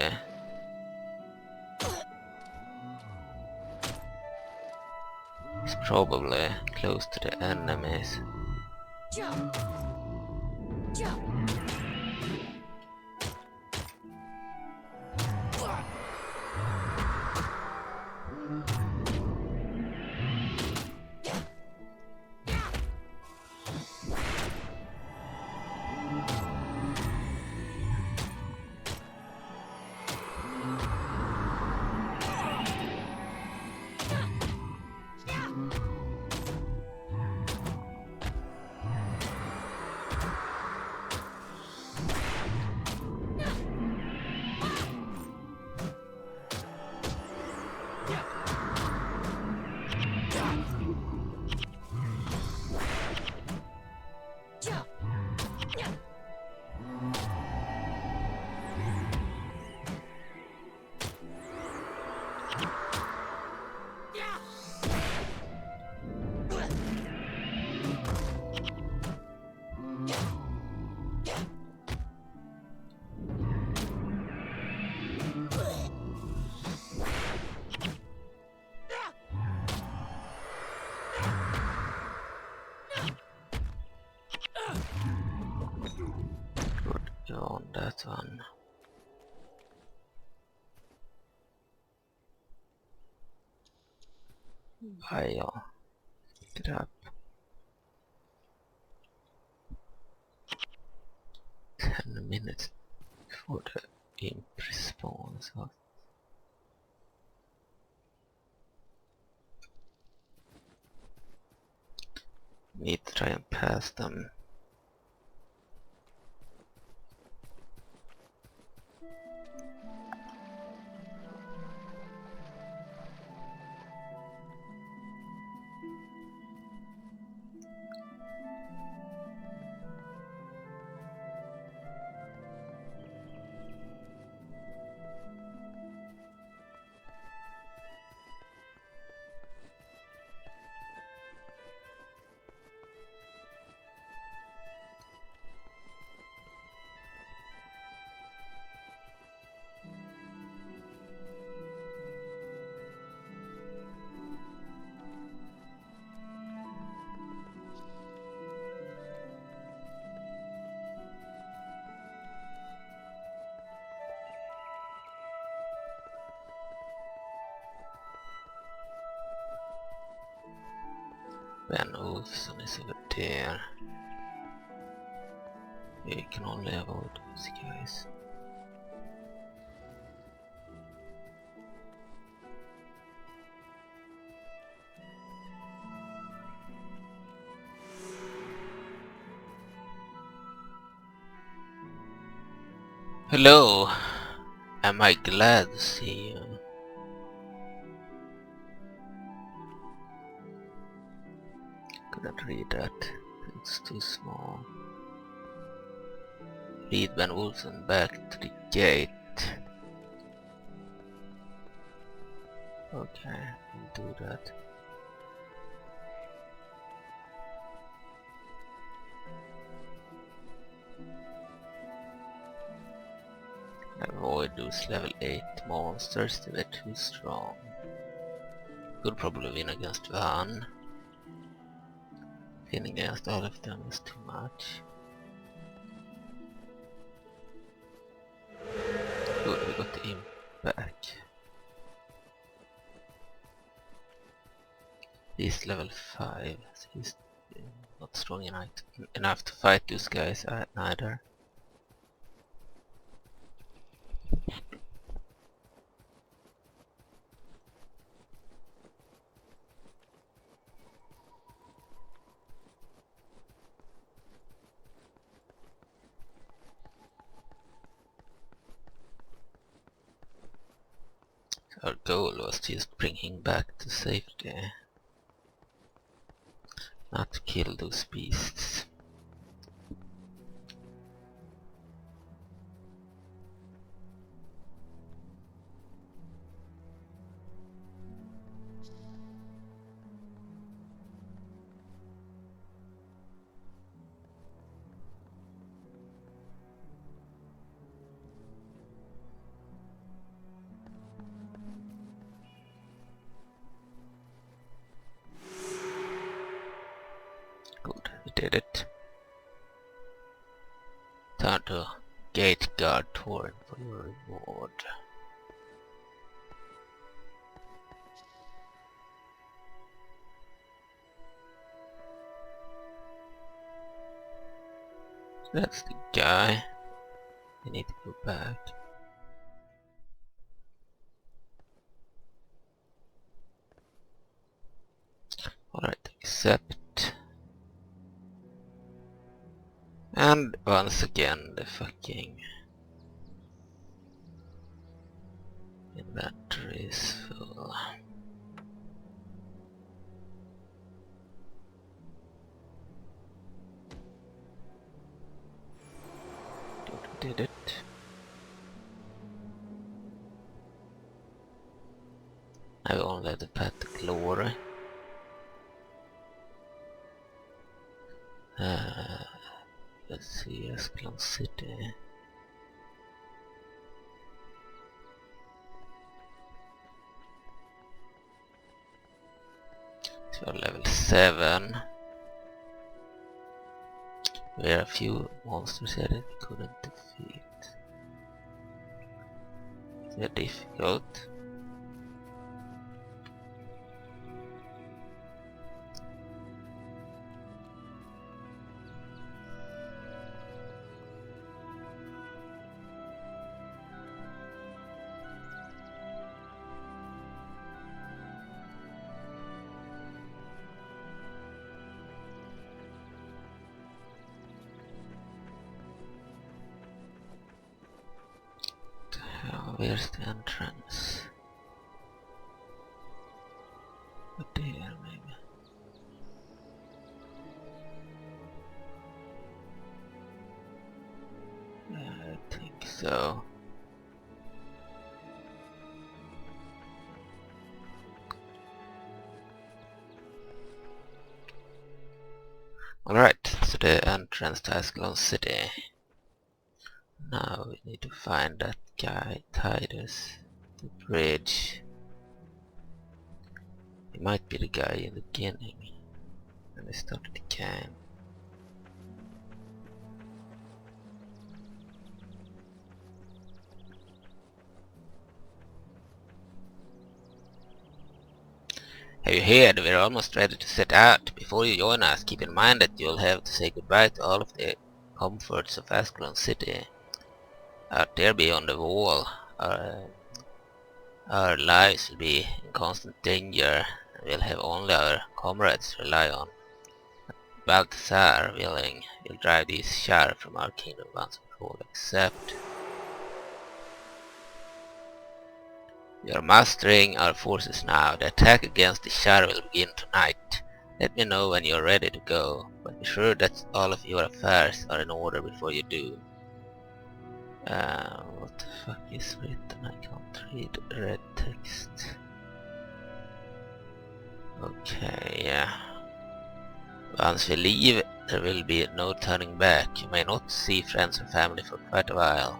close to the enemies. Jump! Jump! Go on that one. I'll pick it up. 10 minutes before the imp respawns. So need to try and pass them. Ben Olsson is over there. We can only avoid those guys. Hello! Am I glad to see you? Couldn't read that. It's too small. Lead Van Wolfson back to the gate. Okay, we'll do that. Avoid those level 8 monsters, they were too strong. Could probably win against Van. Winning against all of them is too much. Good, we got the imp back. He's level 5, so he's not strong enough to fight those guys neither. Our goal was to just bring him back to safety, not to kill those beasts. Good, we did it. Turn to Gate Guard Torrent for your reward. That's the guy. We need to go back. Alright, accept. And once again the fucking inventory is full. Did it. I only had to pat the glory. Let's see, Ascalon City. So we're level 7. There are a few monsters here that we couldn't defeat. They're difficult. Where's the entrance? Up there, maybe. Yeah, I think so. Alright, so the entrance to Ascalon City. Now we need to find that guy tied us to the bridge. He might be the guy in the beginning when we started the camp. Have you heard? We're almost ready to set out. Before you join us, keep in mind that you'll have to say goodbye to all of the comforts of Ascalon City. Out there beyond the wall, our lives will be in constant danger. We'll have only our comrades to rely on. Balthazar willing, will drive these Shar from our kingdom once and for all, except we are mustering our forces now. The attack against the Shar will begin tonight. Let me know when you're ready to go, but be sure that all of your affairs are in order before you do. What the fuck is written? I can't read red text. Okay, yeah. Once we leave, there will be no turning back. You may not see friends or family for quite a while.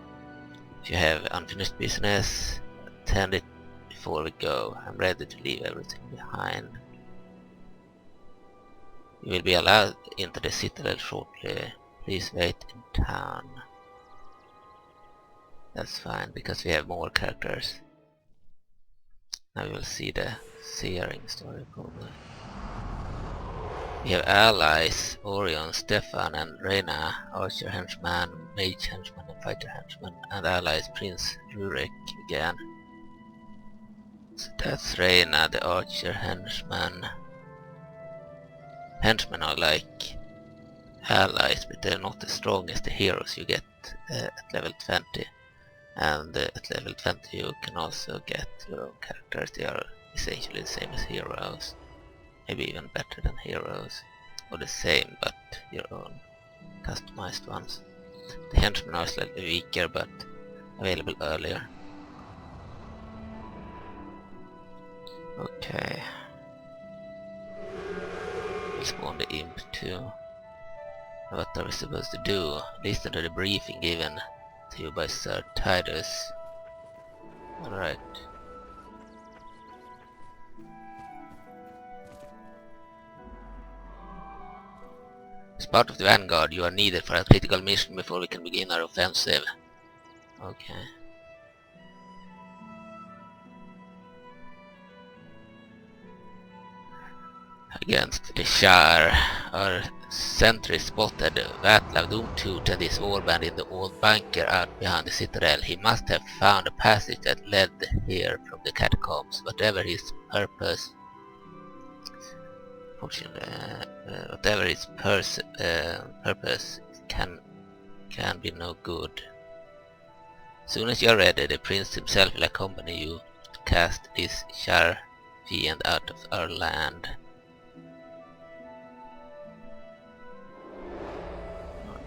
If you have unfinished business, attend it before we go. I'm ready to leave everything behind. You will be allowed into the citadel shortly. Please wait in town. That's fine, because we have more characters. Now we will see the Searing story probably. We have allies, Orion, Stefan and Reyna, Archer Henchman, Mage Henchman and Fighter Henchman, and allies Prince Rurik again. So that's Reyna, the Archer Henchman. Henchmen are like allies, but they're not as strong as the heroes you get at level 20. And at level 20 you can also get your own characters. They are essentially the same as heroes. Maybe even better than heroes. Or the same, but your own customized ones. The henchmen are slightly weaker, but available earlier. Okay. We'll spawn the imp too. What are we supposed to do? Listen to the briefing given to you by Sir Titus. Alright. As part of the vanguard, you are needed for a critical mission before we can begin our offensive. Okay. Against the Shire, our sentry spotted Vatlav Doomtooth and his warband in the old bunker out behind the citadel. He must have found a passage that led here from the catacombs, whatever his purpose. Whatever his purpose can be no good. Soon as you are ready, the prince himself will accompany you to cast this Shire fiend out of our land.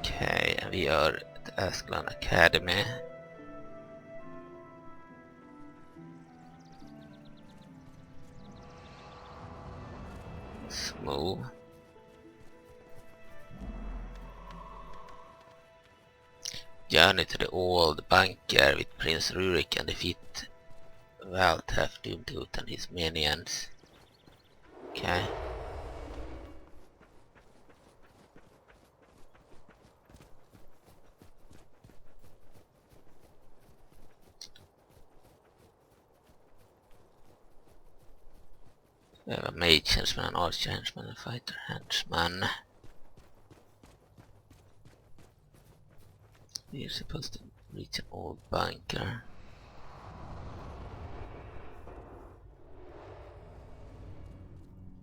Okay, we are at the Ascalon Academy. Smooth. Journey to the old bunker with Prince Rurik and defeat Valtaf Doomtooth and his minions. Okay. We have a mage henchman, an archer henchman, and a fighter henchman. We're supposed to reach an old bunker.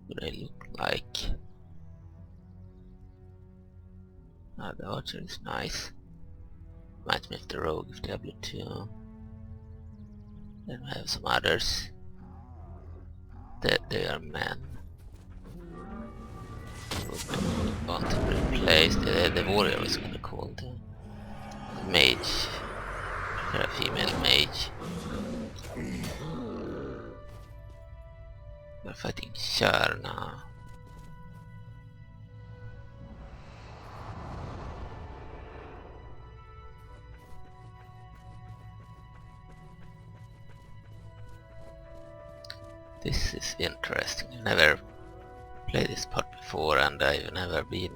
What do they look like? Ah, the archer is nice. Reminds me of the rogue of Diablo 2. Then we have some others. They are men. Would want to replace the warrior is gonna call the mage. They're a female mage. We're fighting Shar now. This is interesting. I've never played this part before, and I've never been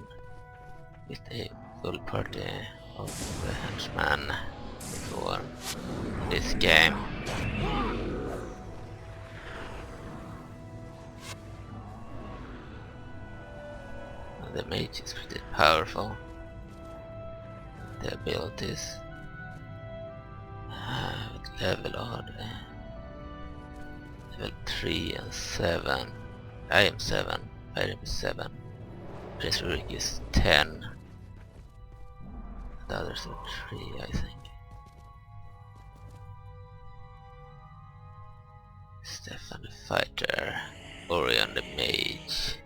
with a full party of the henchman before in this game. And the mage is pretty powerful. The abilities. What level are they? Level 3 and 7. I am 7. Fire Imp is 7. Prince Rurik is 10. The others are 3, I think. Stefan the fighter. Orion the mage.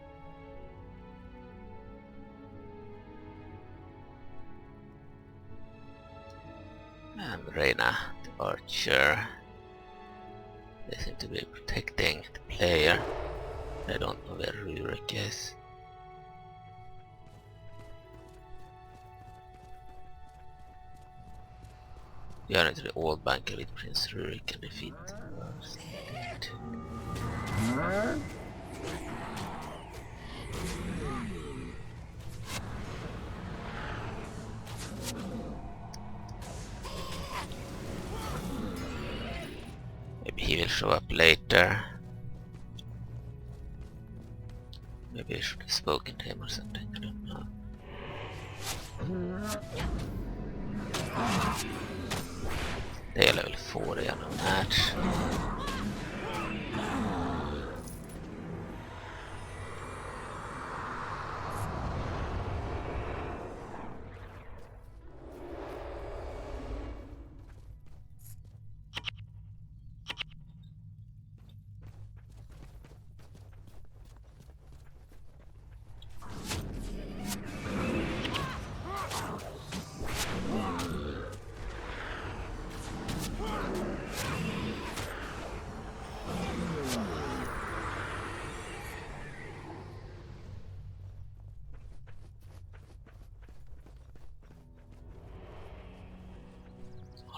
And Reyna the archer. They seem to be protecting the player. I don't know where Rurik is. Journey to the old bunker with Prince Rurik and defeat Maybe he will show up later. Maybe I should have spoken to him or something, I don't know. They are level 40 on a match.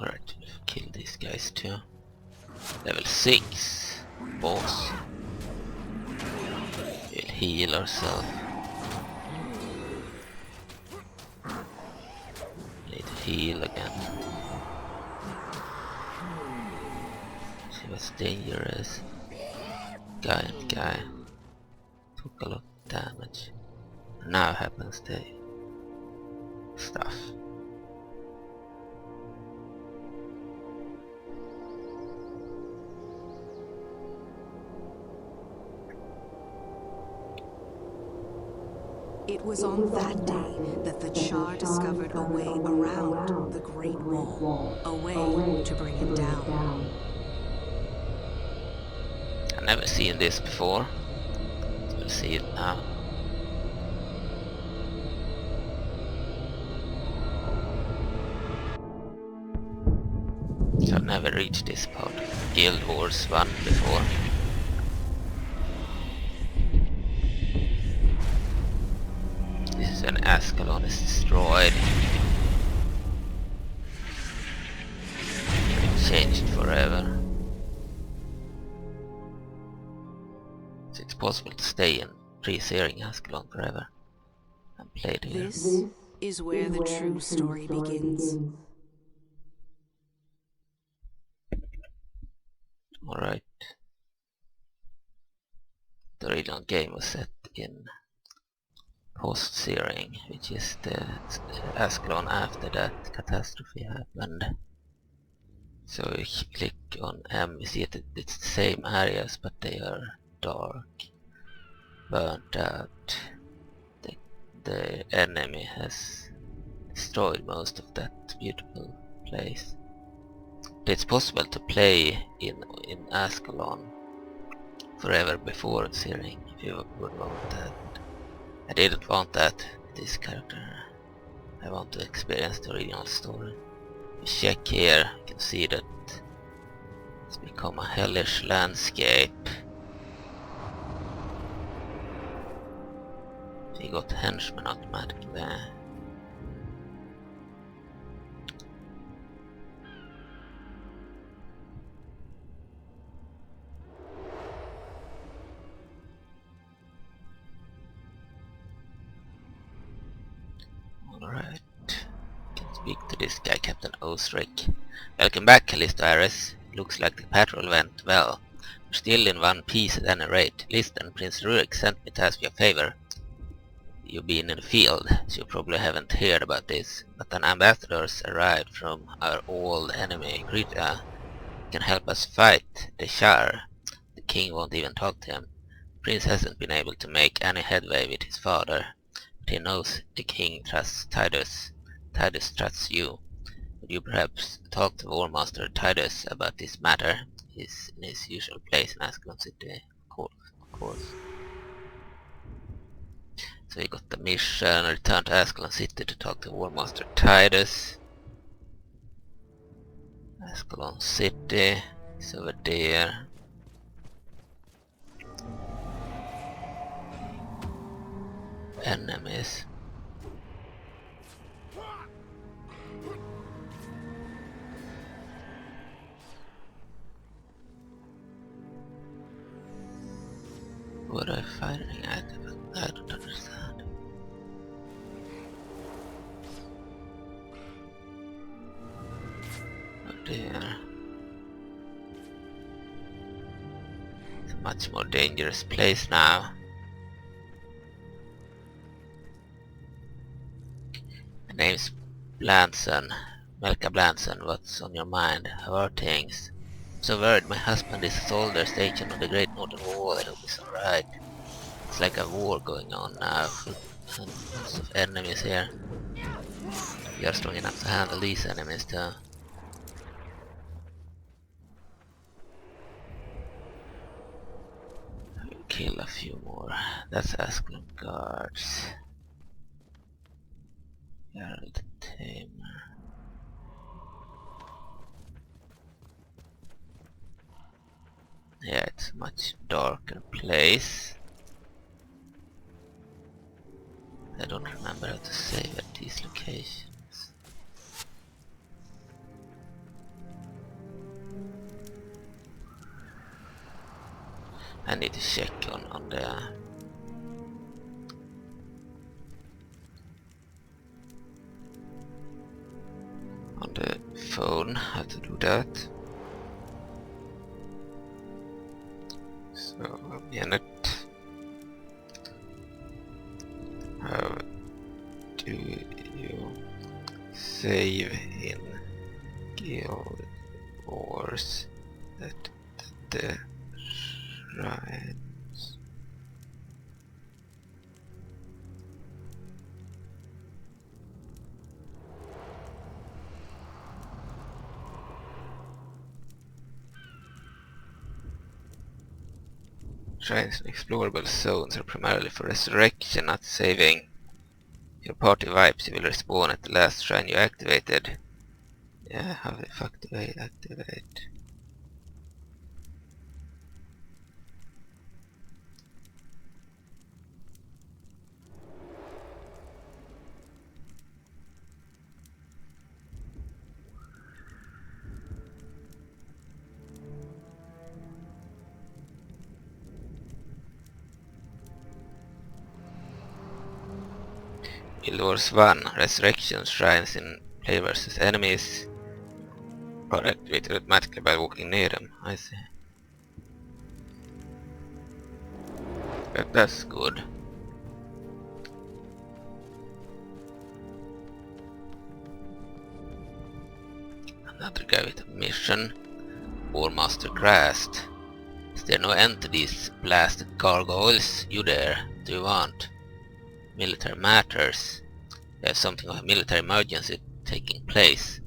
Alright, we'll kill these guys too. Level 6 boss. We'll heal ourselves. Need to heal again. She was dangerous. Guy took a lot of damage. Now happens the stuff. It was on that day that the Char discovered a way around the Great Wall, a way to bring him down. I've never seen this before, so we'll see it now. So I've never reached this part of Guild Wars 1 before. This is when Ascalon is destroyed. It changed forever. So it's possible to stay in Pre-Searing Ascalon forever and play it here. This is where the true story begins. Alright. The original game was set in Post-Searing, which is the Ascalon after that catastrophe happened. So if you click on M, you see that it's the same areas, but they are dark, burnt out. The enemy has destroyed most of that beautiful place. It's possible to play in Ascalon forever before Searing if you would want that. I didn't want that with this character. I want to experience the original story. If you check here, you can see that it's become a hellish landscape. So you got henchmen automatically there. Alright, can speak to this guy, Captain Osric. Welcome back, Callisto Ares. Looks like the patrol went well. We're still in one piece at any rate. Listen, Prince Rurik sent me to ask you a favor. You've been in the field, so you probably haven't heard about this, but an ambassador's arrived from our old enemy, Cantha. Can help us fight the Char. The king won't even talk to him. Prince hasn't been able to make any headway with his father. He knows the king trusts Titus. Titus trusts you. Would you perhaps talk to War Master Titus about this matter? He's in his usual place in Ascalon City, of course. So we got the mission, return to Ascalon City to talk to War Master Titus. Ascalon City is over there. Enemies. What are I firing at? I don't understand. Oh dear. It's a much more dangerous place now. name's Blanson. Melka Blanson, what's on your mind? How are things? I'm so worried, my husband is a soldier stationed on the Great Northern Wall. I hope he's alright. It's like a war going on now, and lots of enemies here. We are strong enough to handle these enemies too. We'll kill a few more. That's Ascalon guards. Herald Tamer. Yeah, it's a much darker place. I don't remember how to save at these locations. I need to check on the phone how to do that. So a minute. How do you save in Guild Wars at the shrines? Shrines and explorable zones are primarily for resurrection, not saving. Your party vibes, you will respawn at the last shrine you activated. Yeah, how the fuck do I activate? Guild Wars 1, Resurrection Shrines in player versus enemies are activated automatically by walking near them. I see. But that's good. Another guy with a mission. War Master Grassed. Is there no end to these blasted gargoyles? You there? Do you want? Military matters. There's something of a military emergency taking place.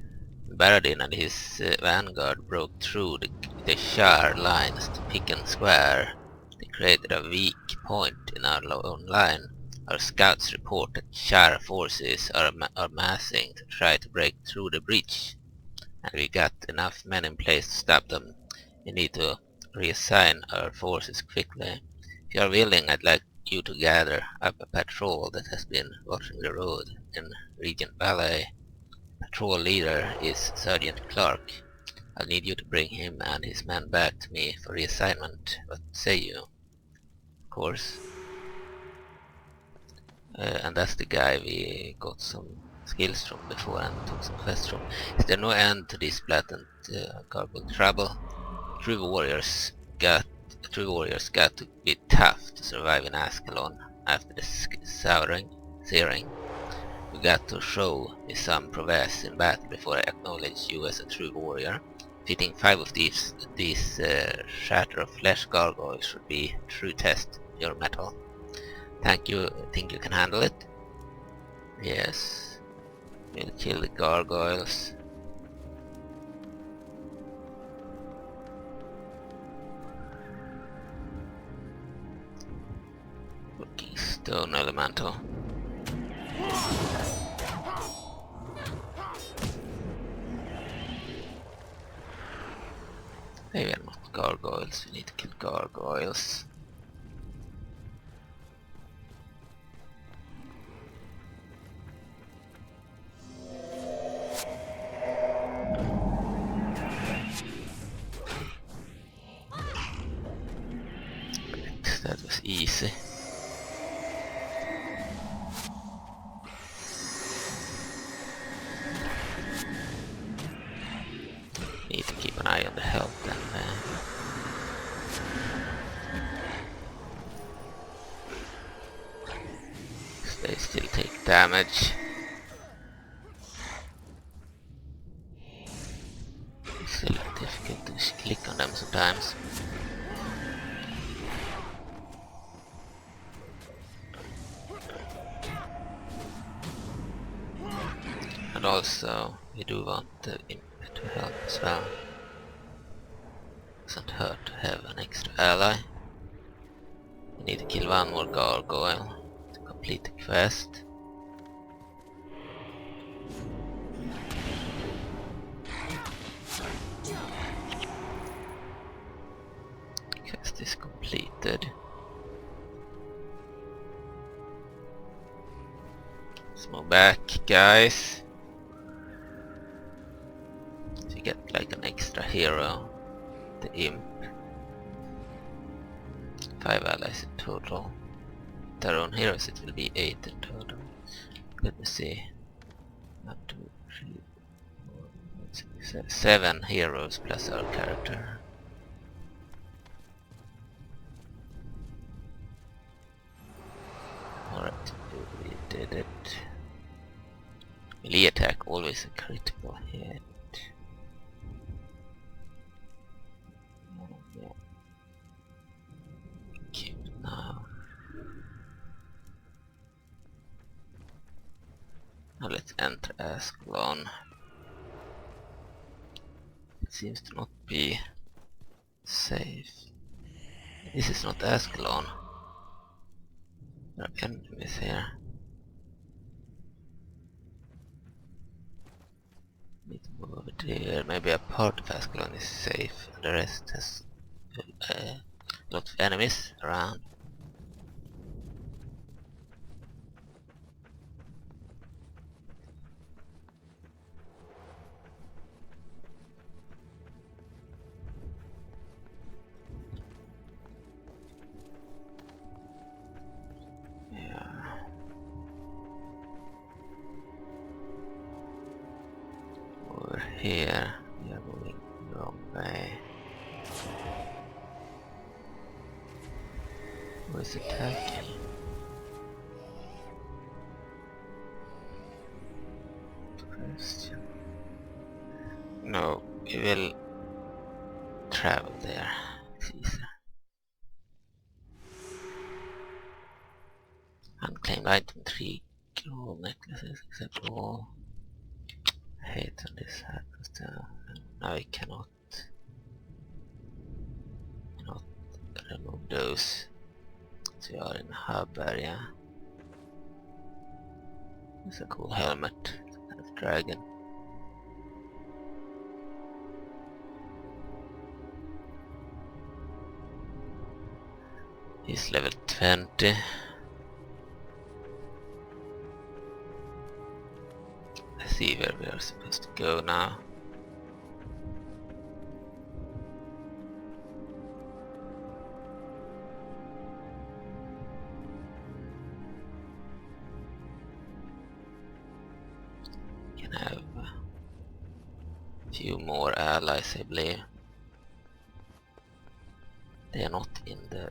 Baradin and his vanguard broke through the Shar lines to Picken Square. They created a weak point in our own line. Our scouts report that Shar forces are massing to try to break through the breach. And we got enough men in place to stop them. We need to reassign our forces quickly. If you are willing, I'd like you to gather up a patrol that has been watching the road in Regent Valley. Patrol leader is Sergeant Clark. I'll need you to bring him and his men back to me for reassignment. What say you? Of course. And that's the guy we got some skills from before and took some quests from. Is there no end to this blatant garbled trouble? True warriors got to be tough to survive in Ascalon after the searing. You got to show me some prowess in battle before I acknowledge you as a true warrior. Defeating 5 of these shatter of flesh gargoyles should be a true test of your mettle. Thank you. Think you can handle it? Yes. We'll kill the gargoyles. Working stone elemental. Maybe are not gargoyles, we need to kill gargoyles. That was easy. Need to keep an eye on the health then. They still take damage. also we do want the Imp to help as well. Doesn't hurt to have an extra ally. We need to kill one more gargoyle to complete the quest. Quest is completed. Let's move back, guys. So you get like an extra hero, the Imp. 5 allies in total. Their own heroes it will be 8 in total. Let me see. 1, 2, 3, 4, 5, 6, 7 heroes plus our character. Alright, we did it. Melee attack always a critical hit. Yeah. Keep now. Now let's enter Ascalon. It seems to not be safe. This is not Ascalon. There are enemies here. Need to move over there. Maybe a part of Ascalon is safe and the rest has a lot of enemies around. Here, we are moving the wrong way. Who is attacking? Question. No, we will travel there. It's easier. Unclaimed item 3 gold necklaces except all. I hate when this happens now. Now I cannot remove those. So we are in the hub area. It's a cool helmet, kind of dragon. He's level 20. Let's see where we are supposed to go now. Can have a few more allies, I believe. They are not in the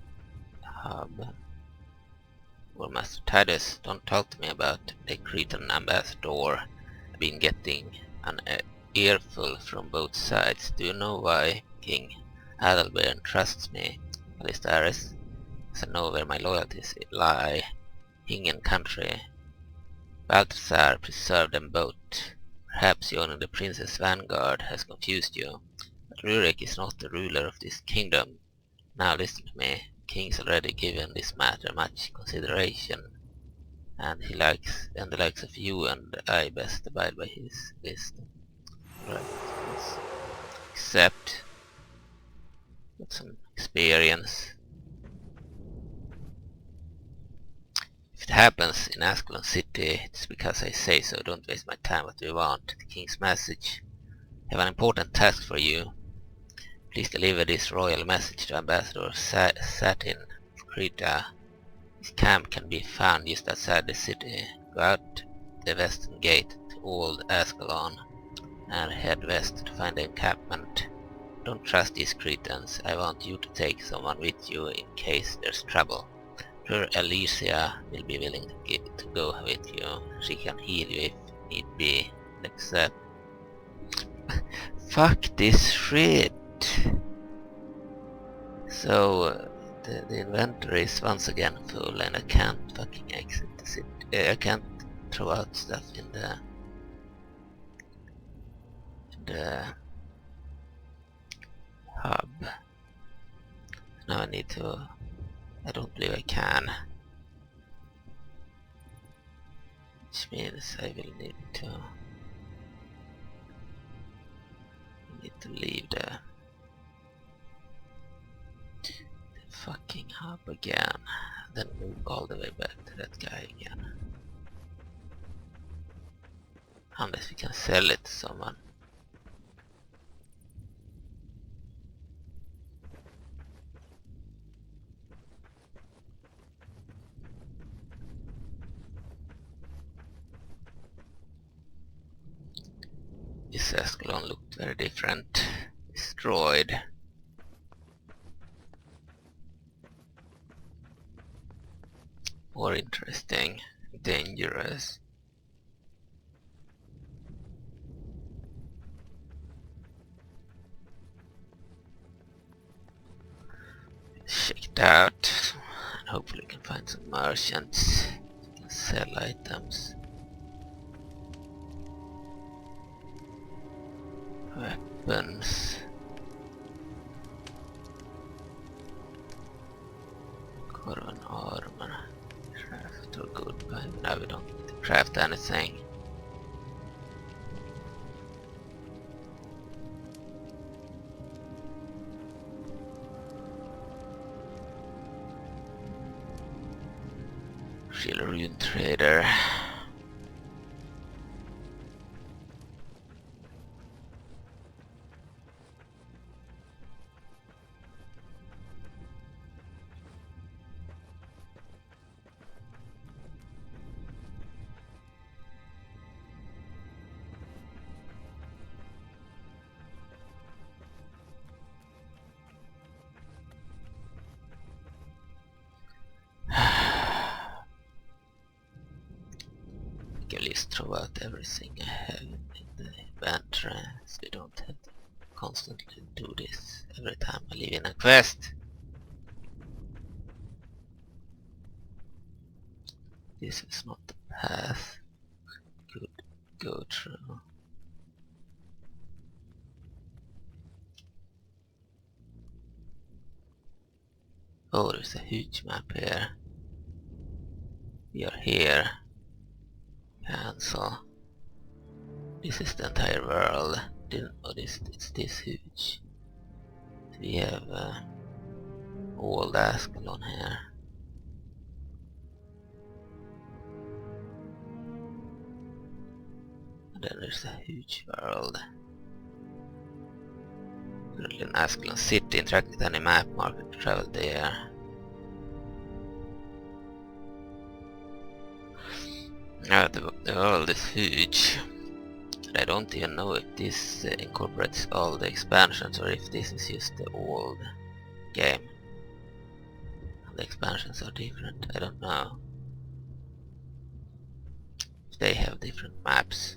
hub. Well, Master Titus, don't talk to me about the Cretan ambassador. I've been getting an earful from both sides. Do you know why King Adalbert trusts me, Alistaris? As I know where my loyalties lie. King and country. Balthazar preserved them both. Perhaps joining the Princess Vanguard has confused you. But Rurik is not the ruler of this kingdom. Now listen to me. King's already given this matter much consideration, and the likes of you and I best abide by his wisdom. Right, let's accept. Got some experience. If it happens in Ascalon City, it's because I say so. Don't waste my time. What do you want? The King's message. I have an important task for you. Please deliver this royal message to Ambassador Satin of Creta. His camp can be found just outside the city. Go out the western gate to Old Ascalon and head west to find the encampment. Don't trust these Cretans. I want you to take someone with you in case there's trouble. Sure, Alicia will be willing to go with you. She can heal you if need be. Except fuck this shit. So the inventory is once again full and I can't fucking exit the city. I can't throw out stuff in the hub. Now I need to... I don't believe I can. Which means I will need to leave the fucking hub again, then move all the way back to that guy again. Unless we can sell it to someone. This Ascalon looked very different. Destroyed. More interesting. Dangerous. Check it out. And hopefully we can find some merchants who can sell items. Weapons. Corvan armor. Craft or good, but now we don't need to craft anything. Real rune trader. At least throw out everything I have in the inventory, so I don't have to constantly do this every time I leave in a quest. This is not the path I could go through. Oh, there's a huge map here. We are here. Cancel. This is the entire world. Didn't notice it's this huge. We have old Ascalon here. And then there's a huge world. Currently in Ascalon City, interact with any map marker to travel there. Now the world is huge. And I don't even know if this incorporates all the expansions or if this is just the old game. And the expansions are different, I don't know. If they have different maps.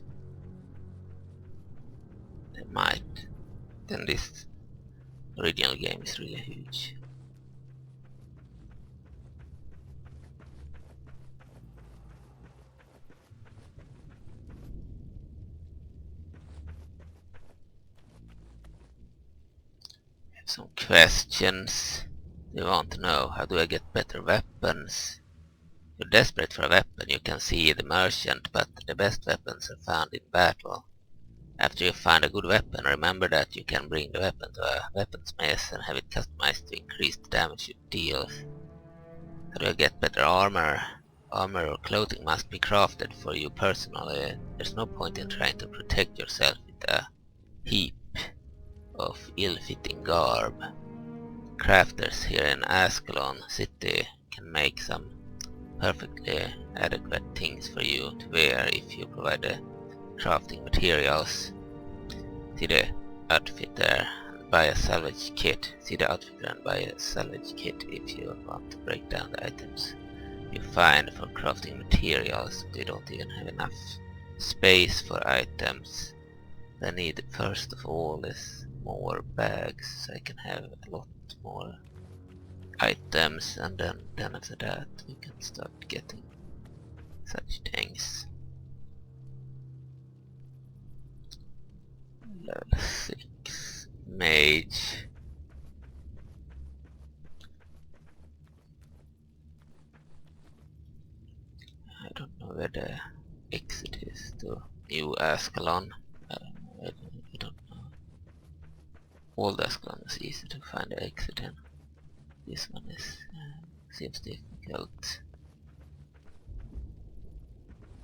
They might. Then this original game is really huge. Some questions. You want to know, how do I get better weapons? You're desperate for a weapon, you can see the merchant, but the best weapons are found in battle. After you find a good weapon, remember that you can bring the weapon to a weaponsmith and have it customized to increase the damage it deals. How do I get better armor? Armor or clothing must be crafted for you personally. There's no point in trying to protect yourself with a heap of ill-fitting garb. Crafters here in Ascalon City can make some perfectly adequate things for you to wear if you provide the crafting materials. See the outfit there, and buy a salvage kit. See the outfit there and buy a salvage kit if you want to break down the items you find for crafting materials. You don't even have enough space for items. I need first of all is more bags so I can have a lot more items, and then after that we can start getting such things. Level 6 mage. I don't know where the exit is to New Ascalon. I don't know. Old Ascalon is easy to find the exit in. This one is seems difficult.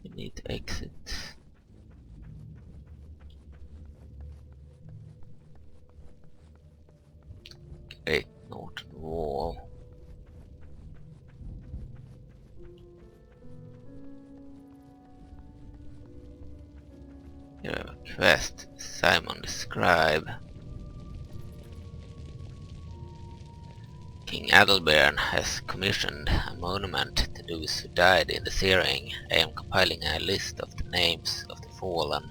We need to exit. Great Northern Wall. Here we have a quest. Simon the Scribe. King Adalbern has commissioned a monument to those who died in the searing. I am compiling a list of the names of the fallen.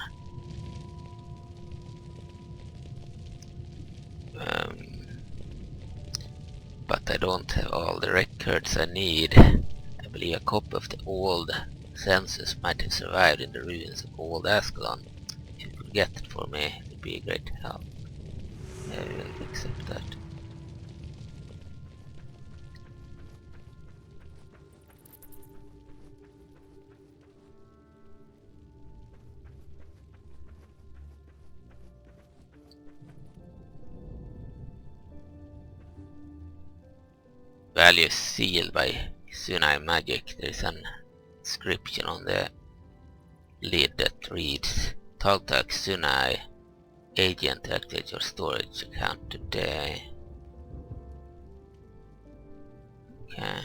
But I don't have all the records I need. I believe a copy of the old census might have survived in the ruins of Old Ascalon. If you could get it for me, it would be a great help. I will accept that. Value is sealed by Sunai magic. There is an inscription on the lid that reads Talk Sunai agent activate your storage account today. Okay.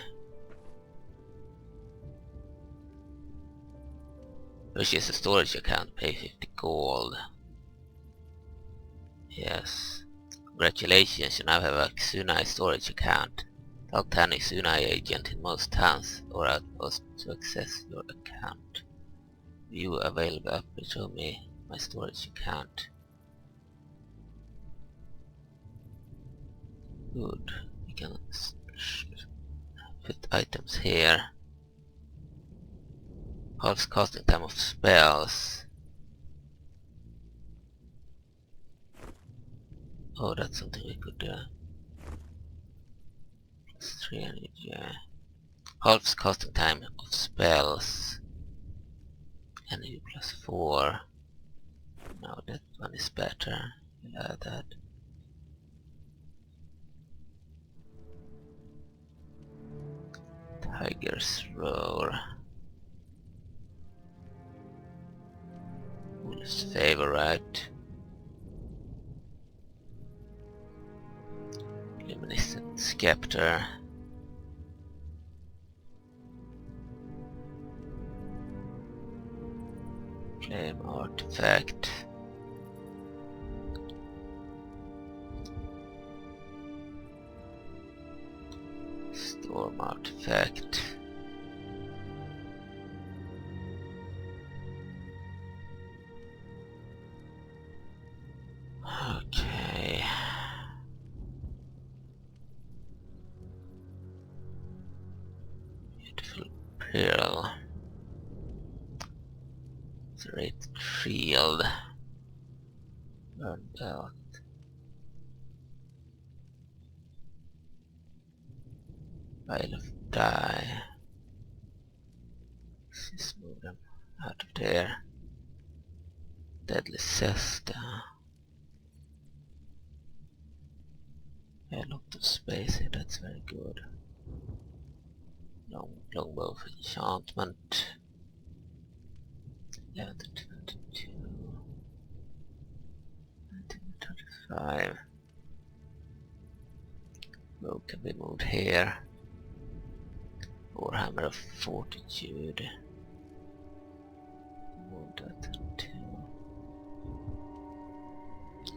Purchase a storage account, pay 50 gold. Yes. Congratulations, you now have a Sunai storage account. Talk to any Sunai agent in most towns or outposts to access your account. View available app will show me my storage account. Good. We can put items here. Halves casting time of spells. Oh, that's something we could do. Plus 3 energy, yeah. Halves casting time of spells. Energy plus 4. No, that one is better. We'll add that. Tiger's Roar. Wolf's Favorite. Luminescent Scepter. Flame Artifact. Storm Artifact. Okay. Beautiful Pearl. Serrated Shield. Burn Belt. Pile of Die. Let's just move them out of there. Deadly Cesta. Yeah, a lot of space here, that's very good. Longbow for enchantment. 11 to 22. 19 to 25. Bow can be moved here. Warhammer of Fortitude. Move that to 2.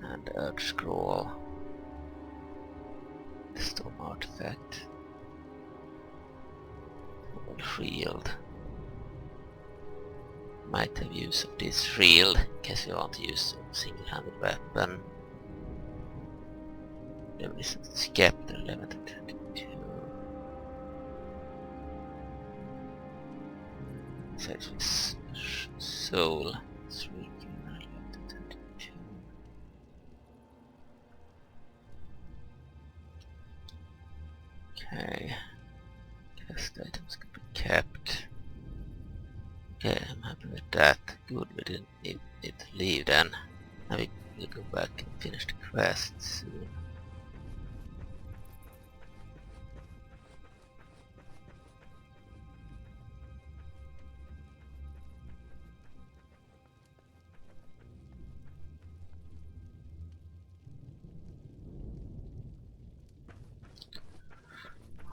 And Earth Scroll. Storm Artifact. Shield. Might have use of this shield in case you want to use a single-handed weapon. Luminescent Scepter 11 to 22. Says Soul 3 11 to 22. Okay. Cast items can be kept. Okay, I'm happy with that. Good, we didn't need to leave then. Now we'll go back and finish the quest soon.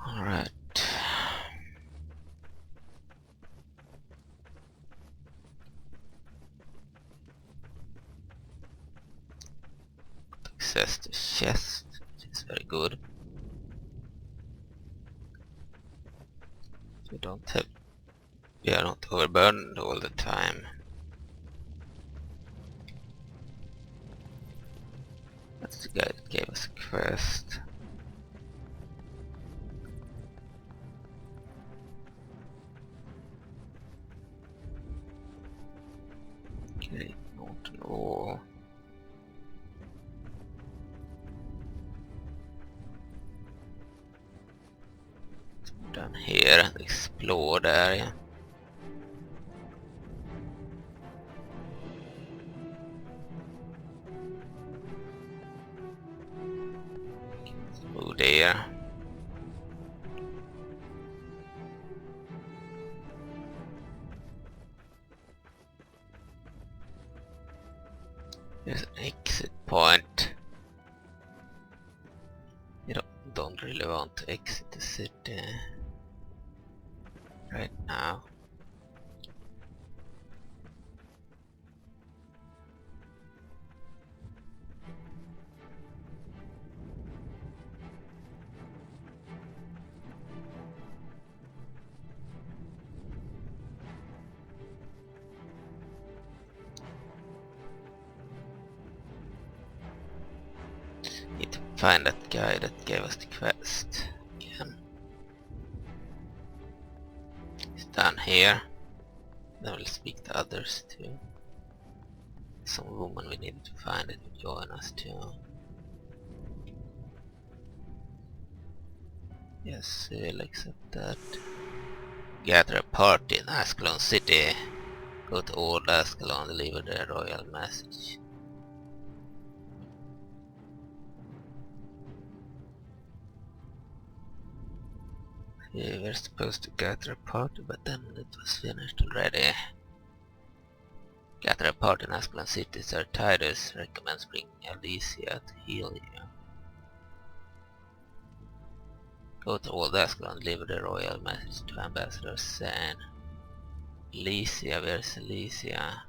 Alright. Access to chest, which is very good. We are not overburdened all the time. That's the guy that gave us a quest. Okay, mountain wall. Down here and explore the area. Through there. There's an exit point. You don't really want to exit the city right now. Need to find that guy that gave us the quest again. He's down here. Then we'll speak to others too. Some woman we need to find that will join us too. Yes, we'll accept that. Gather a party in Ascalon City. Go to Old Ascalon, deliver the royal message. We were supposed to gather a party, but then it was finished already. Gather a party in Ascalon City. Sir Titus recommends bringing Alicia to heal you. Go to Old Ascalon, deliver the royal message to Ambassador Sen. Alicia, where's Alicia?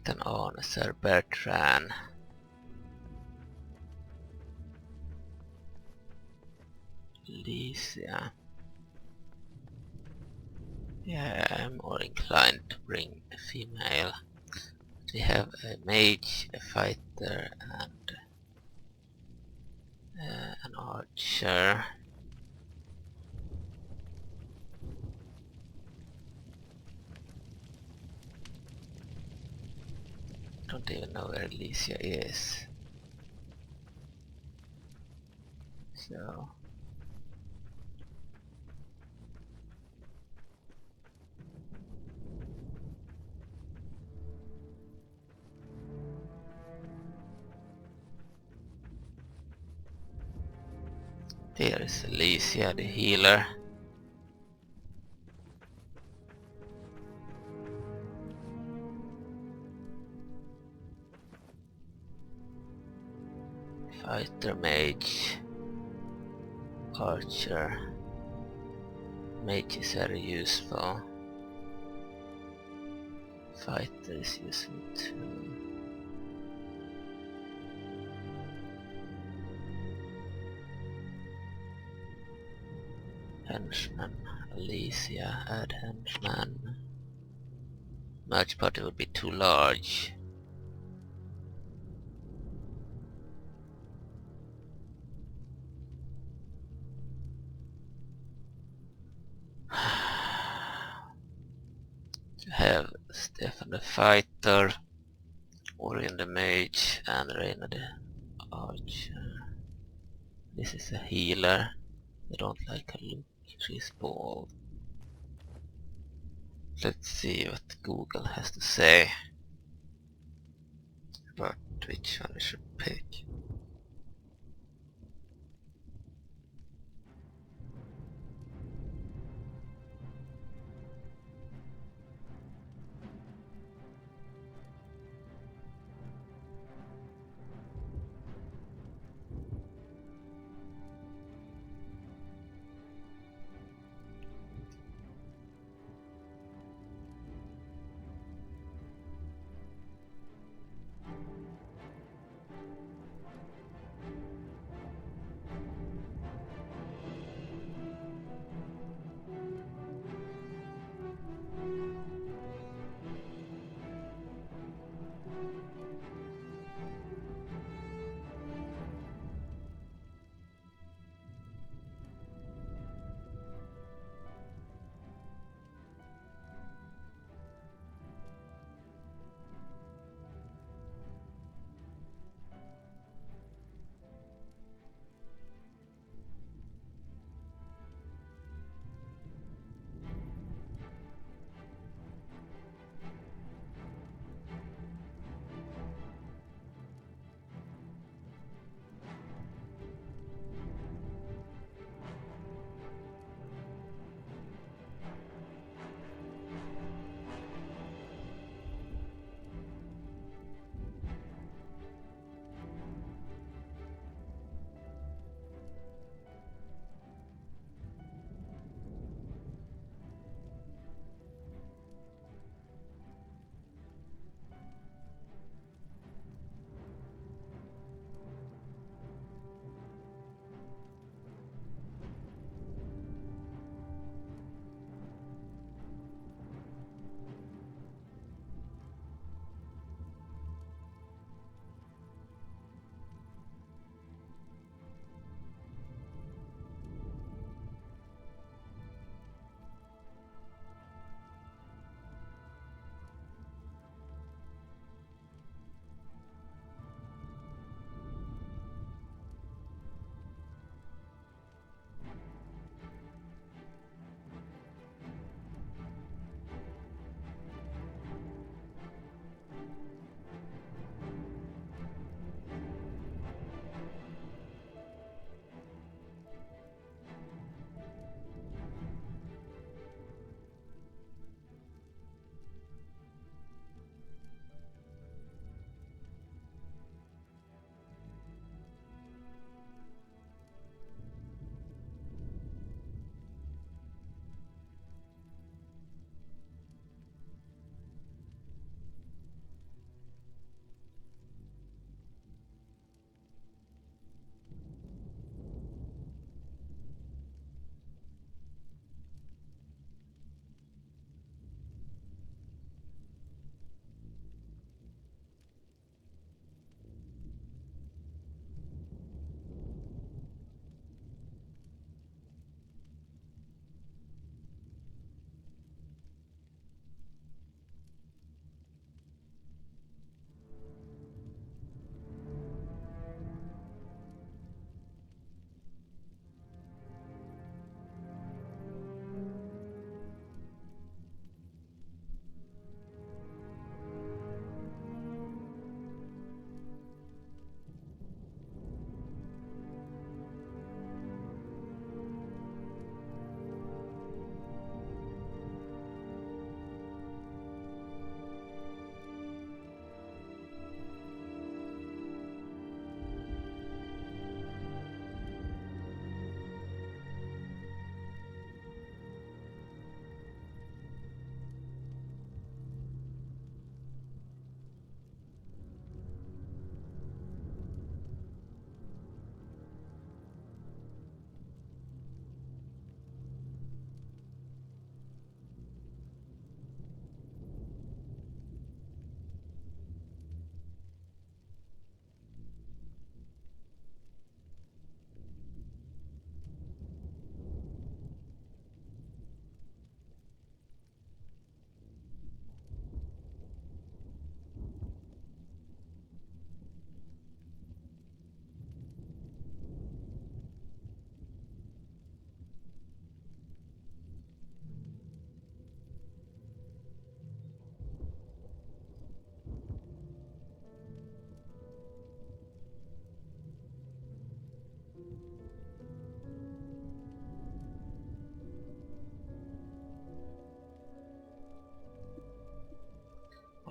Captain Arne, Sir Bertrand. Alicia. Yeah, I'm more inclined to bring a female. We have a mage, a fighter, and an archer. Don't even know where Alicia is. So there is Alicia, the healer. Fighter, mage, archer. Mage is very useful. Fighter is useful too. Henchman, Alicia, add henchman. Match party would be too large. To have Stefan the Fighter, Orion the Mage, and Reina the Archer. This is a healer. I don't like her look. She's bald. Let's see what Google has to say about which one we should pick.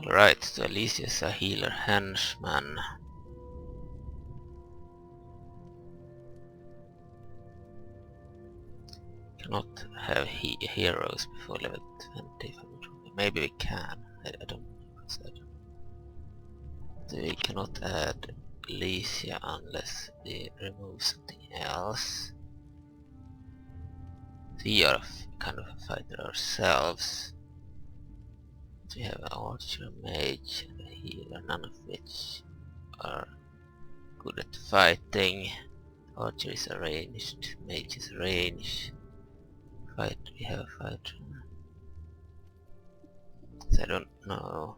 Alright, so Alicia is a healer henchman. Cannot have heroes before level 20 if I'm not wrong. Maybe we can. I don't know. So we cannot add Alicia unless we remove something else. We are kind of a fighter ourselves. So we have an archer, mage, and a healer, none of which are good at fighting. Archer is a ranged, mage is range. We have a fighter. So I don't know.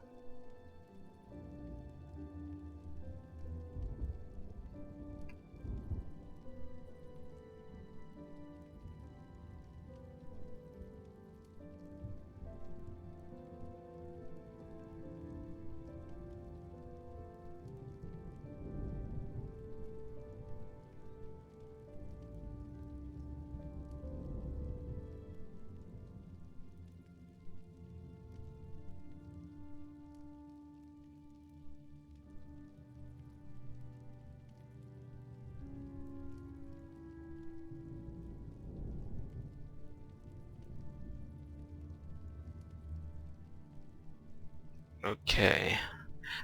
Okay,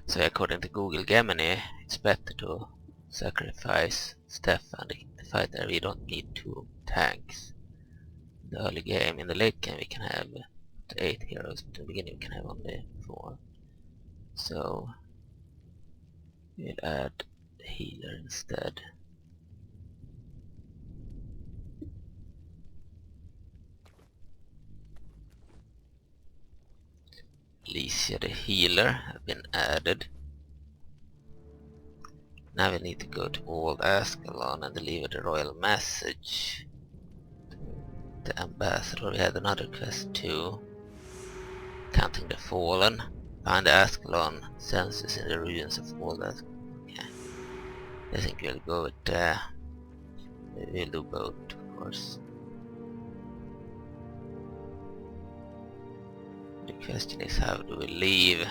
so according to Google Gemini, it's better to sacrifice Stefan, the fighter. We don't need 2 tanks. In the early game, in the late game we can have 8 heroes, but in the beginning we can have only 4. So we'll add the healer instead. Alicia the healer have been added. Now we need to go to Old Ascalon and deliver the royal message to the ambassador. We had another quest too. Counting the fallen. Find the Ascalon census in the ruins of Old Ascalon. Okay. I think we'll go with we'll do both, of course. The question is, how do we leave?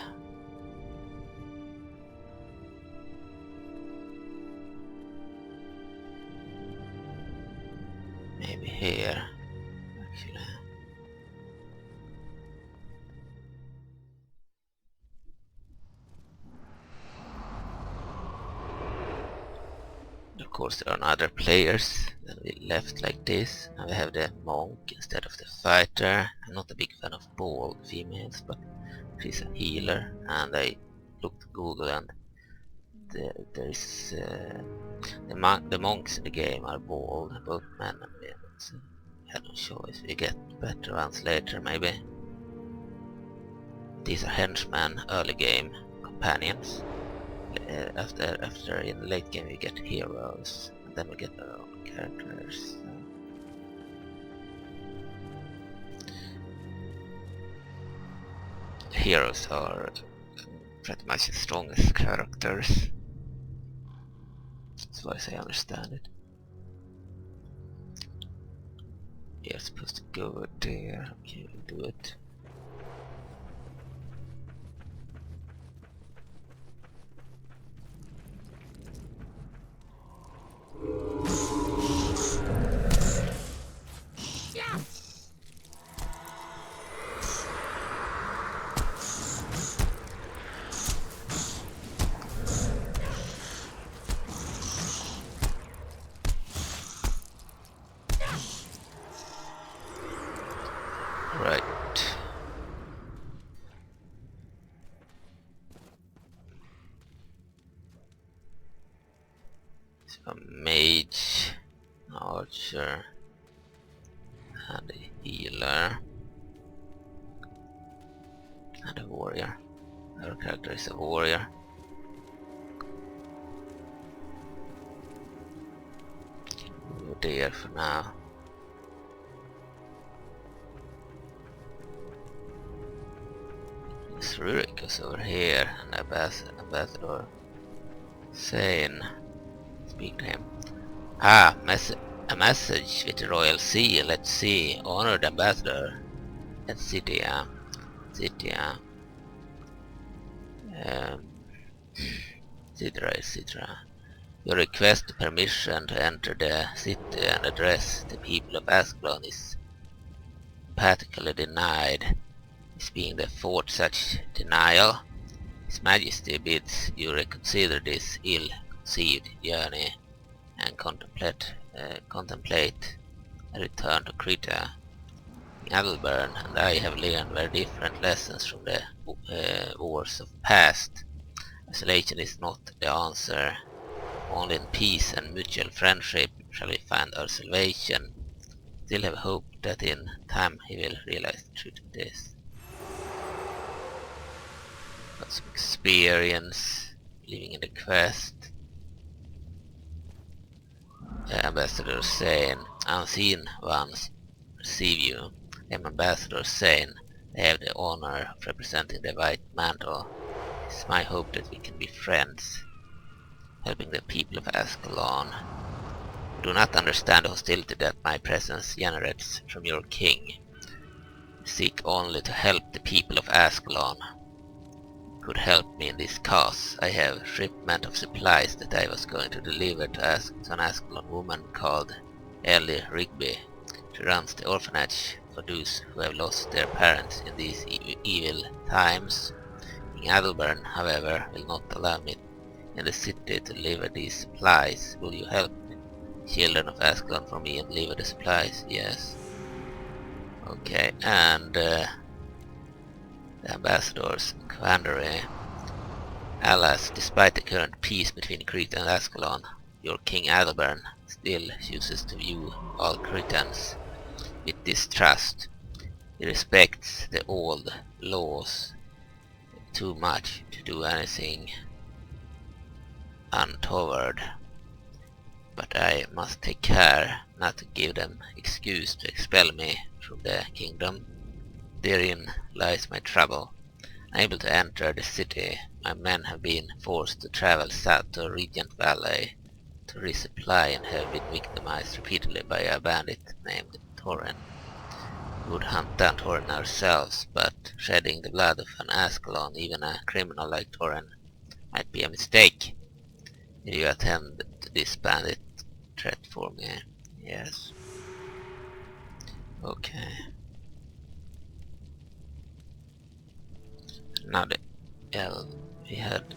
Maybe here, actually. Of course there are other players. Then we left like this. Now we have the monk instead of the fighter. I'm not a big fan of bald females, but she's a healer. And I looked at Google and there's the monks in the game are bald, both men and women. So we had no choice. We get better ones later maybe. These are henchmen, early game companions. After in the late game we get heroes, and then we get our own characters. Heroes are pretty much the strongest characters, as far as I understand it. We are supposed to go there. Okay, we'll do it. Right. So a mage, an archer, and a healer, and a warrior. Our character is a warrior. Go there for now. This Rurik goes over here, and Ambassador Sane. Speak to him. Ah, a message with the royal seal. Let's see. Honored ambassador at Cydia. Um, etc. etc. Your request permission to enter the city and address the people of Ascalon is emphatically denied. This being the fourth such denial, His Majesty bids you reconsider this ill-conceived journey and contemplate a return to Creta. Adalbern and I have learned very different lessons from the wars of past. Isolation is not the answer. Only in peace and mutual friendship shall we find our salvation. Still have hope that in time he will realize the truth of this. Got some experience living in the quest. Ambassador saying, unseen ones receive you. I am Ambassador saying, I have the honor of representing the White Mantle. It is my hope that we can be friends, helping the people of Ascalon. You do not understand the hostility that my presence generates from your king. You seek only to help the people of Ascalon. You could help me in this cause. I have a shipment of supplies that I was going to deliver to an Ascalon woman called Ellie Rigby. She runs the orphanage for those who have lost their parents in these evil times. King Adalbern, however, will not allow me in the city to deliver these supplies. Will you help children of Ascalon for me and deliver the supplies? Yes. Okay, and the ambassador's quandary. Alas, despite the current peace between Crete and Ascalon, your King Adalbern still chooses to view all Cretans with distrust. He respects the old laws too much to do anything untoward. But I must take care not to give them excuse to expel me from the kingdom. Therein lies my trouble. Unable to enter the city, my men have been forced to travel south to Regent Valley to resupply and have been victimized repeatedly by a bandit named Torren. We would hunt down Torren ourselves, but shedding the blood of an Ascalon, even a criminal like Torren, might be a mistake. Will you attend to this bandit threat for me? Yes. Okay. Now we had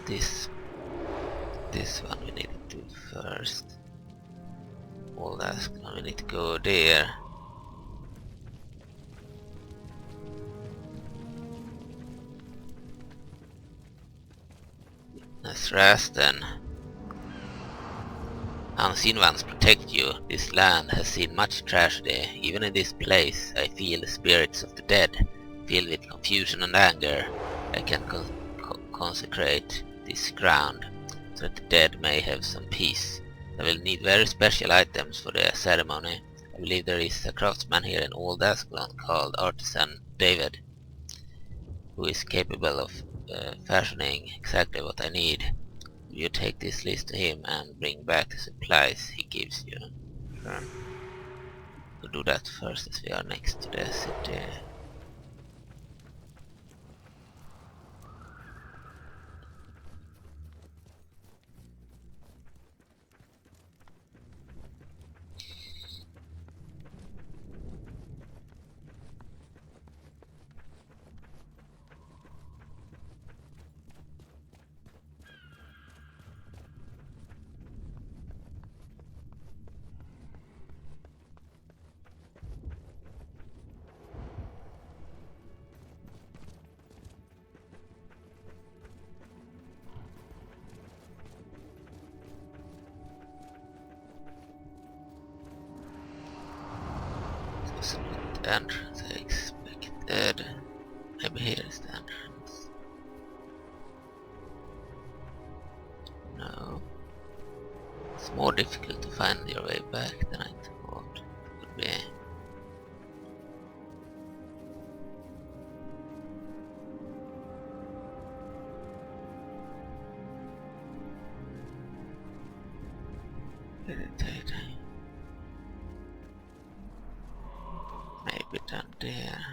this one we need to do first. Old Ascalon, we need to go there. Let's rest then. Unseen ones protect you. This land has seen much tragedy. Even in this place, I feel the spirits of the dead. Filled with confusion and anger, I can consecrate this ground, so that the dead may have some peace. I will need very special items for the ceremony. I believe there is a craftsman here in Old Ascalon called Artisan David, who is capable of fashioning exactly what I need. You take this list to him and bring back the supplies he gives you. Sure. We'll do that first as we are next to the city. The entrance I expected. Maybe here is the entrance. No. It's more difficult to find your way back than I thought it would be. Irritating. Maybe down there.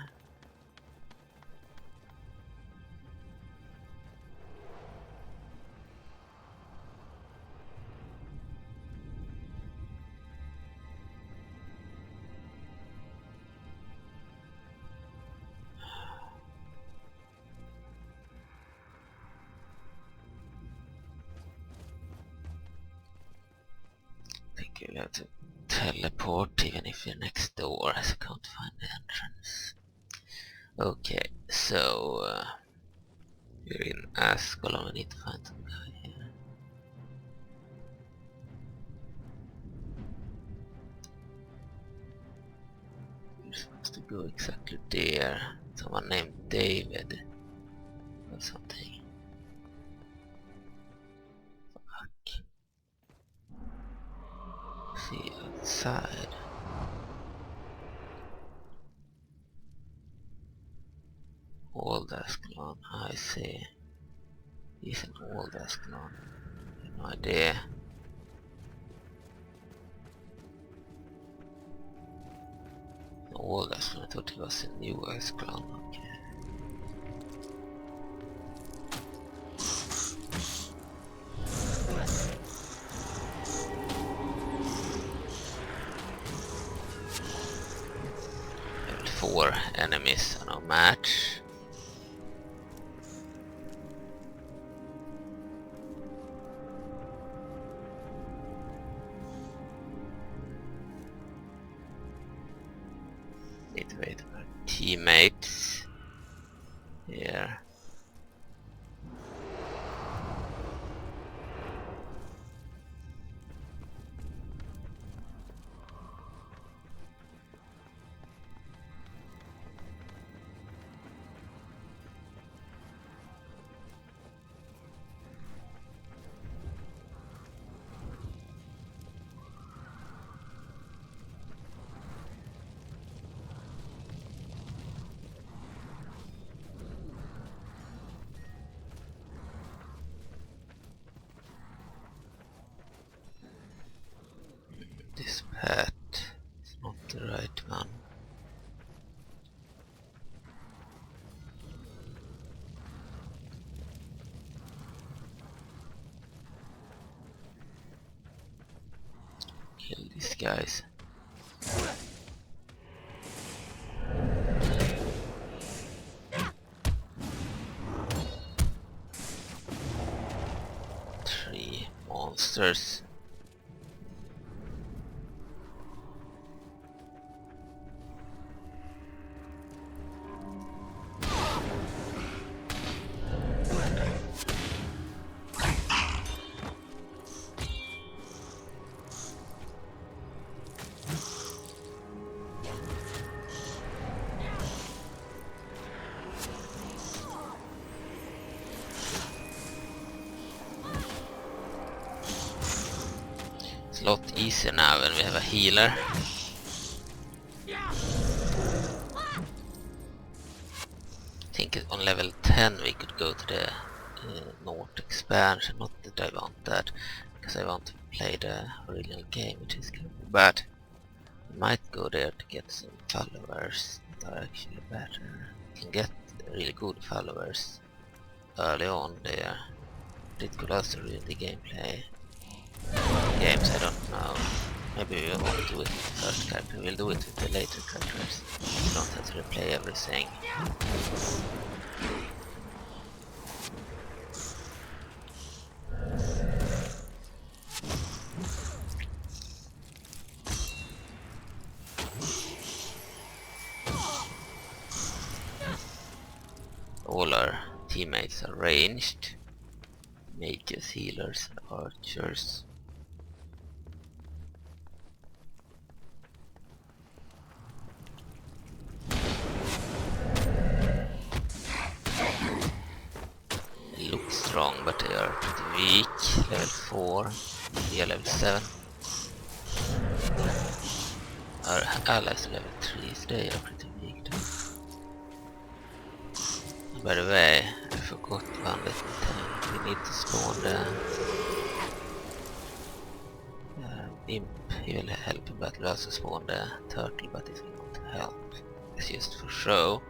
You have to teleport even if you're next door, as I can't find the entrance. Okay, so we're in Ascalon. We need to find some guy here. We're supposed to go exactly there. Someone named David or something. Fuck. See outside. Old Ascalon, I see. He's an old Ascalon. No idea. Old Ascalon, I thought he was a new Ascalon. Okay. Level 4 enemies on our match. Need to wait for teammates here. This path is not the right one. Kill these guys. Three monsters. It's a lot easier now when we have a healer. I think on level 10 we could go to the North expansion, not that I want that, because I want to play the original game, which is kind of bad. I might go there to get some followers that are actually better. You can get really good followers early on there. It could also ruin the gameplay. Games, I don't know. Maybe we won't do it with the first character, we'll do it with the later characters. You don't have to replay everything. All our teammates are ranged. Mages, healers, and archers. They look strong, but they are pretty weak. Level 4, we are level 7. Our allies are level 3, so they are pretty weak too. By the way, I forgot one little thing. We need to spawn the imp. He will help, but we'll also spawn the turtle, but it will not help. It's just for show.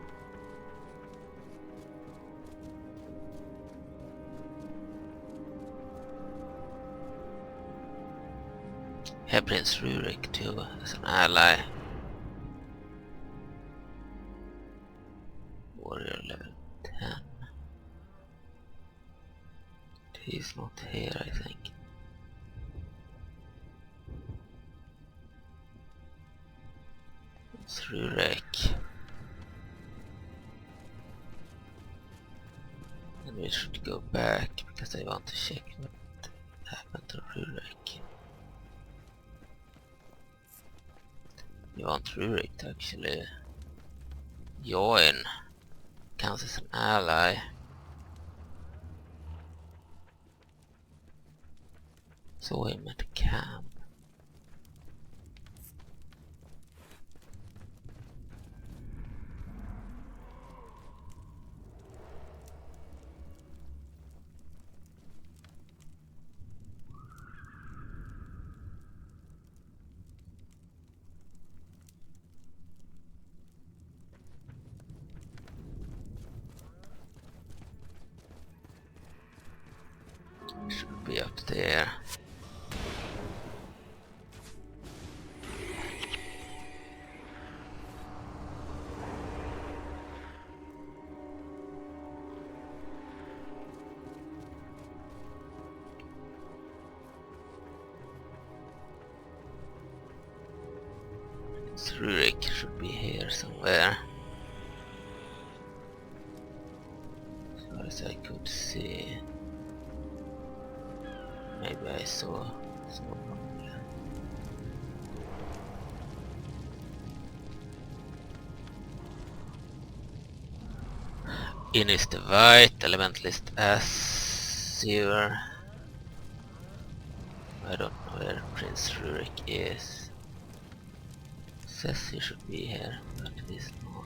We have Prince Rurik too as an ally. Warrior level 10. He's not here, I think. Rurik. And we should go back because I want to check what happened to Rurik. You want Rurik to actually join. Counts as an ally. Saw him at the camp. Should be up there. Rurik should be here somewhere. As far as I could see. Maybe I saw someone here. In is the white elementalist Sewer. I don't know where Prince Rurik is. Says he should be here, but he's not.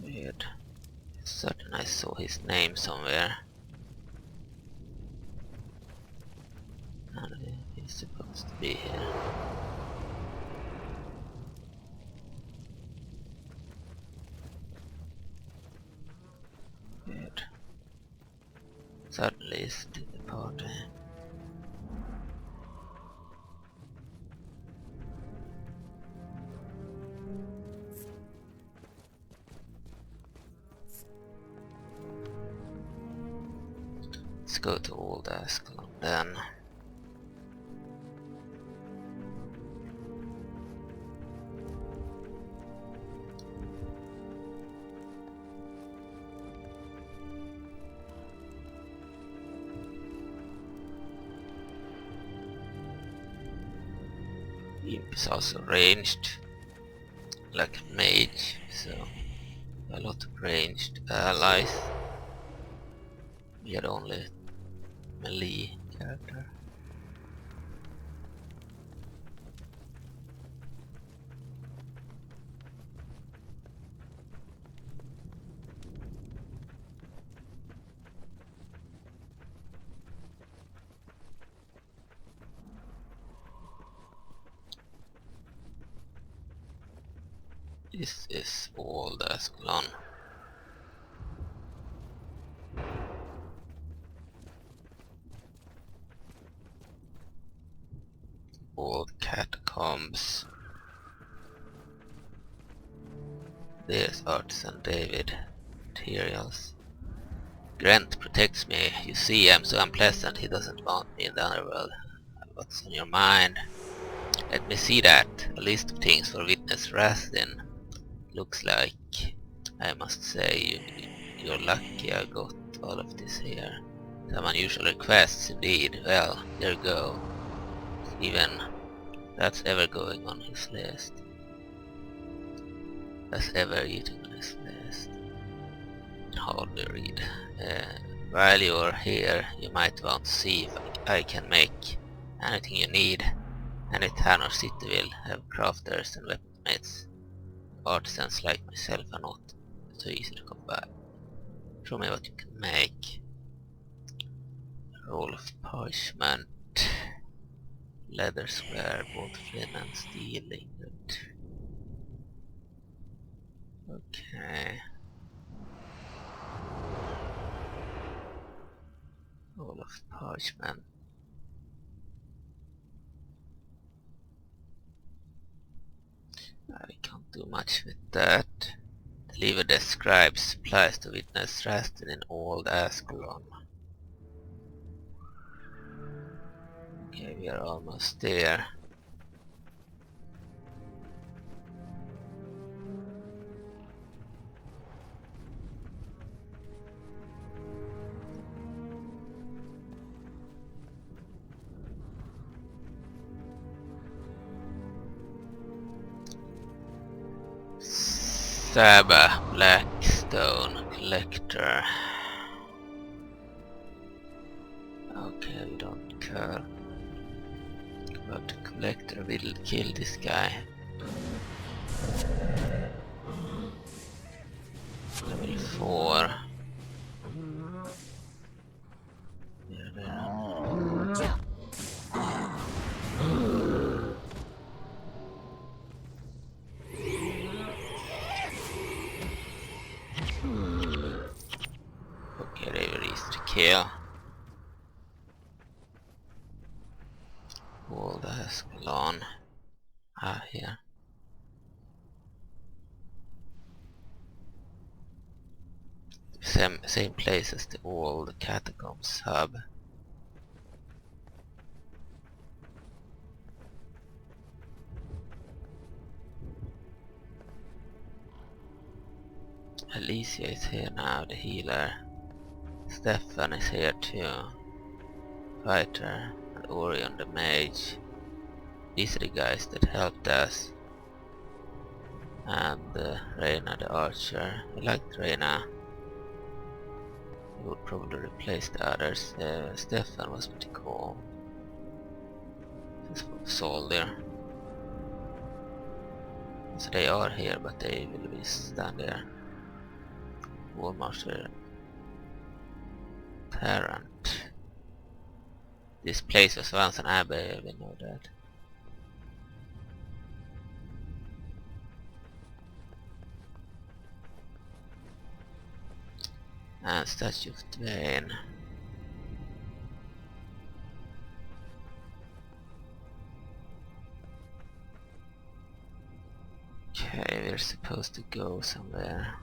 Weird. Certain I saw his name somewhere. And he's supposed to be here. Weird. Certainly is in the party. Let's go to Old Ascalon then. Imp is also ranged, like a mage, so a lot of ranged allies. We had only melee character. This is Old Ascalon. Old catacombs. There's Artisan David. Materials. Grant protects me. You see, I'm so unpleasant. He doesn't want me in the underworld. What's on your mind? Let me see that. A list of things for witness Rastin. Looks like, I must say, you're lucky I got all of this here. Some unusual requests indeed. Well, there you go. Even that's ever going on his list. That's ever eating on his list. Hardly read. While you're here, you might want to see if I can make anything you need. Any town or city will have crafters and weaponsmiths. Artisans like myself are not so easy to come by. Show me what you can make. Roll of parchment. Leather square, both flint and steel ingot. Okay. All of parchment. We can't do much with that. Deliver the scribe's supplies to witness Rastin in old Ascalon. Okay, we are almost there. Saba, Blackstone, Collector. Okay, we don't care. But the Collector will kill this guy. Level 4. Yeah, there. Jump. Okay, they were easy to kill. Old Ascalon. Ah, here. Same place as the old Catacombs hub. Alicia is here now, the healer. Stefan is here too. Fighter and Orion the mage. These are the guys that helped us. And Reyna the archer. I liked Reyna. I would probably replace the others. Stefan was pretty cool. This soldier. So they are here, but they will be stand there. Warmaster Tarrant. This place was once an abbey, we know that. And Statue of Dwayne. Okay, we're supposed to go somewhere.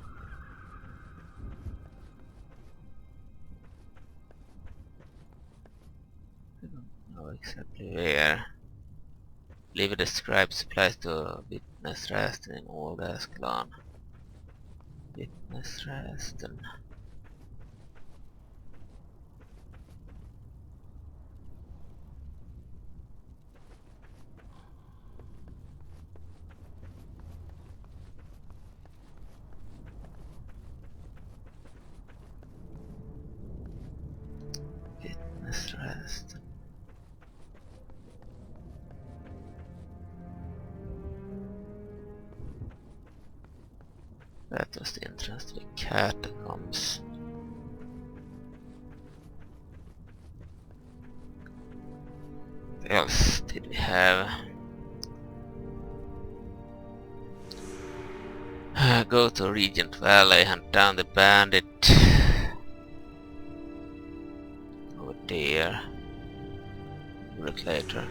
I don't know exactly where. Leave the scribe supplies to witness Rastin in old Ascalon. Witness Rastin. Witness Rastin. That was the entrance to the catacombs. What else did we have? Go to Regent Valley, hunt down the bandit. Over there. Look later.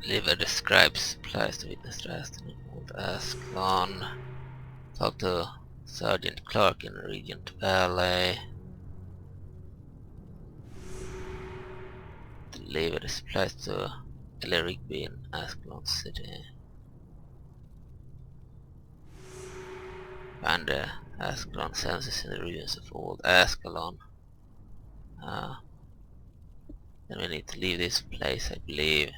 Deliver the scribe's supplies to witness Rastin in old Ascalon. Talk to Sergeant Clark in Regent Valley. Deliver the supplies to Rigby in Ascalon City. Find the Ascalon census in the ruins of old Ascalon. Then we need to leave this place, I believe.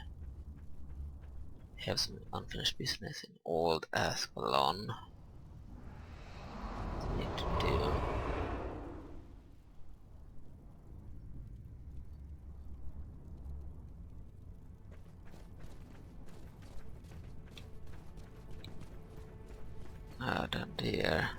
We have some unfinished business in old Ascalon. What we need to do. Down there.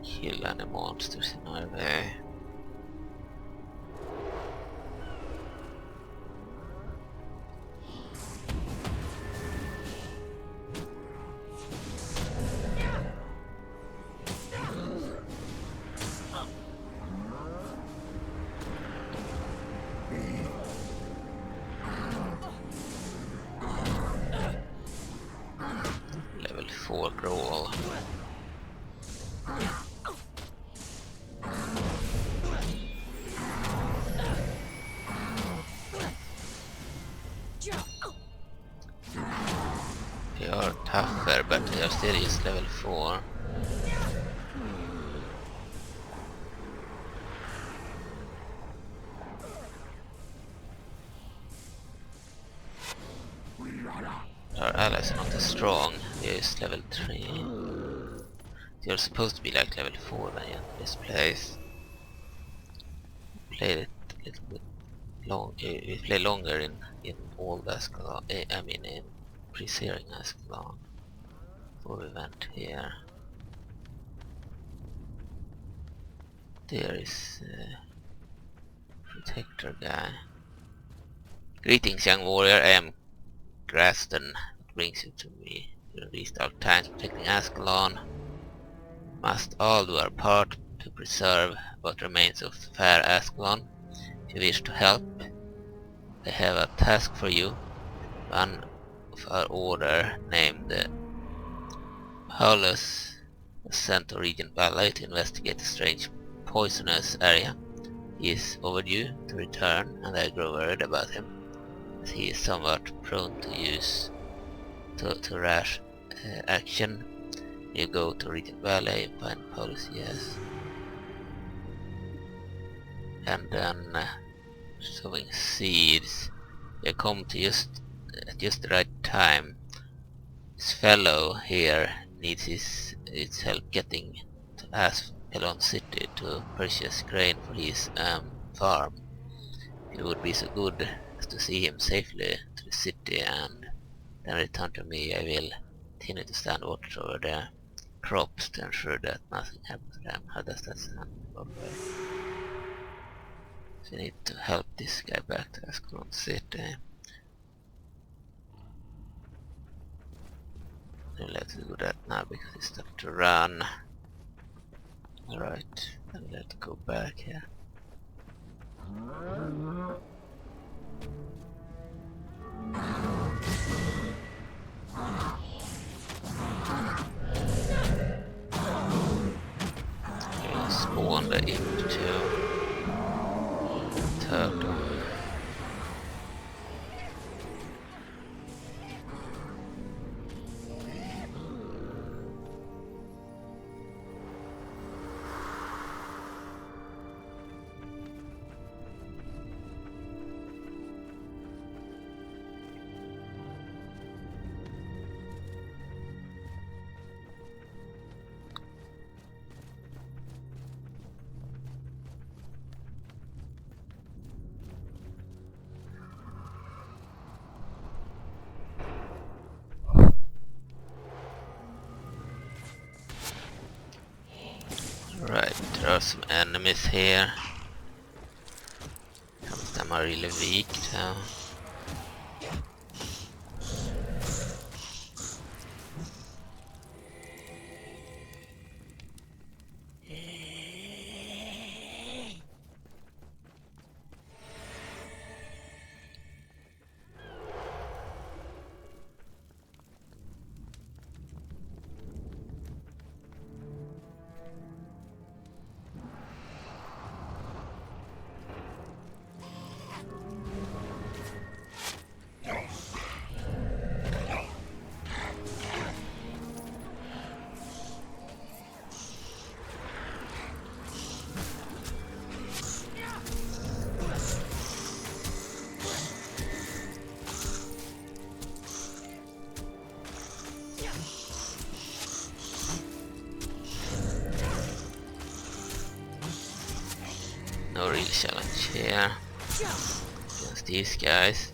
Kill any monsters in our way. overcrawl. They are tougher, but they are still just level 4. Our allies are not as strong. They're just level 3. You're supposed to be like level 4 when you enter this place. We played it a little bit long. We play longer in old Ascalon. I mean in Pre-Searing Ascalon. Before we went here. There is protector guy. Greetings, young warrior. I am Graston. What brings you to me? During these dark times, protecting Ascalon. Must all do our part to preserve what remains of fair Ascalon. If you wish to help, I have a task for you. One of our order, named Paulus, was sent to Regent Valley to investigate a strange poisonous area. He is overdue to return, and I grow worried about him, as he is somewhat prone to use to rash action. You go to Regent Valley and find Paulus, yes. And then sowing seeds. You come to just the right time. This fellow here needs his help getting to Ascalon City to purchase grain for his farm. If you would be so good as to see him safely to the city and then return to me, I will continue to stand watch over their crops to ensure that nothing happens to them. How does that sound? Okay. So you need to help this guy back to Ascalon City. We'll have to do that now because it's time to run. Alright, then we'll have to go back here. We'll spawn the Imp too. Turtle. Right, there are some enemies here. Some of them are really weak though. No real challenge here against these guys.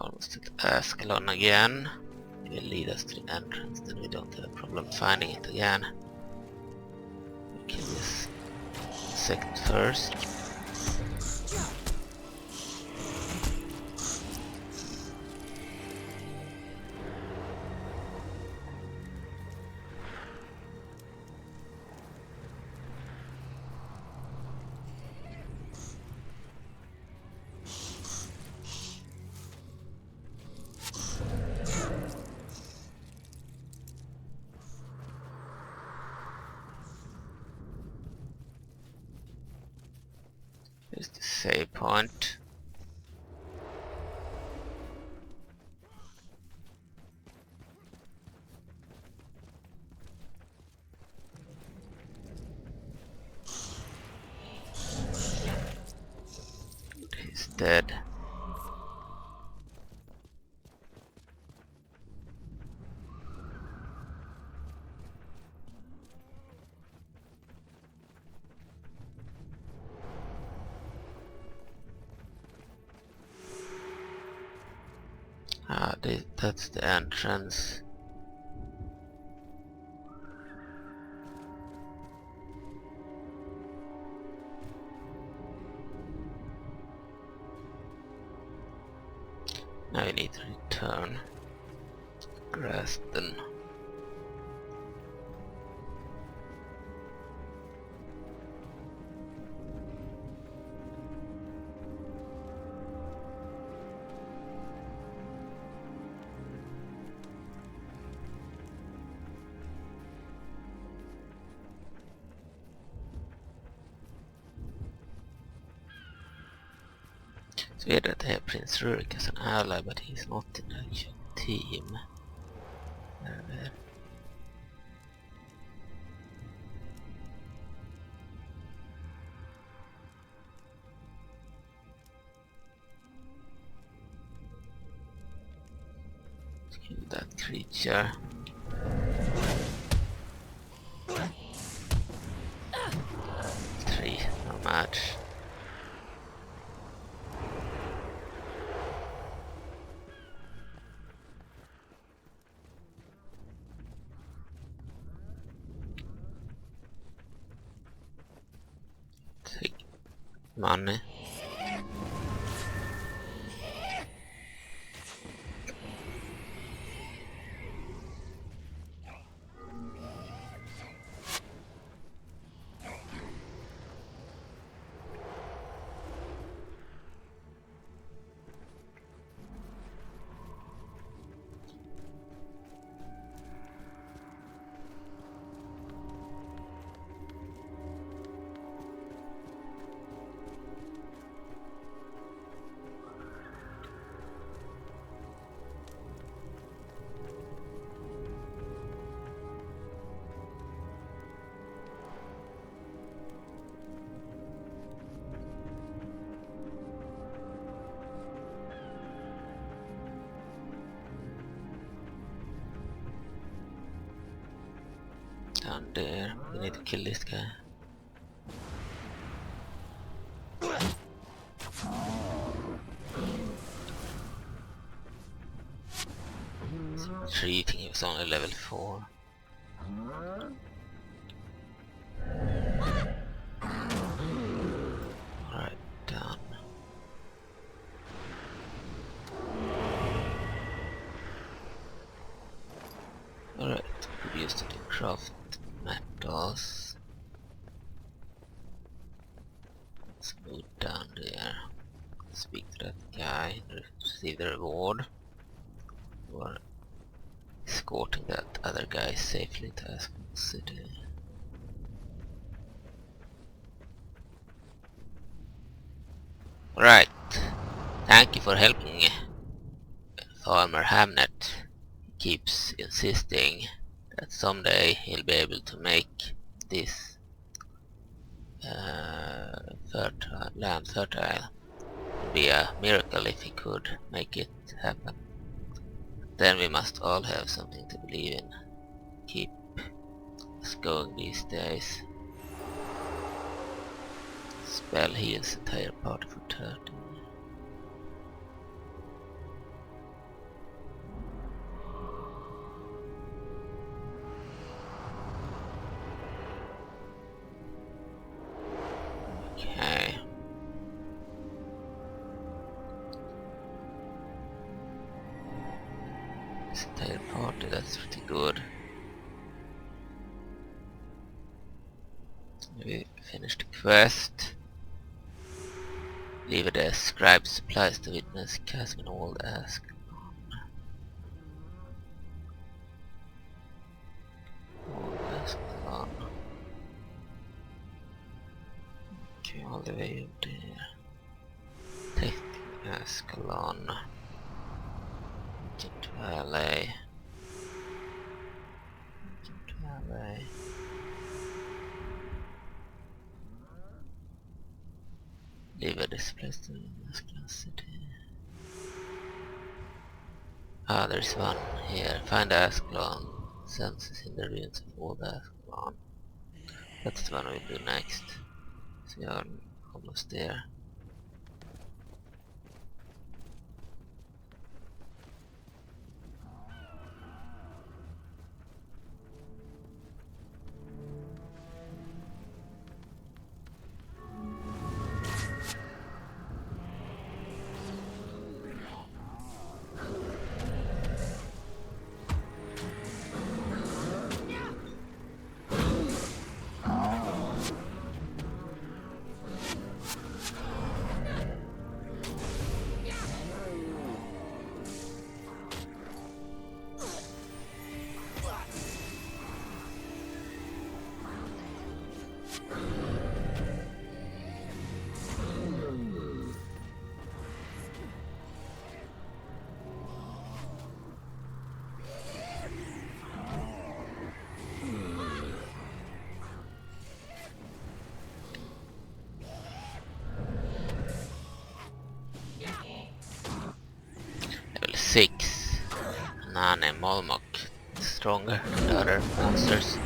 Almost at Ascalon again. It will lead us to the entrance, then we don't have a problem finding it again. We kill this insect first. Here's the save point. He's dead. That's the entrance. Now we need to return to Graston. It's weird that they have Prince Rurik as an ally, but he's not in the actual team. There. Let's kill that creature. Three, no match. Money. Down there, we need to kill this guy. Treating he was only level 4. Alright, done. Alright, we used to do craft metals. Let's move down there. Speak to that guy and receive the reward. We're escorting that other guy safely to Ascalon City. Right. Thank you for helping me, Farmer Hamnet. He keeps insisting that someday he'll be able to make this land fertile. It would be a miracle if he could make it happen. Then we must all have something to believe in. Keep us going these days. Spell heals entire party for 30. This entire party, that's pretty good. We finished the quest. Leave the scribe supplies to witness casting all the Ascalon. Ascalon. Okay, all the way up there. Taking Ascalon. Into LA. Into LA. Leave this place to Ascalon City. Ah, there's one here. Find Ascalon. Senses in the ruins of old Ascalon. That's the one we'll do next. So we are almost there. Level 6. Nane Molmok. Stronger than the other monsters.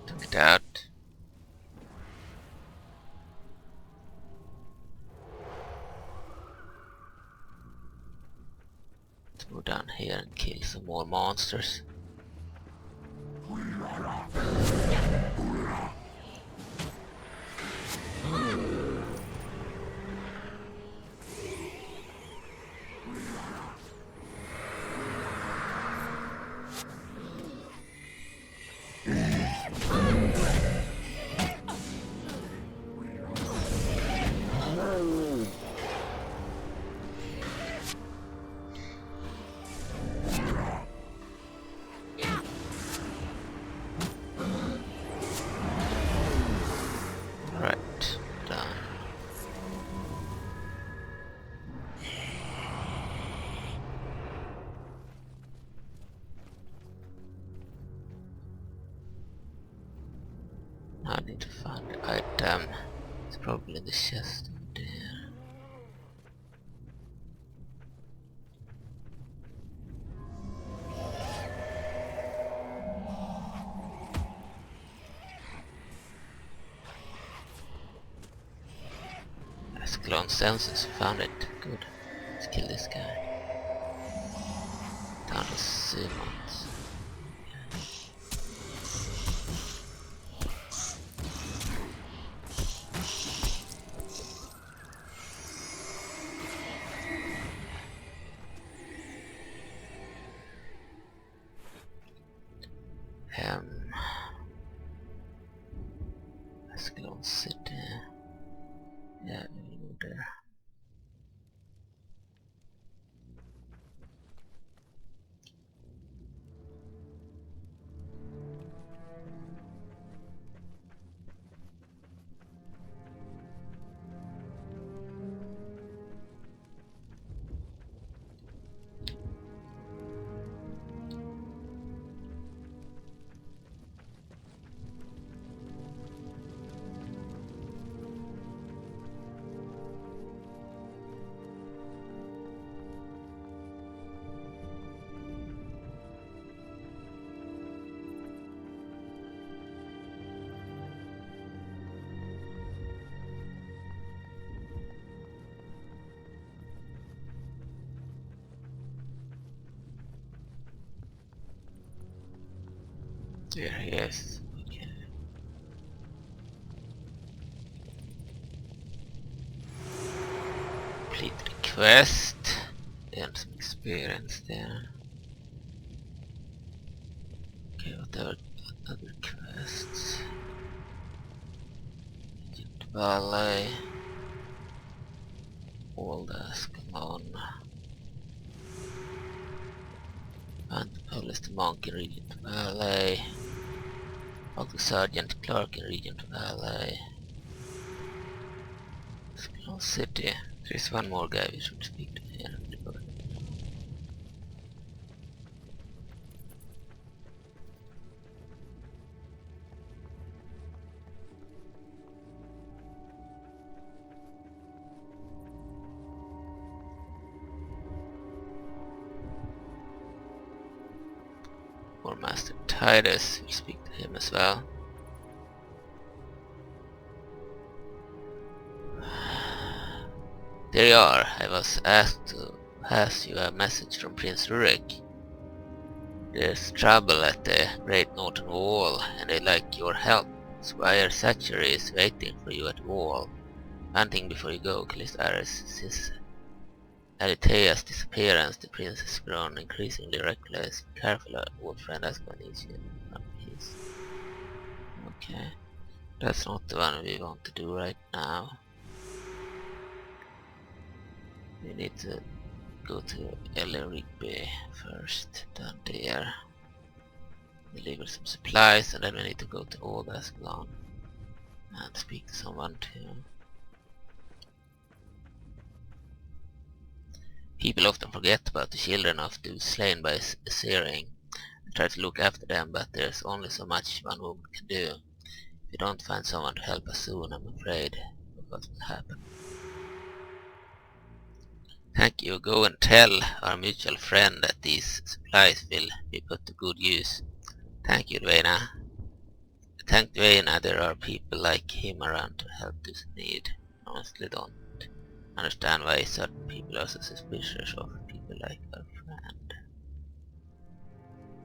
Took it out. Let's go down here and kill some more monsters. I need to find the item. It's probably in the chest over there. Ascalon senses, found it. Good. Let's kill this guy. Down to Simmons. Ascalon City. Yeah, we'll go there. There he is. Okay. quest and some experience there. Okay, what are other quests? Egypt Valley, Old Ascalon, and Police the Monk in Regent Valley, Talk to Sergeant Clark in Regent Valley, Ascalon City. There's one more guy we should speak to here. Or Master Titus, we'll speak to him as well. There you are. I was asked to pass you a message from Prince Rurik. There's trouble at the Great Northern Wall, and I'd like your help. Squire Satchery is waiting for you at the wall. One thing before you go, Callistaris. Since Alitea's disappearance, the prince has grown increasingly reckless. Be careful, old friend Ascalon needs you in one piece. Okay. That's not the one we want to do right now. We need to go to Rigby first, down there. Deliver some supplies, and then we need to go to Old Ascalon and speak to someone too. People often forget about the children of those slain by Searing and try to look after them, but there's only so much one woman can do. If you don't find someone to help us soon, I'm afraid of what will happen. Thank you. Go and tell our mutual friend that these supplies will be put to good use. Thank you, Dwayna. Thank Dwayna, there are people like him around to help those in need. I honestly don't understand why certain people are so suspicious of people like our friend.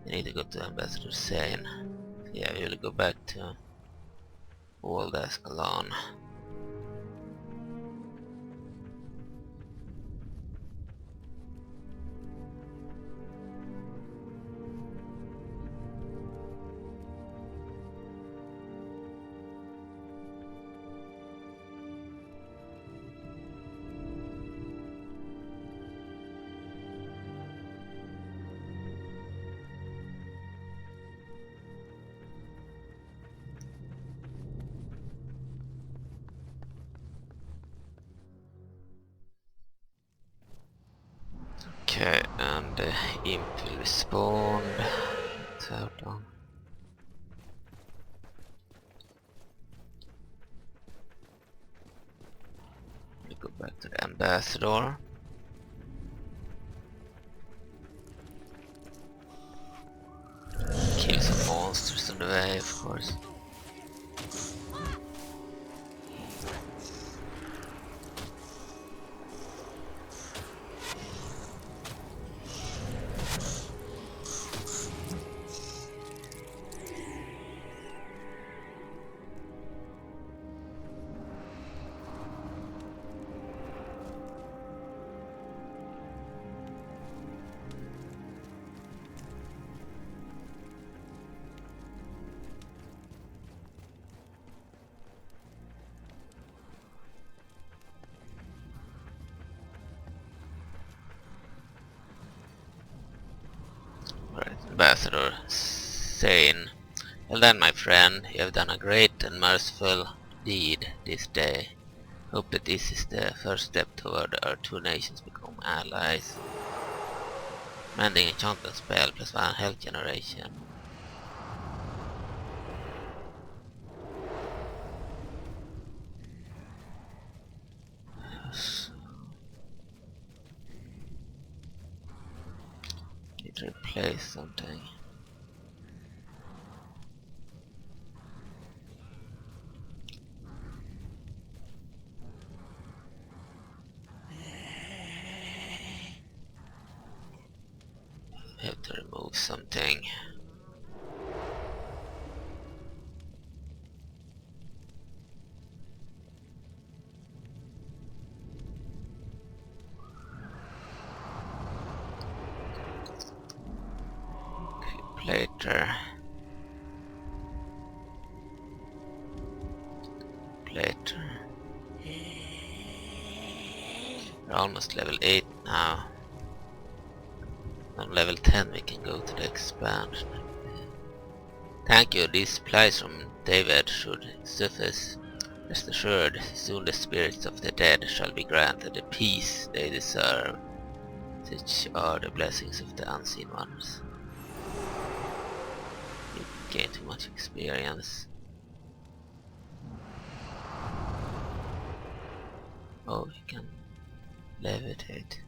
We need to go to Ambassador Sane. Yeah, we will go back to Old Ascalon. Okay, and the imp will respond. Let's have done. We'll go back to the ambassador. Kill some monsters on the way, of course. Ambassador Sane. Well done, my friend. You have done a great and merciful deed this day. Hope that this is the first step toward our two nations become allies. Mending enchantment spell +1 health generation. Need to replace something. We have to remove something. later. We're almost level 8 now. On level 10 we can go to the expansion. Thank you, these supplies from David should suffice. Rest assured, soon the spirits of the dead shall be granted the peace they deserve. Such are the blessings of the unseen ones. We gain too much experience. Oh, we can levitate.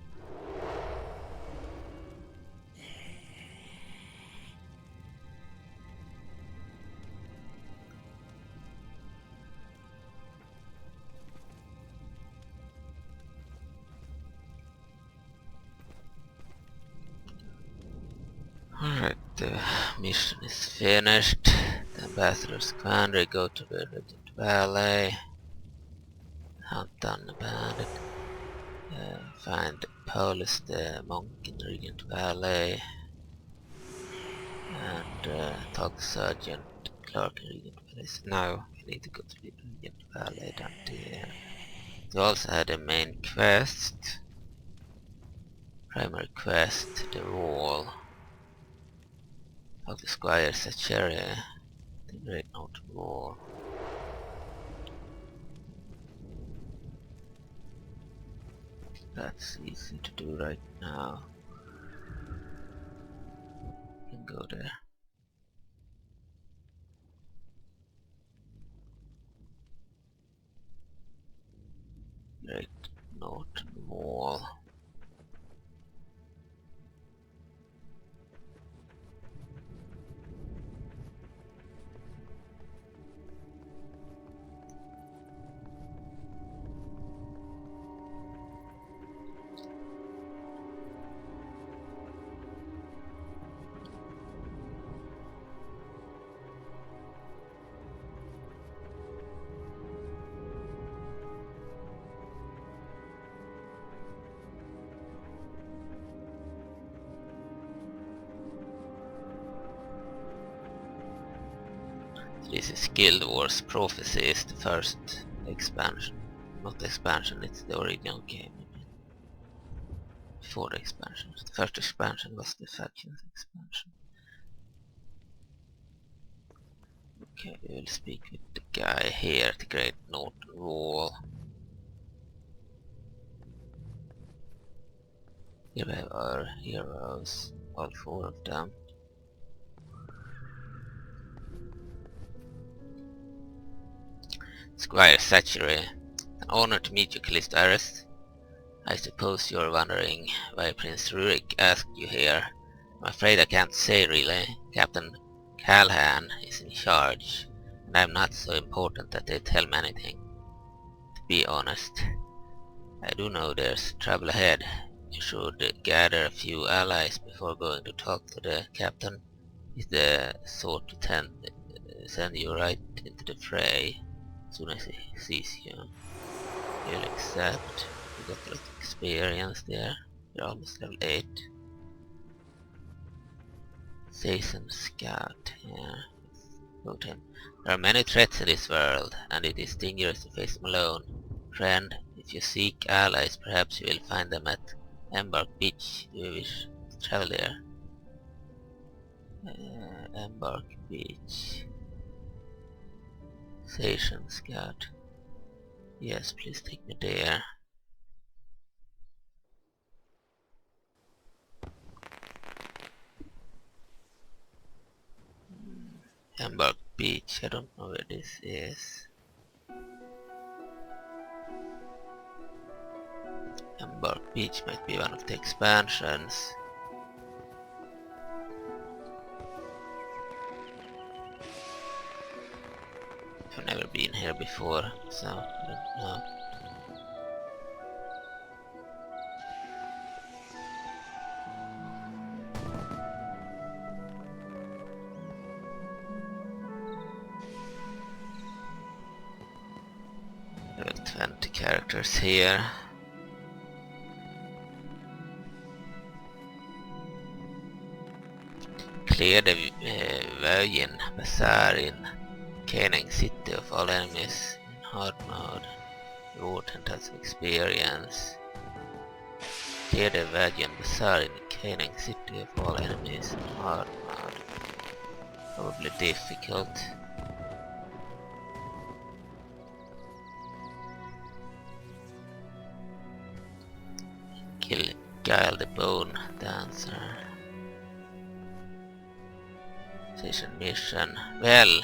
Alright, the mission is finished. The ambassador's quandary, go to the Regent Valley. Hunt down the bandit. Find Paulus the monk in the Regent Valley. And talk to Sergeant Clark in Regent Valley. So now we need to go to the Regent Valley down there. We also had a main quest. Primary quest, the wall. Talk to Squire Tyria, the Great Northern Wall. That's easy to do right now. You can go there. Great Northern Wall. This is Guild Wars Prophecies, the first expansion. Not the expansion, it's the original game. Before the expansion. The first expansion was the Factions expansion. Okay, we will speak with the guy here at the Great Northern Wall. Here we have our heroes, all 4 of them. Squire Tyria, an honor to meet you, Callisto Ares. I suppose you're wondering why Prince Rurik asked you here. I'm afraid I can't say really. Captain Callahan is in charge, and I'm not so important that they tell me anything. To be honest, I do know there's trouble ahead. You should gather a few allies before going to talk to the captain. He's the sort to send you right into the fray. As soon as he sees you, he'll accept. You got a lot of experience there. You're almost level 8. Season Scout, yeah. Go to him. There are many threats in this world, and it is dangerous to face them alone. Friend, if you seek allies, perhaps you will find them at Embark Beach. Do you wish to travel there? Embark Beach. Station Scout. Yes, please take me there. Embark Beach, I don't know where this is. Embark Beach might be one of the expansions. I've never been here before, so I don't know. Level 20 characters here. clear the Virgin Bazaar in Canning City of all enemies in hard mode. Reward 10,000 experience. Clear the Virgin Bazaar in Canning City of all enemies in hard mode. Probably difficult. Kill Guile the Bone Dancer. Station mission. Well,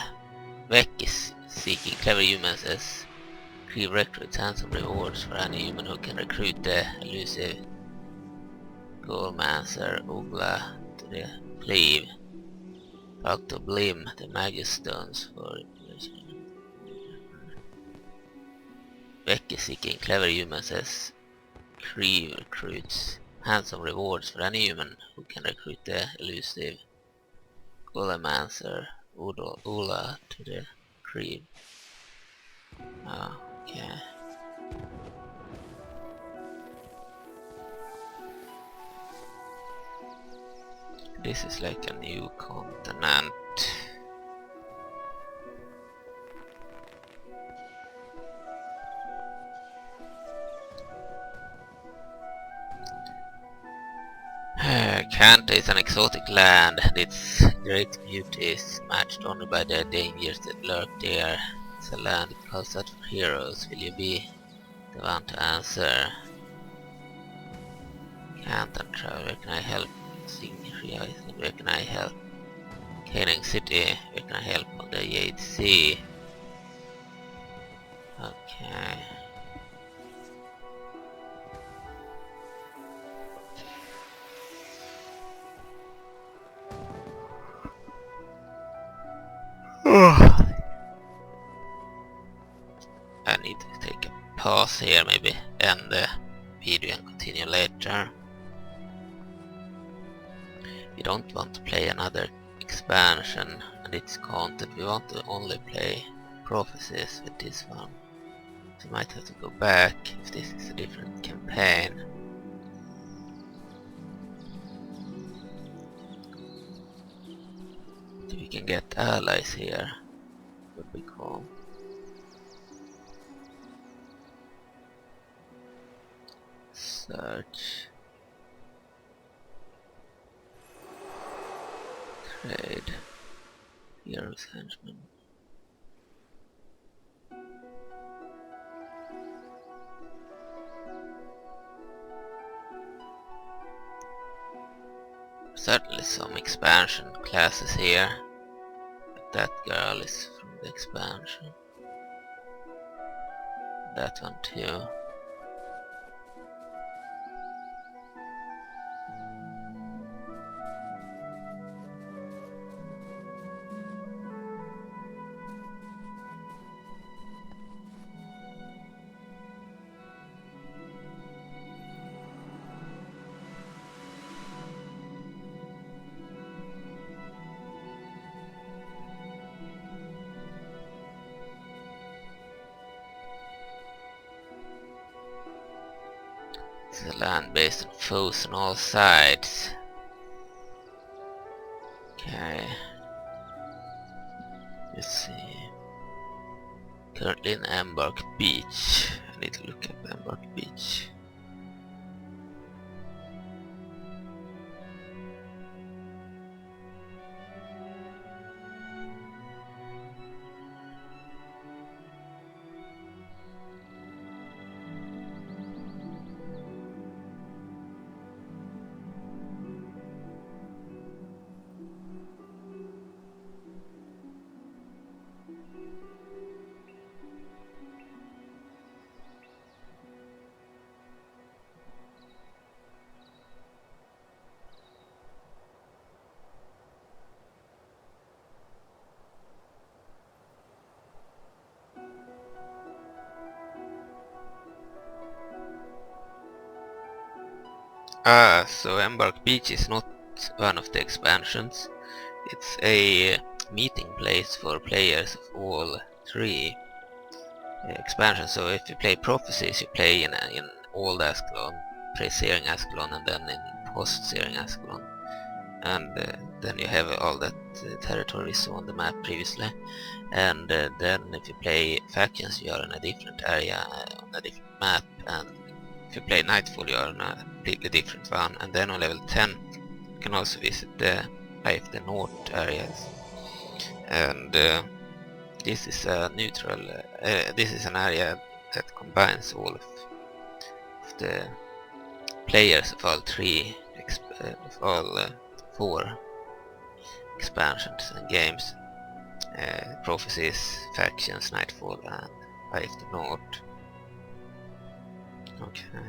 Vec is seeking clever humans as pre-recruits handsome rewards for any human who can recruit the elusive Goalmancer Ogla to the Cleave. Back to Blim, the Magus Stones for information. Vec is seeking clever humans as pre-recruits handsome rewards for any human who can recruit the elusive Goalmancer Ula to the Creed. Okay. This is like a new continent. Cantha is an exotic land, and its great beauty is matched only by the dangers that lurk there. It's a land that calls out for heroes. Will you be the one to answer? Cantha travel, where can I help? Signia, where can I help? Canning City, where can I help on the Jade Sea? Okay. I need to take a pause here, maybe end the video and continue later. We don't want to play another expansion and its content, we want to only play Prophecies with this one. So we might have to go back if this is a different campaign. If we can get allies here, would be cool. Search. Trade. Heroes Henchman. Certainly some expansion classes here. But that girl is from the expansion. That one too. This is a land based on foes on all sides. Okay. Let's see. Currently in Embark Beach. I need to look up Embark Beach. So Embark Beach is not one of the expansions. It's a meeting place for players of all three expansions. So if you play Prophecies, you play in Old Ascalon, Pre-Searing Ascalon, and then in Post-Searing Ascalon. and then you have all that territory we saw on the map previously, and then if you play factions you are in a different area on a different map, and if you play Nightfall you are in a completely different one, and then on level 10 you can also visit the North areas, and this is a neutral, this is an area that combines all of the players of all four expansions and games, Prophecies, Factions, Nightfall and Eye of the North. Okay.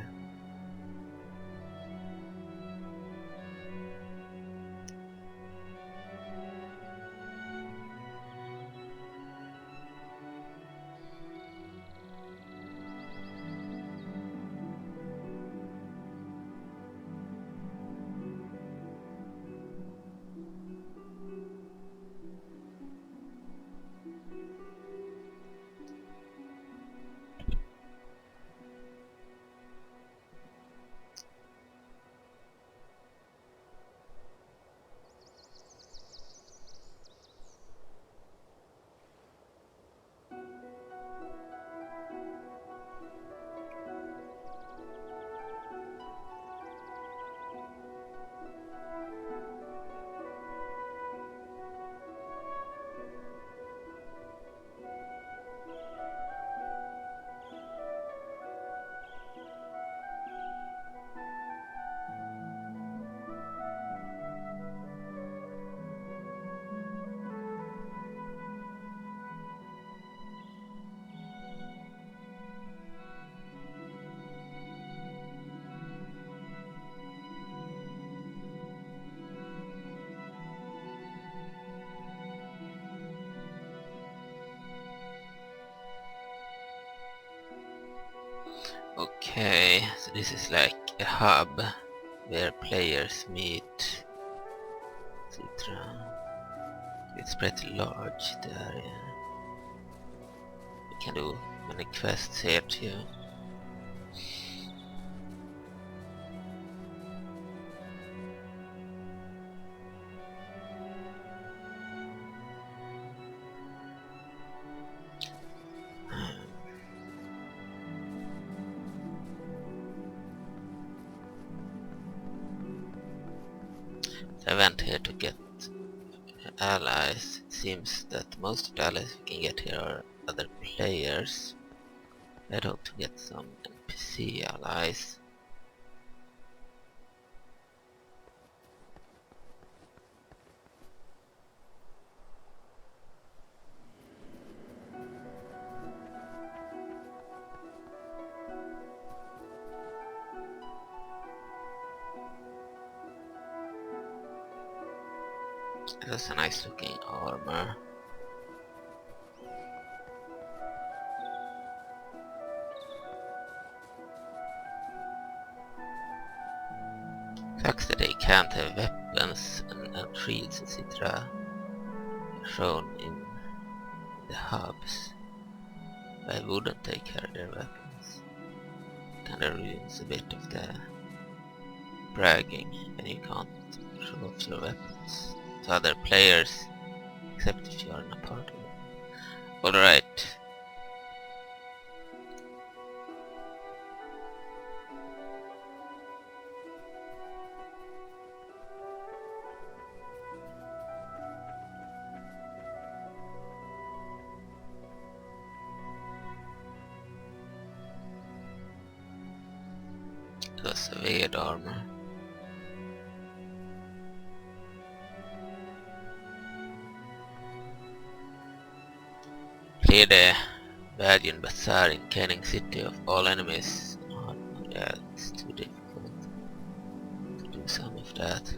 Okay, so this is like a hub where players meet, etc. It's pretty large, the area. We can do many quests here too. I went here to get allies. It seems that most of the allies we can get here are other players. I'd hope to get some NPC allies. That's a nice looking armor. Sucks that they can't have weapons and shields, etc. shown in the hubs. Why wouldn't they carry their weapons? Kinda ruins a bit of the bragging when you can't show off your weapons to other players, except if you are in a party. Alright. That's a weird armor. Clear the Valiant Bazaar in Canning City of all enemies. Oh, yeah, it's too difficult to do some of that.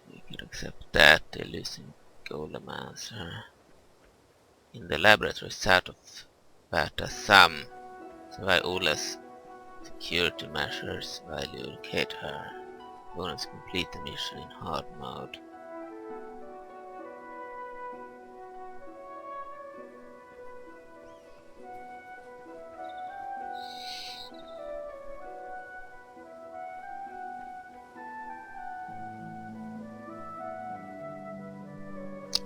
We could accept that, they're losing Golem answer. In the laboratory south of Bata Sam, survive Ola's security measures while you locate her. Bonus complete the mission in hard mode.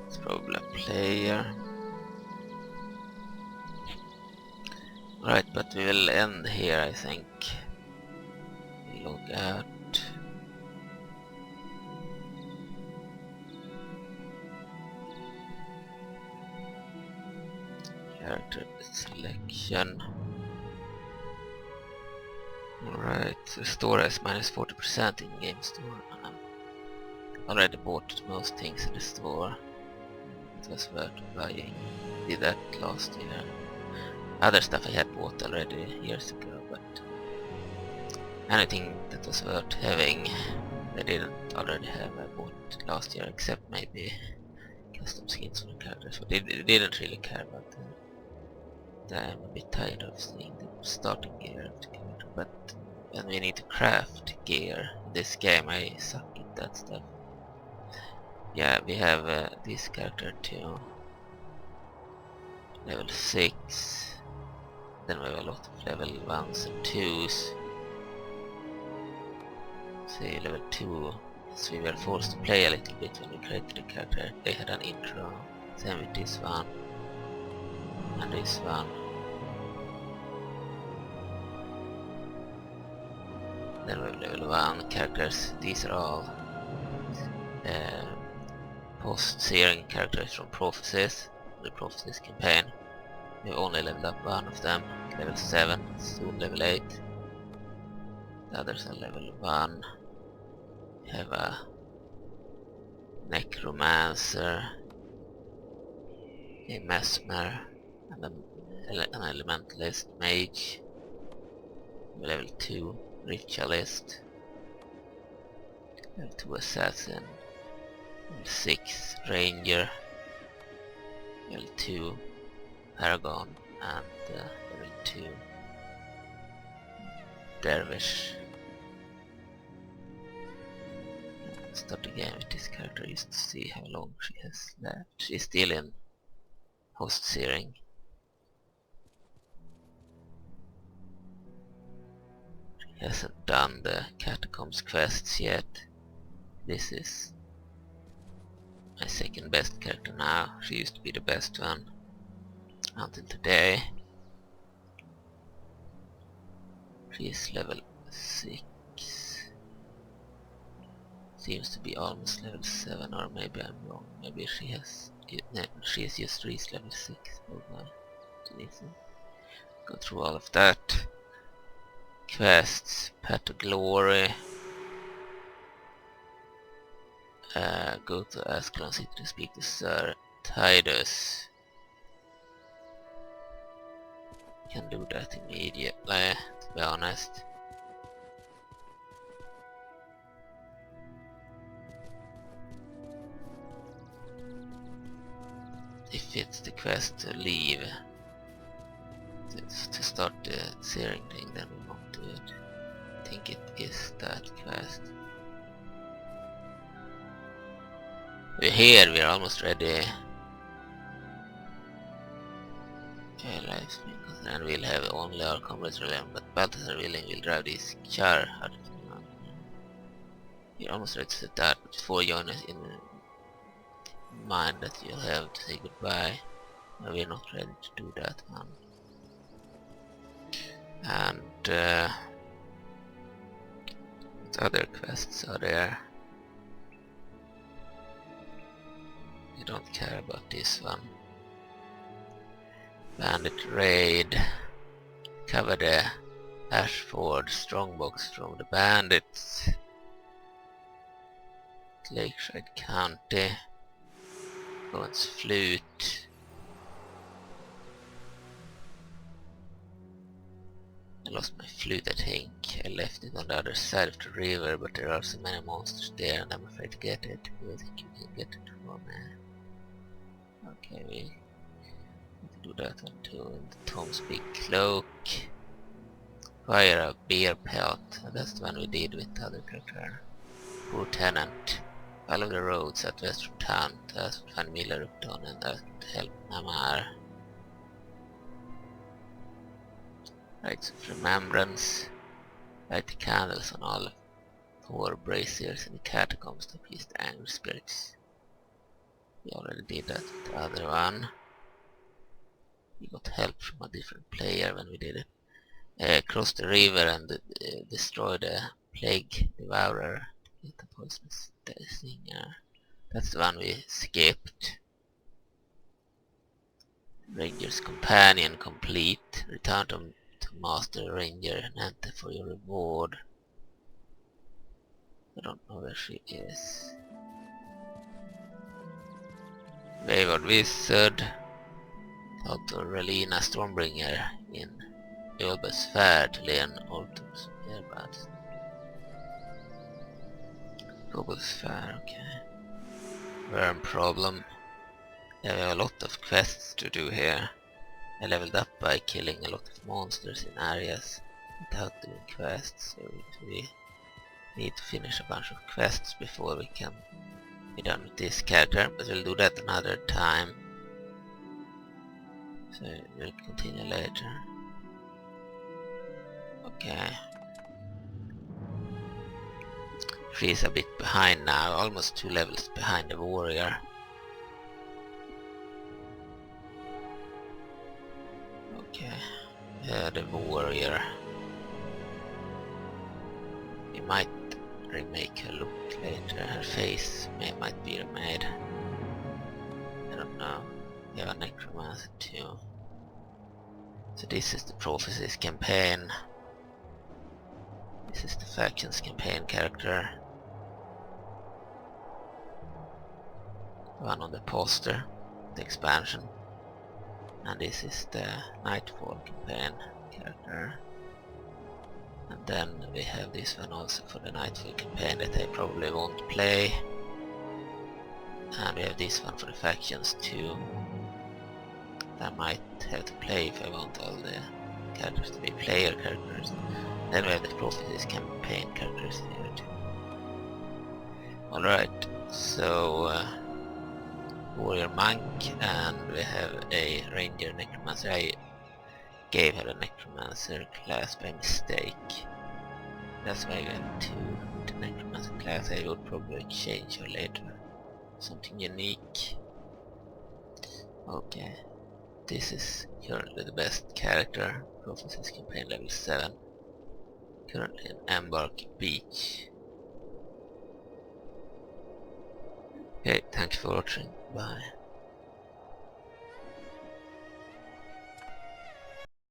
It's probably a player. Right, but we will end here, I think. Log out. Character selection. Alright, the store has minus 40% in game store. Already bought most things in the store. It was worth buying. Did that last year. Other stuff I had bought already years ago, but anything that was worth having I didn't already have, I bought last year, except maybe custom skins for the characters, but they didn't really care about them. I'm a bit tired of seeing the starting gear of the character, but when we need to craft gear in this game, I suck at that stuff. Yeah, we have this character too. Level 6. Then we have a lot of level 1s and 2s. Say level 2, so we were forced to play a little bit when we created the character. They had an intro, same with this one, and this one. Then we have level 1 characters. These are all post-searing characters from Prophecies, the Prophecies campaign. We've only leveled up one of them, level 7, soon level 8. The others are level 1. We have a Necromancer, a Mesmer, and an Elementalist Mage. Level 2 Ritualist, level 2 Assassin, level 6 Ranger, level 2 Paragon, and level 2 Dervish. Start the game with this character just to see how long she has left. She's still in Post-Searing. She hasn't done the Catacombs quests yet. This is my second best character now. She used to be the best one until today. She is level 6. Seems to be almost level 7, or maybe I'm wrong. Maybe she has just reached level 6. Oh my. Go through all of that. Quests, Path to Glory. Go to Ascalon City to speak to Sir Tidus. Can do that immediately, to be honest. If it's the quest to leave, to start the searing thing, then we won't do it. I think it is that quest. We're here, we're almost ready. And we'll have only our comrades relevant, but Balthazar willing will drive this char out of the mountain. We're almost ready to set that, but before you join us in mind that you'll have to say goodbye. We're not ready to do that one. And what other quests are there? We don't care about this one. Bandit raid. Cover the Ashford strongbox from the bandits. Lakeside County. Owen's flute. I lost my flute, I think. I left it on the other side of the river, but there are so many monsters there and I'm afraid to get it. I think you can get it for me. Okay, we need to do that one too. And Thom's big cloak. Fire a beer pelt. That's the one we did with the other character. Poor tenant. Follow the roads at west from town to find Miller Upton and to help Namar. Rites of Remembrance. Light the candles on all 4 braziers in the catacombs to appease the angry spirits. We already did that with the other one. We got help from a different player when we did it. Cross the river and destroy the plague devourer. Get the poisonous singer. That's the one we skipped. Ranger's companion complete. Return to Master Ranger Cantha for your reward. I don't know where she is. Wayward Wizard. Talk to Relina Stormbringer in Ölbes Fair to learn Autumn's whereabouts. Ölbes Fair, okay. Worm problem. Yeah, we have a lot of quests to do here. I leveled up by killing a lot of monsters in areas without doing quests, so we need to finish a bunch of quests before we can be done with this character, but we'll do that another time. So we'll continue later. Okay. She's a bit behind now, almost 2 levels behind the warrior. Okay, the warrior. We might remake her look later. Her face might be remade. I don't know. We have a necromancer too. So this is the Prophecies campaign. This is the Factions campaign character. The one on the poster, the expansion. And this is the Nightfall campaign character. And then we have this one also for the Nightfall campaign that I probably won't play. And we have this one for the Factions too. That I might have to play if I want all the characters to be player characters. Then we have the Prophecies campaign characters here too. Alright, so warrior monk, and we have a ranger necromancer. I gave her a necromancer class by mistake. That's why we have 2 with the necromancer class. I would probably change her later. Something unique. Okay. This is currently the best character. Prophecies campaign level 7. Currently in Embark Beach. Okay, thanks for watching. Bye.